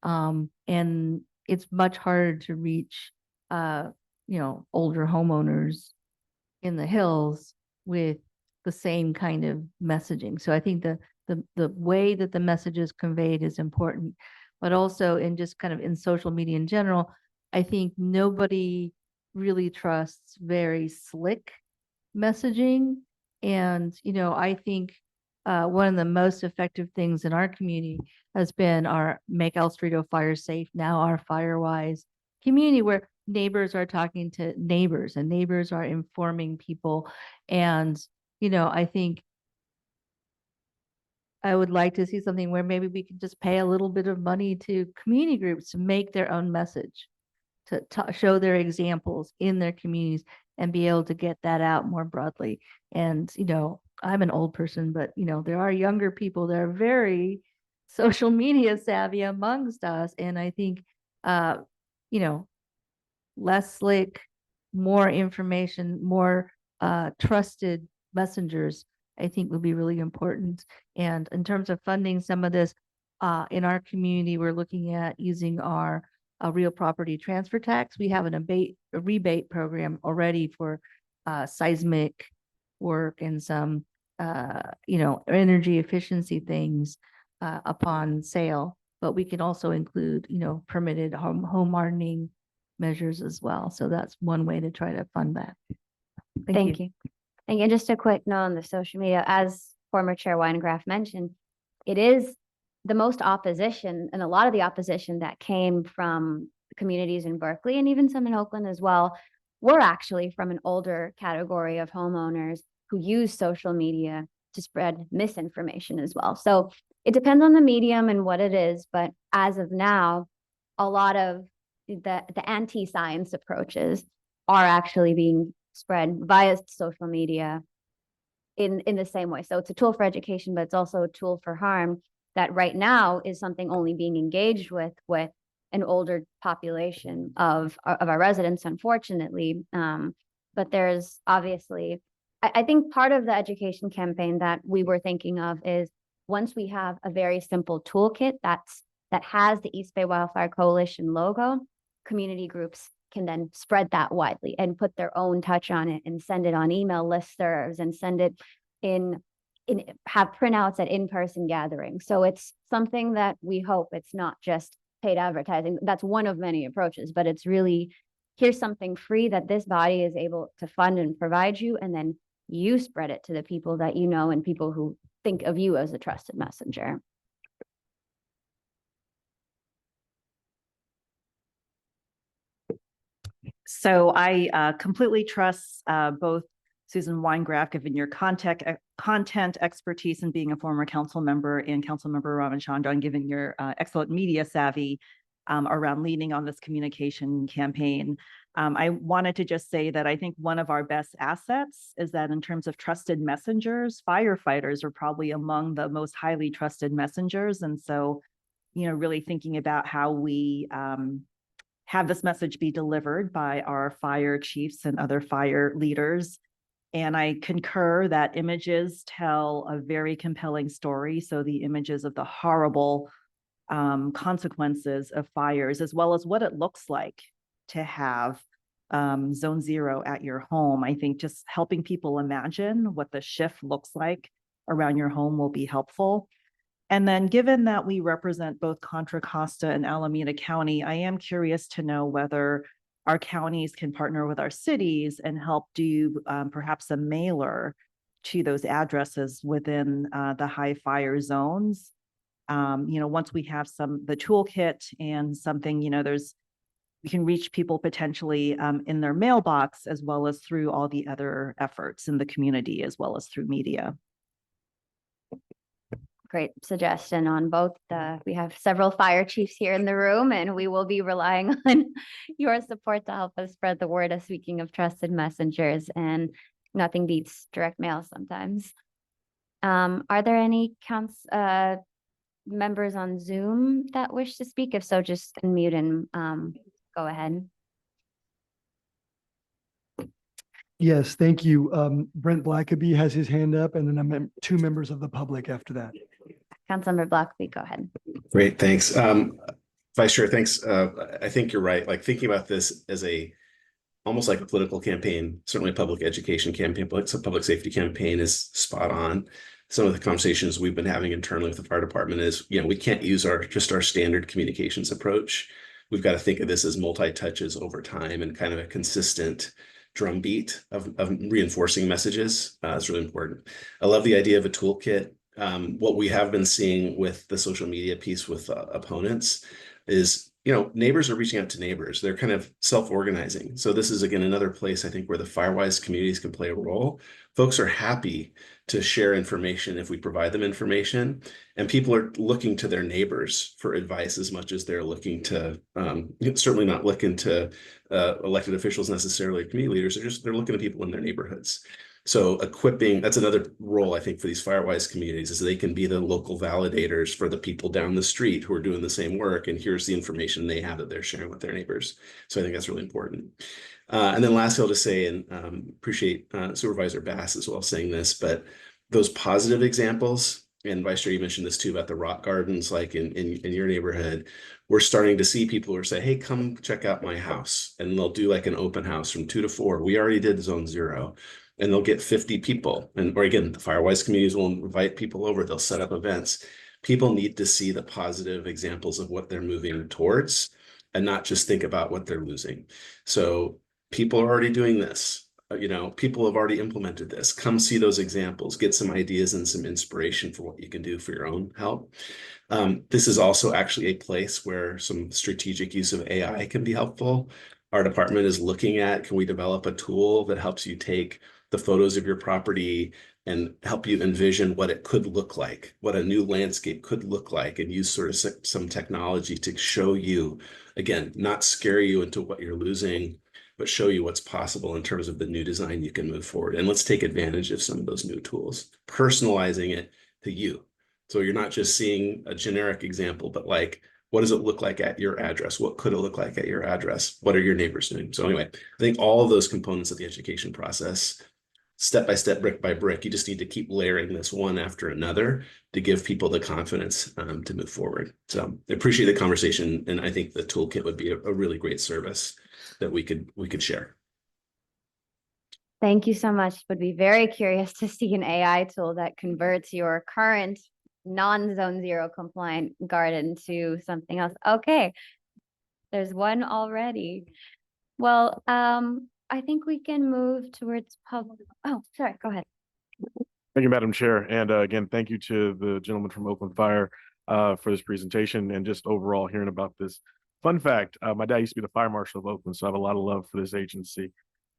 [SPEAKER 8] And it's much harder to reach, older homeowners in the hills with the same kind of messaging. So I think the way that the message is conveyed is important, but also in just kind of in social media in general, I think nobody really trusts very slick messaging. And, I think one of the most effective things in our community has been our Make El Cerrito Fire Safe, now our FireWise community, where neighbors are talking to neighbors and neighbors are informing people. And, I think I would like to see something where maybe we can just pay a little bit of money to community groups to make their own message, to show their examples in their communities and be able to get that out more broadly. And, I'm an old person, but, there are younger people that are very social media savvy amongst us. And I think, less slick, more information, more trusted messengers, I think would be really important. And in terms of funding some of this, in our community, we're looking at using our real property transfer tax. We have a rebate program already for seismic work and some, energy efficiency things upon sale. But we can also include, permitted home hardening measures as well. So that's one way to try to fund that.
[SPEAKER 1] Thank you. And just a quick note on the social media, as former Chair Weingraff mentioned, it is the most opposition, and a lot of the opposition that came from communities in Berkeley and even some in Oakland as well, were actually from an older category of homeowners who use social media to spread misinformation as well. So it depends on the medium and what it is, but as of now, a lot of the anti-science approaches are actually being spread via social media in the same way. So it's a tool for education, but it's also a tool for harm that right now is something only being engaged with an older population of our residents, unfortunately. But there's obviously, I think part of the education campaign that we were thinking of is once we have a very simple toolkit that has the East Bay Wildfire Coalition logo, community groups can then spread that widely and put their own touch on it and send it on email listservs and send it have printouts at in-person gatherings. So it's something that we hope it's not just paid advertising. That's one of many approaches, but it's really, here's something free that this body is able to fund and provide you, and then you spread it to the people that you know and people who think of you as a trusted messenger.
[SPEAKER 2] So I completely trust both Susan Weingraff, given your content expertise and being a former council member, and Councilmember Ramachandran, given your excellent media savvy around leading on this communication campaign. I wanted to just say that I think one of our best assets is that in terms of trusted messengers, firefighters are probably among the most highly trusted messengers. And so, really thinking about how we have this message be delivered by our fire chiefs and other fire leaders. And I concur that images tell a very compelling story. So the images of the horrible consequences of fires, as well as what it looks like to have Zone Zero at your home. I think just helping people imagine what the shift looks like around your home will be helpful. And then given that we represent both Contra Costa and Alameda County, I am curious to know whether our counties can partner with our cities and help do perhaps a mailer to those addresses within the high fire zones. Once we have the toolkit and something, we can reach people potentially in their mailbox as well as through all the other efforts in the community as well as through media.
[SPEAKER 1] Great suggestion on both. We have several fire chiefs here in the room, and we will be relying on your support to help us spread the word. Speaking of trusted messengers, and nothing beats direct mail sometimes. Are there any members on Zoom that wish to speak? If so, just unmute and go ahead.
[SPEAKER 5] Yes, thank you. Brent Blackaby has his hand up, and then two members of the public after that.
[SPEAKER 1] Councilmember Blackaby, go ahead.
[SPEAKER 9] Great, thanks. Vice Chair, thanks. I think you're right. Like thinking about this as almost like a political campaign, certainly a public education campaign, but a public safety campaign is spot on. Some of the conversations we've been having internally with the fire department is, we can't use just our standard communications approach. We've got to think of this as multi-touches over time and kind of a consistent drumbeat of reinforcing messages. It's really important. I love the idea of a toolkit. What we have been seeing with the social media piece with opponents is, neighbors are reaching out to neighbors. They're kind of self-organizing. So this is, again, another place I think where the FireWise communities can play a role. Folks are happy to share information if we provide them information, and people are looking to their neighbors for advice as much as they're looking to, certainly not looking to elected officials necessarily, community leaders. They're looking to people in their neighborhoods. So equipping, that's another role I think for these FireWise communities, is they can be the local validators for the people down the street who are doing the same work. And here's the information they have that they're sharing with their neighbors. So I think that's really important. And then lastly, I'll just say, and appreciate Supervisor Bass as well saying this, but those positive examples, and Vice Chair, you mentioned this too about the rock gardens, like in your neighborhood, we're starting to see people who say, hey, come check out my house. And they'll do like an open house from 2 to 4. We already did Zone 0. And they'll get 50 people. Or again, the FireWise communities will invite people over. They'll set up events. People need to see the positive examples of what they're moving towards and not just think about what they're losing. So people are already doing this. People have already implemented this. Come see those examples, get some ideas and some inspiration for what you can do for your own help. This is also actually a place where some strategic use of AI can be helpful. Our department is looking at, can we develop a tool that helps you take the photos of your property and help you envision what it could look like, what a new landscape could look like, and use sort of some technology to show you, again, not scare you into what you're losing, but show you what's possible in terms of the new design you can move forward. And let's take advantage of some of those new tools, personalizing it to you. So you're not just seeing a generic example, but like, what does it look like at your address? What could it look like at your address? What are your neighbors doing? So anyway, I think all of those components of the education process, step by step, brick by brick, you just need to keep layering this one after another to give people the confidence to move forward. So I appreciate the conversation. And I think the toolkit would be a really great service that we could share.
[SPEAKER 1] Thank you so much. Would be very curious to see an AI tool that converts your current non-Zone 0 compliant garden to something else. Okay, there's one already. Well, I think we can move towards public. Oh, sorry, go ahead.
[SPEAKER 4] Thank you, Madam Chair. And again, thank you to the gentleman from Oakland Fire for this presentation and just overall hearing about this. Fun fact, my dad used to be the fire marshal of Oakland, so I have a lot of love for this agency.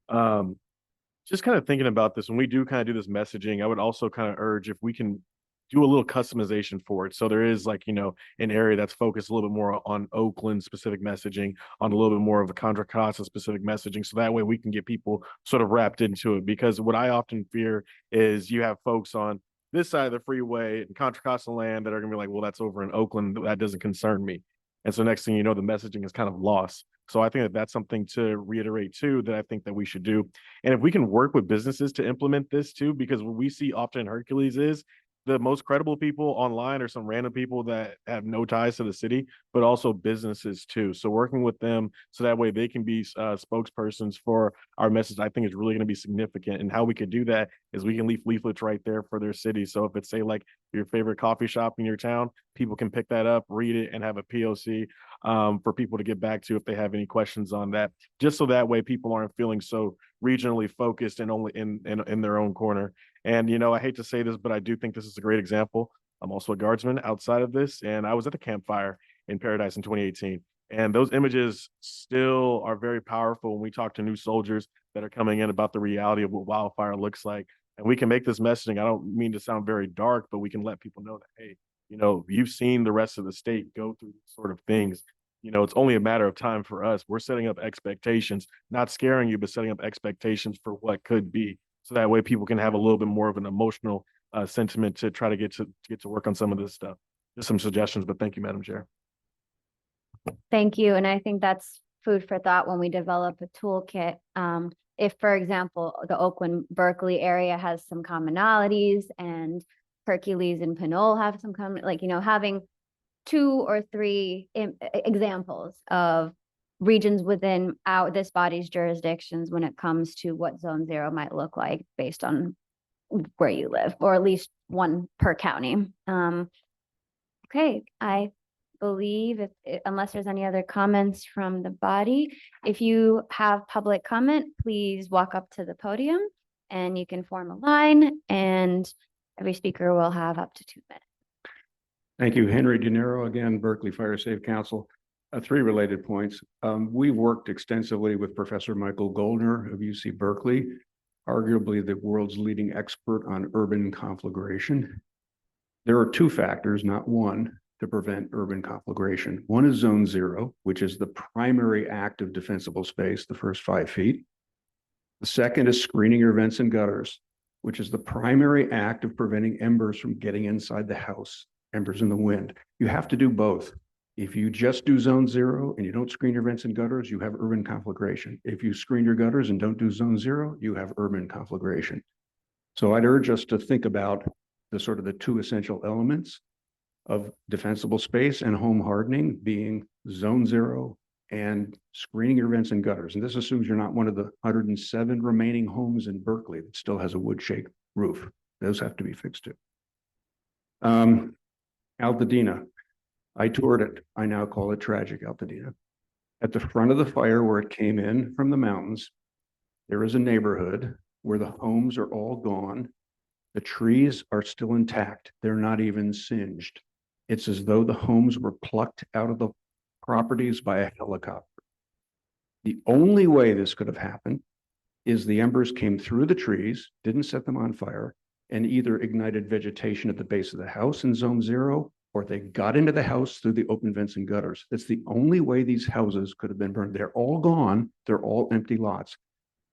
[SPEAKER 4] Just kind of thinking about this, when we do kind of do this messaging, I would also kind of urge if we can do a little customization for it. So there is like, an area that's focused a little bit more on Oakland specific messaging, on a little bit more of a Contra Costa specific messaging. So that way we can get people sort of wrapped into it. Because what I often fear is you have folks on this side of the freeway in Contra Costa land that are gonna be like, well, that's over in Oakland. That doesn't concern me. And so next thing you know, the messaging is kind of lost. So I think that that's something to reiterate too, that I think that we should do. And if we can work with businesses to implement this too, because what we see often in Hercules is the most credible people online are some random people that have no ties to the city, but also businesses too. So working with them so that way they can be spokespersons for our message, I think is really going to be significant. And how we could do that is we can leave leaflets right there for their city. So if it's say like your favorite coffee shop in your town, people can pick that up, read it, and have a POC for people to get back to if they have any questions on that, just so that way people aren't feeling so regionally focused and only in their own corner. And, I hate to say this, but I do think this is a great example. I'm also a guardsman outside of this, and I was at the campfire in Paradise in 2018. And those images still are very powerful when we talk to new soldiers that are coming in about the reality of what wildfire looks like. And we can make this messaging. I don't mean to sound very dark, but we can let people know that, hey, you've seen the rest of the state go through these sort of things. It's only a matter of time for us. We're setting up expectations, not scaring you, but setting up expectations for what could be. So that way people can have a little bit more of an emotional sentiment to try to get to work on some of this stuff. Just some suggestions, but thank you, Madam Chair.
[SPEAKER 1] Thank you. And I think that's food for thought when we develop a toolkit. If, for example, the Oakland Berkeley area has some commonalities and Hercules and Pinole have some having 2 or 3 examples of regions within this body's jurisdictions when it comes to what Zone 0 might look like based on where you live, or at least one per county. Okay, I believe unless there's any other comments from the body, if you have public comment, please walk up to the podium and you can form a line, and every speaker will have up to 2 minutes.
[SPEAKER 10] Thank you. Henry De Niro, again, Berkeley Fire Safe Council. 3 related points. We've worked extensively with Professor Michael Goldner of UC Berkeley, arguably the world's leading expert on urban conflagration. There are 2 factors, not one, to prevent urban conflagration. One is Zone 0, which is the primary active defensible space, the first 5 feet. The second is screening your vents and gutters, which is the primary act of preventing embers from getting inside the house, embers in the wind. You have to do both. If you just do Zone 0 and you don't screen your vents and gutters, you have urban conflagration. If you screen your gutters and don't do Zone 0, you have urban conflagration. So I'd urge us to think about the 2 essential elements of defensible space and home hardening being Zone 0 and screening your vents and gutters. And this assumes you're not one of the 107 remaining homes in Berkeley that still has a wood shake roof. Those have to be fixed too. Altadena. I toured it. I now call it tragic Altadena. At the front of the fire where it came in from the mountains, there is a neighborhood where the homes are all gone. The trees are still intact. They're not even singed. It's as though the homes were plucked out of the properties by a helicopter. The only way this could have happened is the embers came through the trees, didn't set them on fire, and either ignited vegetation at the base of the house in Zone 0, or they got into the house through the open vents and gutters. That's the only way these houses could have been burned. They're all gone. They're all empty lots.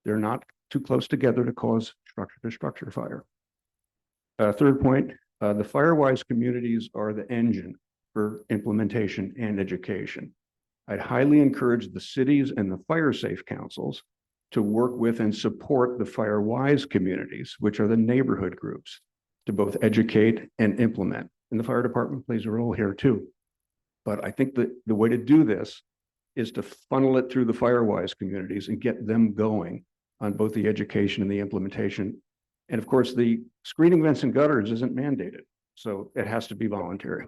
[SPEAKER 10] They're not too close together to cause structure-to-structure fire. Third point, the FireWise communities are the engine for implementation and education. I'd highly encourage the cities and the fire safe councils to work with and support the FireWise communities, which are the neighborhood groups, to both educate and implement. And the fire department plays a role here too. But I think that the way to do this is to funnel it through the FireWise communities and get them going on both the education and the implementation. And of course, the screening vents and gutters isn't mandated, so it has to be voluntary.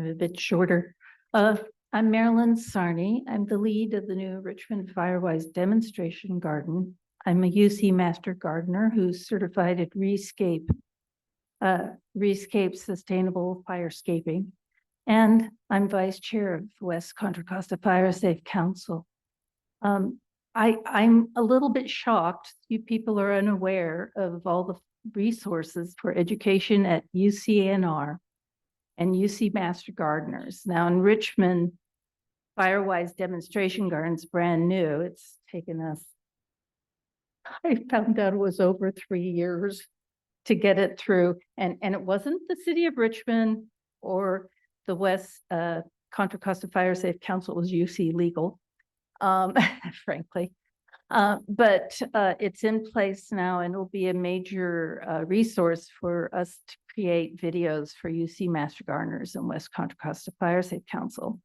[SPEAKER 8] A bit shorter. I'm Marilyn Sarney. I'm the lead of the new Richmond Firewise demonstration garden. I'm a UC Master Gardener who's certified at Rescape Sustainable Firescaping. And I'm vice chair of West Contra Costa Fire Safe Council. I'm a little bit shocked. You people are unaware of all the resources for education at UCNR and UC Master Gardeners. Now in Richmond, Firewise Demonstration Garden's brand new. It's taken us, I found out it was over 3 years to get it through. And it wasn't the city of Richmond or the West Contra Costa Fire Safe Council, was UC Legal, frankly. But it's in place now and will be a major resource for us to create videos for UC Master Gardeners and West Contra Costa Fire Safe Council.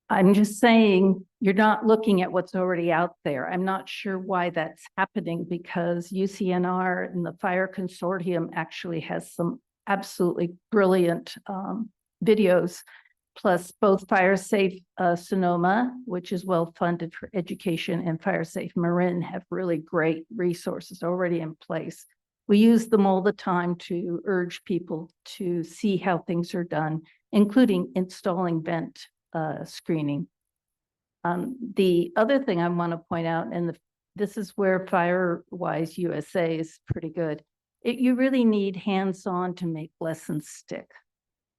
[SPEAKER 8] I'm just saying, you're not looking at what's already out there. I'm not sure why that's happening, because UCNR and the Fire Consortium actually has some absolutely brilliant videos. plus both Fire Safe Sonoma, which is well funded for education, and Fire Safe Marin have really great resources already in place. We use them all the time to urge people to see how things are done, including installing vent screening. The other thing I want to point out, and this is where FireWise USA is pretty good. You really need hands-on to make lessons stick.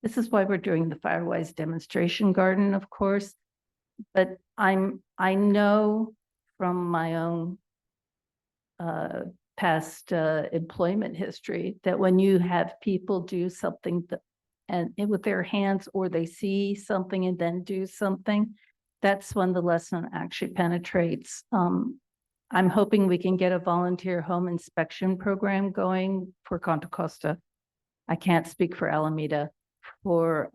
[SPEAKER 8] This is why we're doing the FireWise demonstration garden, of course. But I know from my own past employment history that when you have people do something with their hands, or they see something and then do something, that's when the lesson actually penetrates. I'm hoping we can get a volunteer home inspection program going for Contra Costa. I can't speak for Alameda, for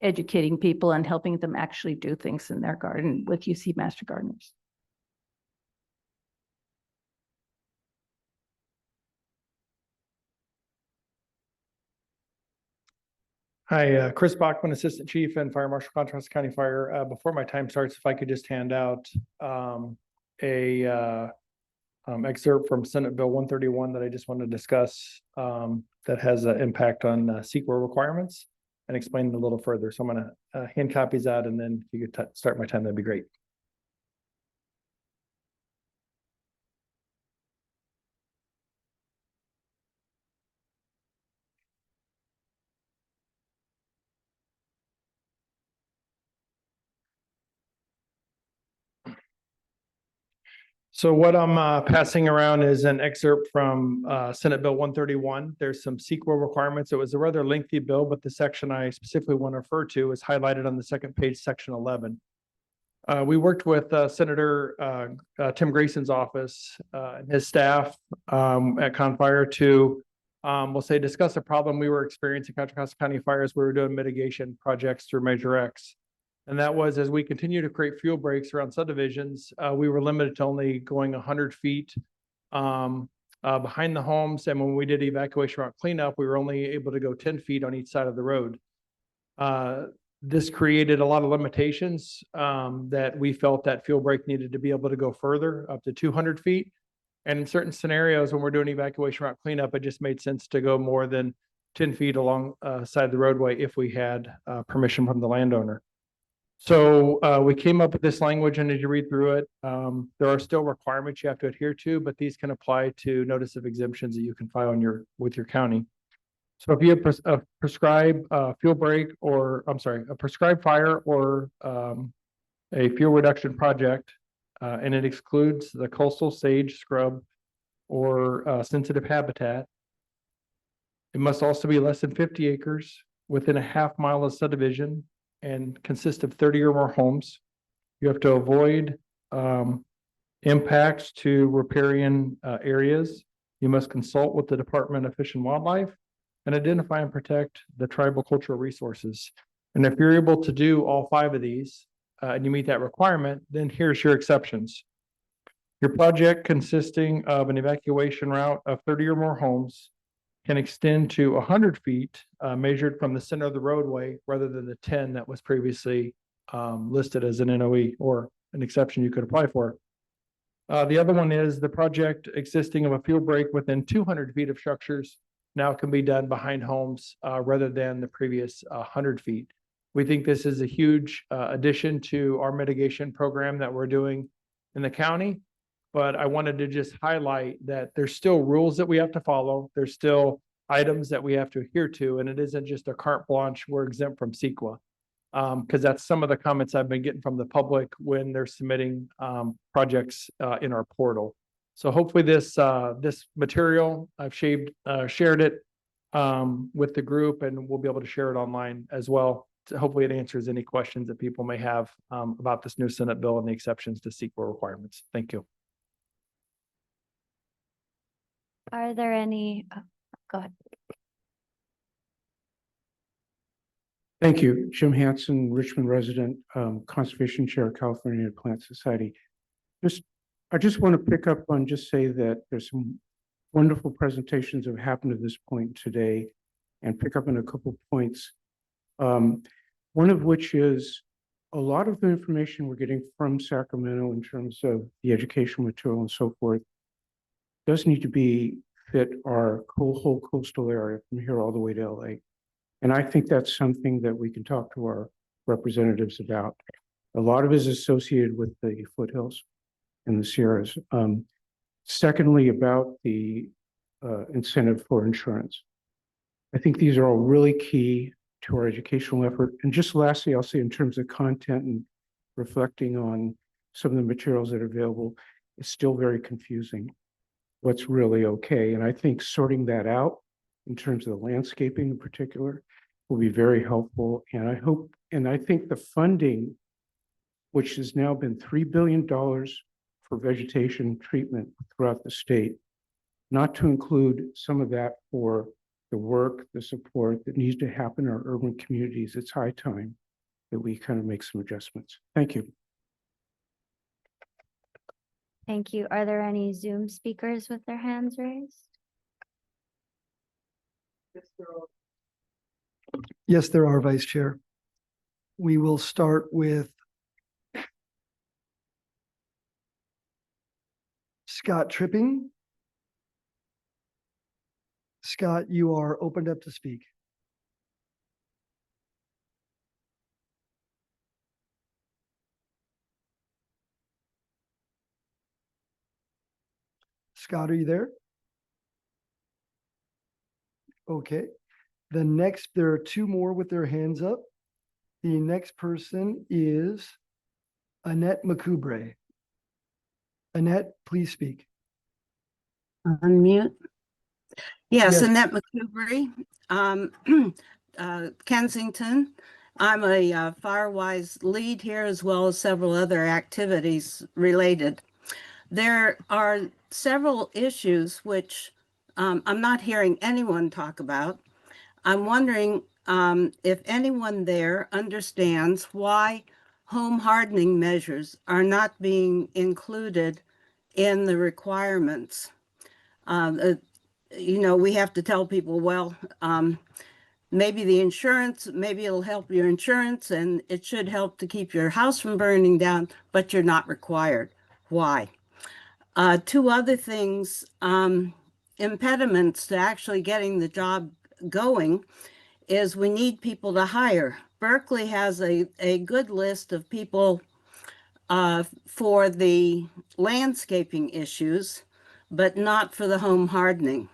[SPEAKER 8] educating people and helping them actually do things in their garden with UC Master Gardeners.
[SPEAKER 15] Hi, Chris Bachman, Assistant Chief and Fire Marshal, Contra Costa County Fire. Before my time starts, if I could just hand out a excerpt from Senate Bill 131 that I just want to discuss that has an impact on CEQA requirements, and explain it a little further. So I'm going to hand copies out, and then if you could start my time, that'd be great. So what I'm passing around is an excerpt from Senate Bill 131. There's some CEQA requirements. It was a rather lengthy bill, but the section I specifically want to refer to is highlighted on the second page, section 11. We worked with Senator Tim Grayson's office and his staff at Confire to, we'll say, discuss a problem we were experiencing in Contra Costa County Fires. We were doing mitigation projects through Measure X. And that was, as we continue to create fuel breaks around subdivisions, we were limited to only going 100 feet behind the homes. And when we did evacuation route cleanup, we were only able to go 10 feet on each side of the road. This created a lot of limitations that we felt that fuel break needed to be able to go further, up to 200 feet. And in certain scenarios, when we're doing evacuation route cleanup, it just made sense to go more than 10 feet along side of the roadway if we had permission from the landowner. So we came up with this language, and as you read through it, there are still requirements you have to adhere to, but these can apply to notice of exemptions that you can file on with your county. So if you have a prescribed fuel break, or a prescribed fire or a fuel reduction project, and it excludes the coastal sage scrub or sensitive habitat, it must also be less than 50 acres within a half mile of subdivision and consist of 30 or more homes. You have to avoid impacts to riparian areas. You must consult with the Department of Fish and Wildlife and identify and protect the tribal cultural resources. And if you're able to do all 5 of these and you meet that requirement, then here's your exceptions. Your project consisting of an evacuation route of 30 or more homes can extend to 100 feet measured from the center of the roadway rather than the 10 that was previously listed as an NOE or an exception you could apply for. The other one is the project existing of a fuel break within 200 feet of structures now can be done behind homes rather than the previous 100 feet. We think this is a huge addition to our mitigation program that we're doing in the county. But I wanted to just highlight that there's still rules that we have to follow. There's still items that we have to adhere to, and it isn't just a carte blanche, we're exempt from CEQA. Because that's some of the comments I've been getting from the public when they're submitting projects in our portal. So hopefully this material, I've shared it with the group, and we'll be able to share it online as well. So hopefully it answers any questions that people may have about this new Senate bill and the exceptions to CEQA requirements. Thank you.
[SPEAKER 1] Are there any, go ahead.
[SPEAKER 16] Thank you. Jim Hanson, Richmond resident, Conservation Chair, California Plant Society. I just want to pick up on, just say that there's some wonderful presentations that have happened to this point today, and pick up on a couple of points. One of which is a lot of the information we're getting from Sacramento in terms of the educational material and so forth does need to be fit our whole coastal area from here all the way to LA. And I think that's something that we can talk to our representatives about. A lot of it is associated with the foothills and the Sierras. Secondly, about the incentive for insurance. I think these are all really key to our educational effort. And just lastly, I'll say in terms of content and reflecting on some of the materials that are available, it's still very confusing what's really okay. And I think sorting that out in terms of the landscaping in particular will be very helpful. And I hope, and I think the funding, which has now been $3 billion for vegetation treatment throughout the state, not to include some of that for the work, the support that needs to happen in our urban communities. It's high time that we kind of make some adjustments. Thank you.
[SPEAKER 1] Thank you. Are there any Zoom speakers with their hands raised?
[SPEAKER 5] Yes, there are, Vice Chair. We will start with Scott Tripping. Scott, you are opened up to speak. Scott, are you there? Okay. The next, there are two more with their hands up. The next person is Annette McCoubre. Annette, please speak.
[SPEAKER 17] Unmute. Yes,
[SPEAKER 5] Yes.
[SPEAKER 17] Annette McCoubre, Kensington. I'm a Firewise lead here as well as several other activities related. There are several issues which I'm not hearing anyone talk about. I'm wondering if anyone there understands why home hardening measures are not being included in the requirements. You know, we have to tell people, well, maybe the insurance, maybe it'll help your insurance and it should help to keep your house from burning down, but you're not required. Why? Two other things, impediments to actually getting the job going is we need people to hire. Berkeley has a good list of people for the landscaping issues, but not for the home hardening.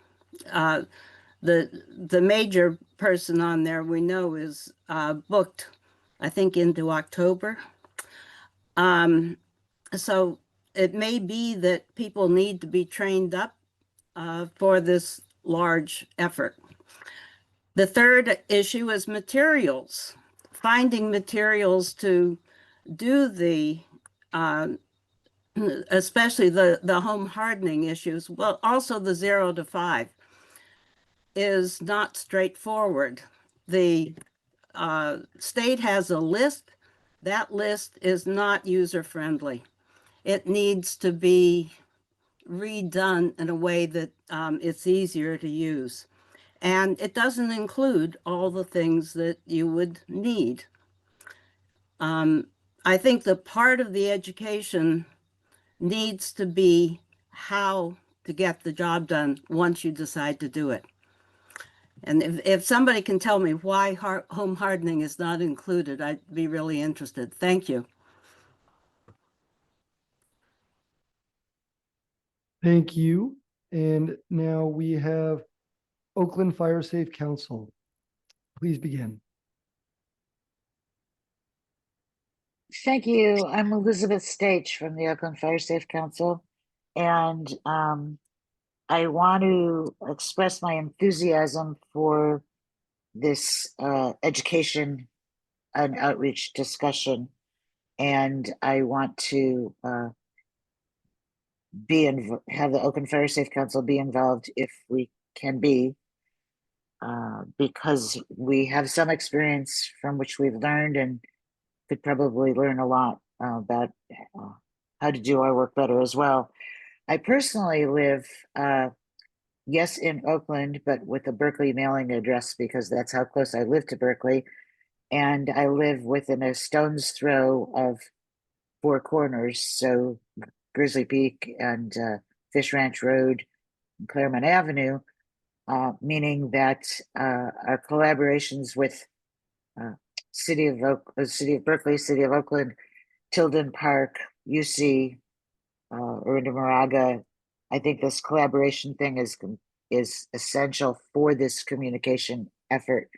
[SPEAKER 17] The major person on there we know is booked, I think, into October. So it may be that people need to be trained up for this large effort. The third issue is materials, finding materials to do the especially the home hardening issues, well, also the 0 to 5 is not straightforward. The state has a list. That list is not user-friendly. It needs to be redone in a way that it's easier to use. And it doesn't include all the things that you would need. I think the part of the education needs to be how to get the job done once you decide to do it. And if somebody can tell me why home hardening is not included, I'd be really interested. Thank you.
[SPEAKER 5] Thank you. And now we have Oakland Fire Safe Council. Please begin.
[SPEAKER 18] Thank you. I'm Elizabeth Staich from the Oakland Fire Safe Council. And I want to express my enthusiasm for this education and outreach discussion. And I want to have the Oakland Fire Safe Council be involved if we can be, because we have some experience from which we've learned and could probably learn a lot about how to do our work better as well. I personally live, yes, in Oakland, but with a Berkeley mailing address because that's how close I live to Berkeley. and I live within a stone's throw of Four Corners, so Grizzly Peak and Fish Ranch Road, and Claremont Avenue, meaning that our collaborations with City of Berkeley, City of Oakland, Tilden Park, UC, Orinda Moraga. I think this collaboration thing is essential for this communication effort,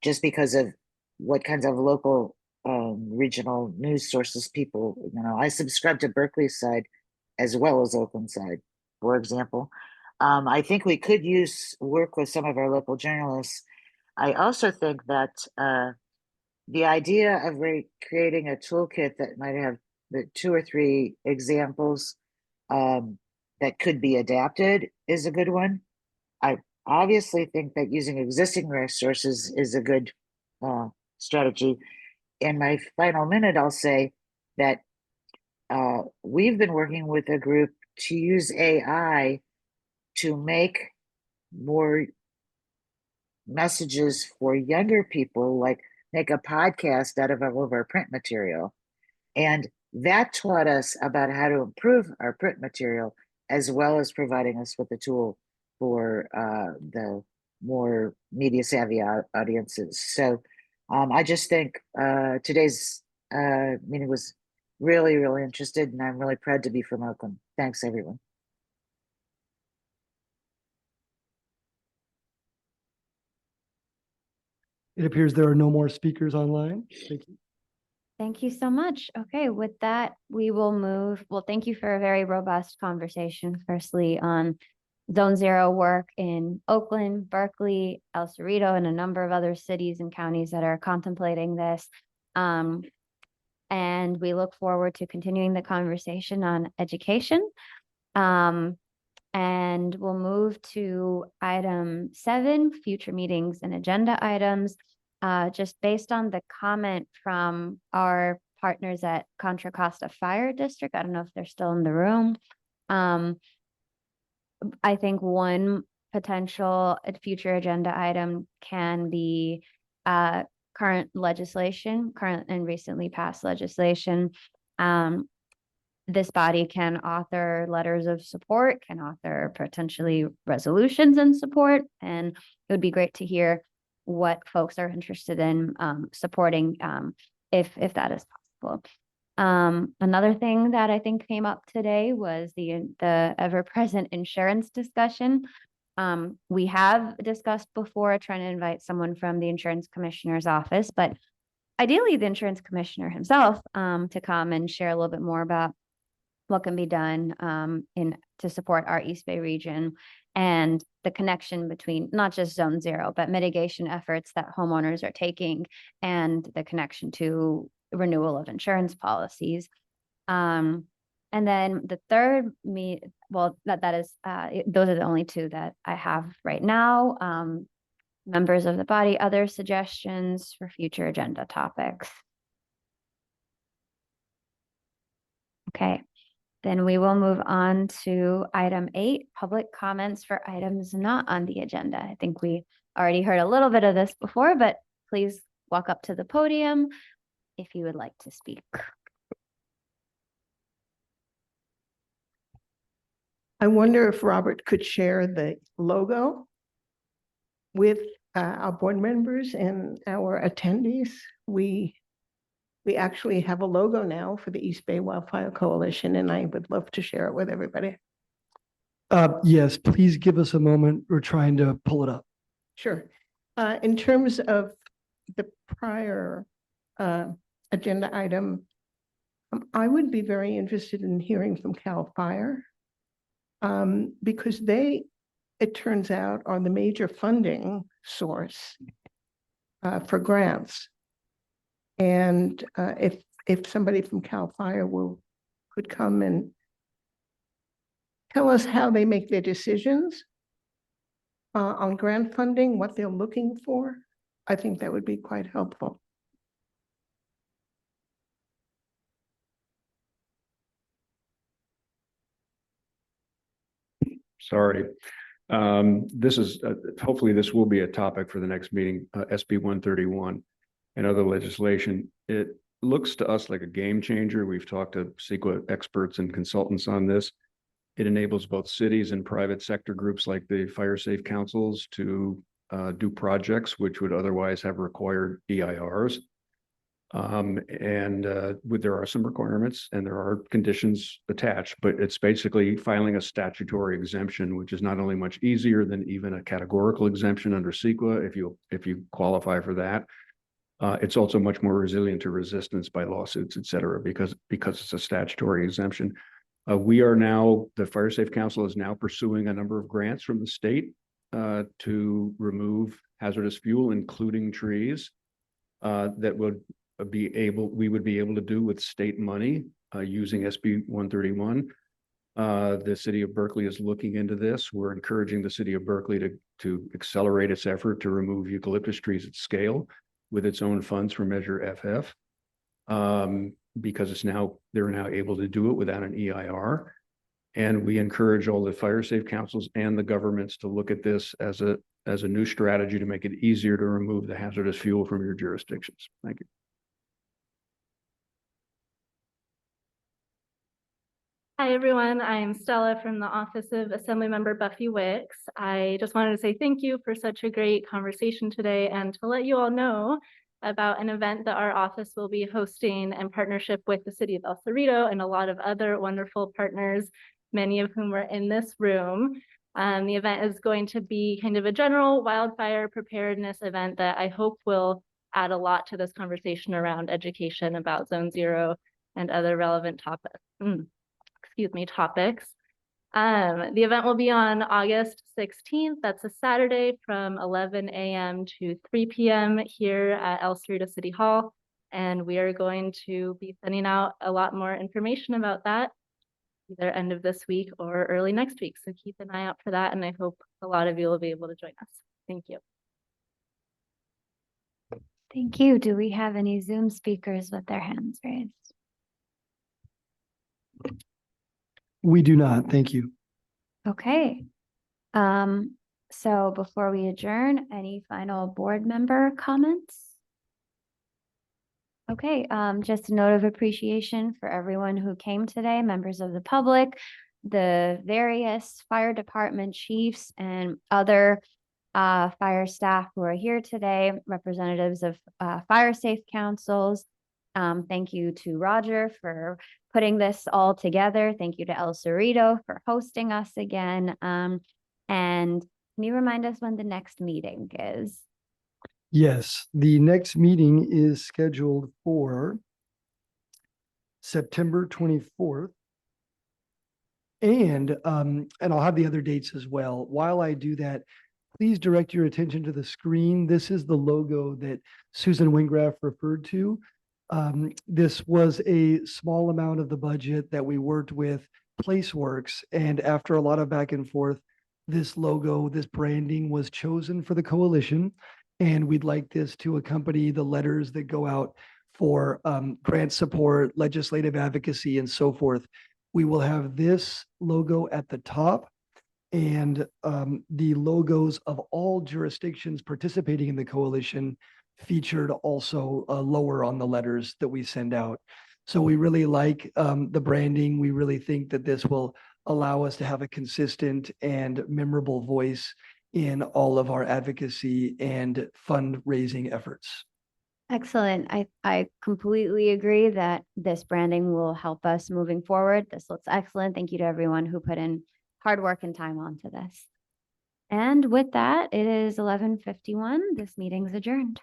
[SPEAKER 18] just because of what kinds of local regional news sources people, I subscribe to Berkeley side as well as Oakland side, for example. I think we could work with some of our local journalists. I also think that the idea of creating a toolkit that might have the 2 or 3 examples that could be adapted is a good one. I obviously think that using existing resources is a good strategy. In my final minute, I'll say that we've been working with a group to use AI to make more messages for younger people, like make a podcast out of all of our print material. And that taught us about how to improve our print material, as well as providing us with a tool for the more media savvy audiences. So I just think today's meeting was really, really interested, and I'm really proud to be from Oakland. Thanks, everyone.
[SPEAKER 5] It appears there are no more speakers online. Thank you.
[SPEAKER 1] Thank you so much. Okay, with that, we will move. Well, thank you for a very robust conversation, firstly, on Zone Zero work in Oakland, Berkeley, El Cerrito, and a number of other cities and counties that are contemplating this. And we look forward to continuing the conversation on education. And we'll move to item 7, future meetings and agenda items. Just based on the comment from our partners at Contra Costa Fire District, I don't know if they're still in the room. I think one potential future agenda item can be current legislation, current and recently passed legislation. This body can author letters of support, can author potentially resolutions in support, and it would be great to hear what folks are interested in supporting if that is possible. Another thing that I think came up today was the ever-present insurance discussion. We have discussed before trying to invite someone from the insurance commissioner's office, but ideally the insurance commissioner himself to come and share a little bit more about what can be done to support our East Bay region and the connection between not just Zone Zero, but mitigation efforts that homeowners are taking and the connection to renewal of insurance policies. And then the third that is those are the only 2 that I have right now. Members of the body, other suggestions for future agenda topics? Okay. Then we will move on to item 8, public comments for items not on the agenda. I think we already heard a little bit of this before, but please walk up to the podium if you would like to speak.
[SPEAKER 14] I wonder if Robert could share the logo with our board members and our attendees. We actually have a logo now for the East Bay Wildfire Coalition, and I would love to share it with everybody.
[SPEAKER 5] Yes, please give us a moment. We're trying to pull it up.
[SPEAKER 14] Sure. In terms of the prior agenda item, I would be very interested in hearing from CAL FIRE because they, it turns out, are the major funding source for grants. And if somebody from CAL FIRE could come and tell us how they make their decisions on grant funding, what they're looking for, I think that would be quite helpful.
[SPEAKER 10] Sorry. This is, hopefully this will be a topic for the next meeting, SB 131. and other legislation. It looks to us like a game changer. We've talked to CEQA experts and consultants on this. It enables both cities and private sector groups like the fire safe councils to do projects which would otherwise have required EIRs. There are some requirements and there are conditions attached, but it's basically filing a statutory exemption, which is not only much easier than even a categorical exemption under CEQA if you qualify for that. It's also much more resilient to resistance by lawsuits, et cetera, because it's a statutory exemption. The Fire Safe Council is now pursuing a number of grants from the state to remove hazardous fuel, including trees, that we would be able to do with state money using SB 131. The city of Berkeley is looking into this. We're encouraging the city of Berkeley to accelerate its effort to remove eucalyptus trees at scale with its own funds from Measure FF. Because they're now able to do it without an EIR. And we encourage all the fire safe councils and the governments to look at this as a new strategy to make it easier to remove the hazardous fuel from your jurisdictions. Thank you.
[SPEAKER 19] Hi, everyone. I'm Stella from the Office of Assemblymember Buffy Wicks. I just wanted to say thank you for such a great conversation today and to let you all know about an event that our office will be hosting in partnership with the City of El Cerrito and a lot of other wonderful partners, many of whom are in this room. The event is going to be kind of a general wildfire preparedness event that I hope will add a lot to this conversation around education about Zone Zero and other relevant topics. The event will be on August 16th. That's a Saturday from 11 a.m. to 3 p.m. here at El Cerrito City Hall. And we are going to be sending out a lot more information about that either end of this week or early next week. So keep an eye out for that. And I hope a lot of you will be able to join us. Thank you.
[SPEAKER 1] Thank you. Do we have any Zoom speakers with their hands raised?
[SPEAKER 5] We do not. Thank you.
[SPEAKER 1] Okay. So before we adjourn, any final board member comments? Okay, just a note of appreciation for everyone who came today, members of the public, the various fire department chiefs and other fire staff who are here today, representatives of fire safe councils. Thank you to Roger for putting this all together. Thank you to El Cerrito for hosting us again. And can you remind us when the next meeting is?
[SPEAKER 5] Yes, the next meeting is scheduled for September 24th. And I'll have the other dates as well. While I do that, please direct your attention to the screen. This is the logo that Susan Wingraf referred to. This was a small amount of the budget that we worked with PlaceWorks. And after a lot of back and forth, this logo, this branding was chosen for the coalition. And we'd like this to accompany the letters that go out for grant support, legislative advocacy, and so forth. We will have this logo at the top and the logos of all jurisdictions participating in the coalition featured also lower on the letters that we send out. So we really like the branding. We really think that this will allow us to have a consistent and memorable voice in all of our advocacy and fundraising efforts.
[SPEAKER 1] Excellent. I completely agree that this branding will help us moving forward. This looks excellent. Thank you to everyone who put in hard work and time onto this. And with that, it is 11:51. This meeting's adjourned.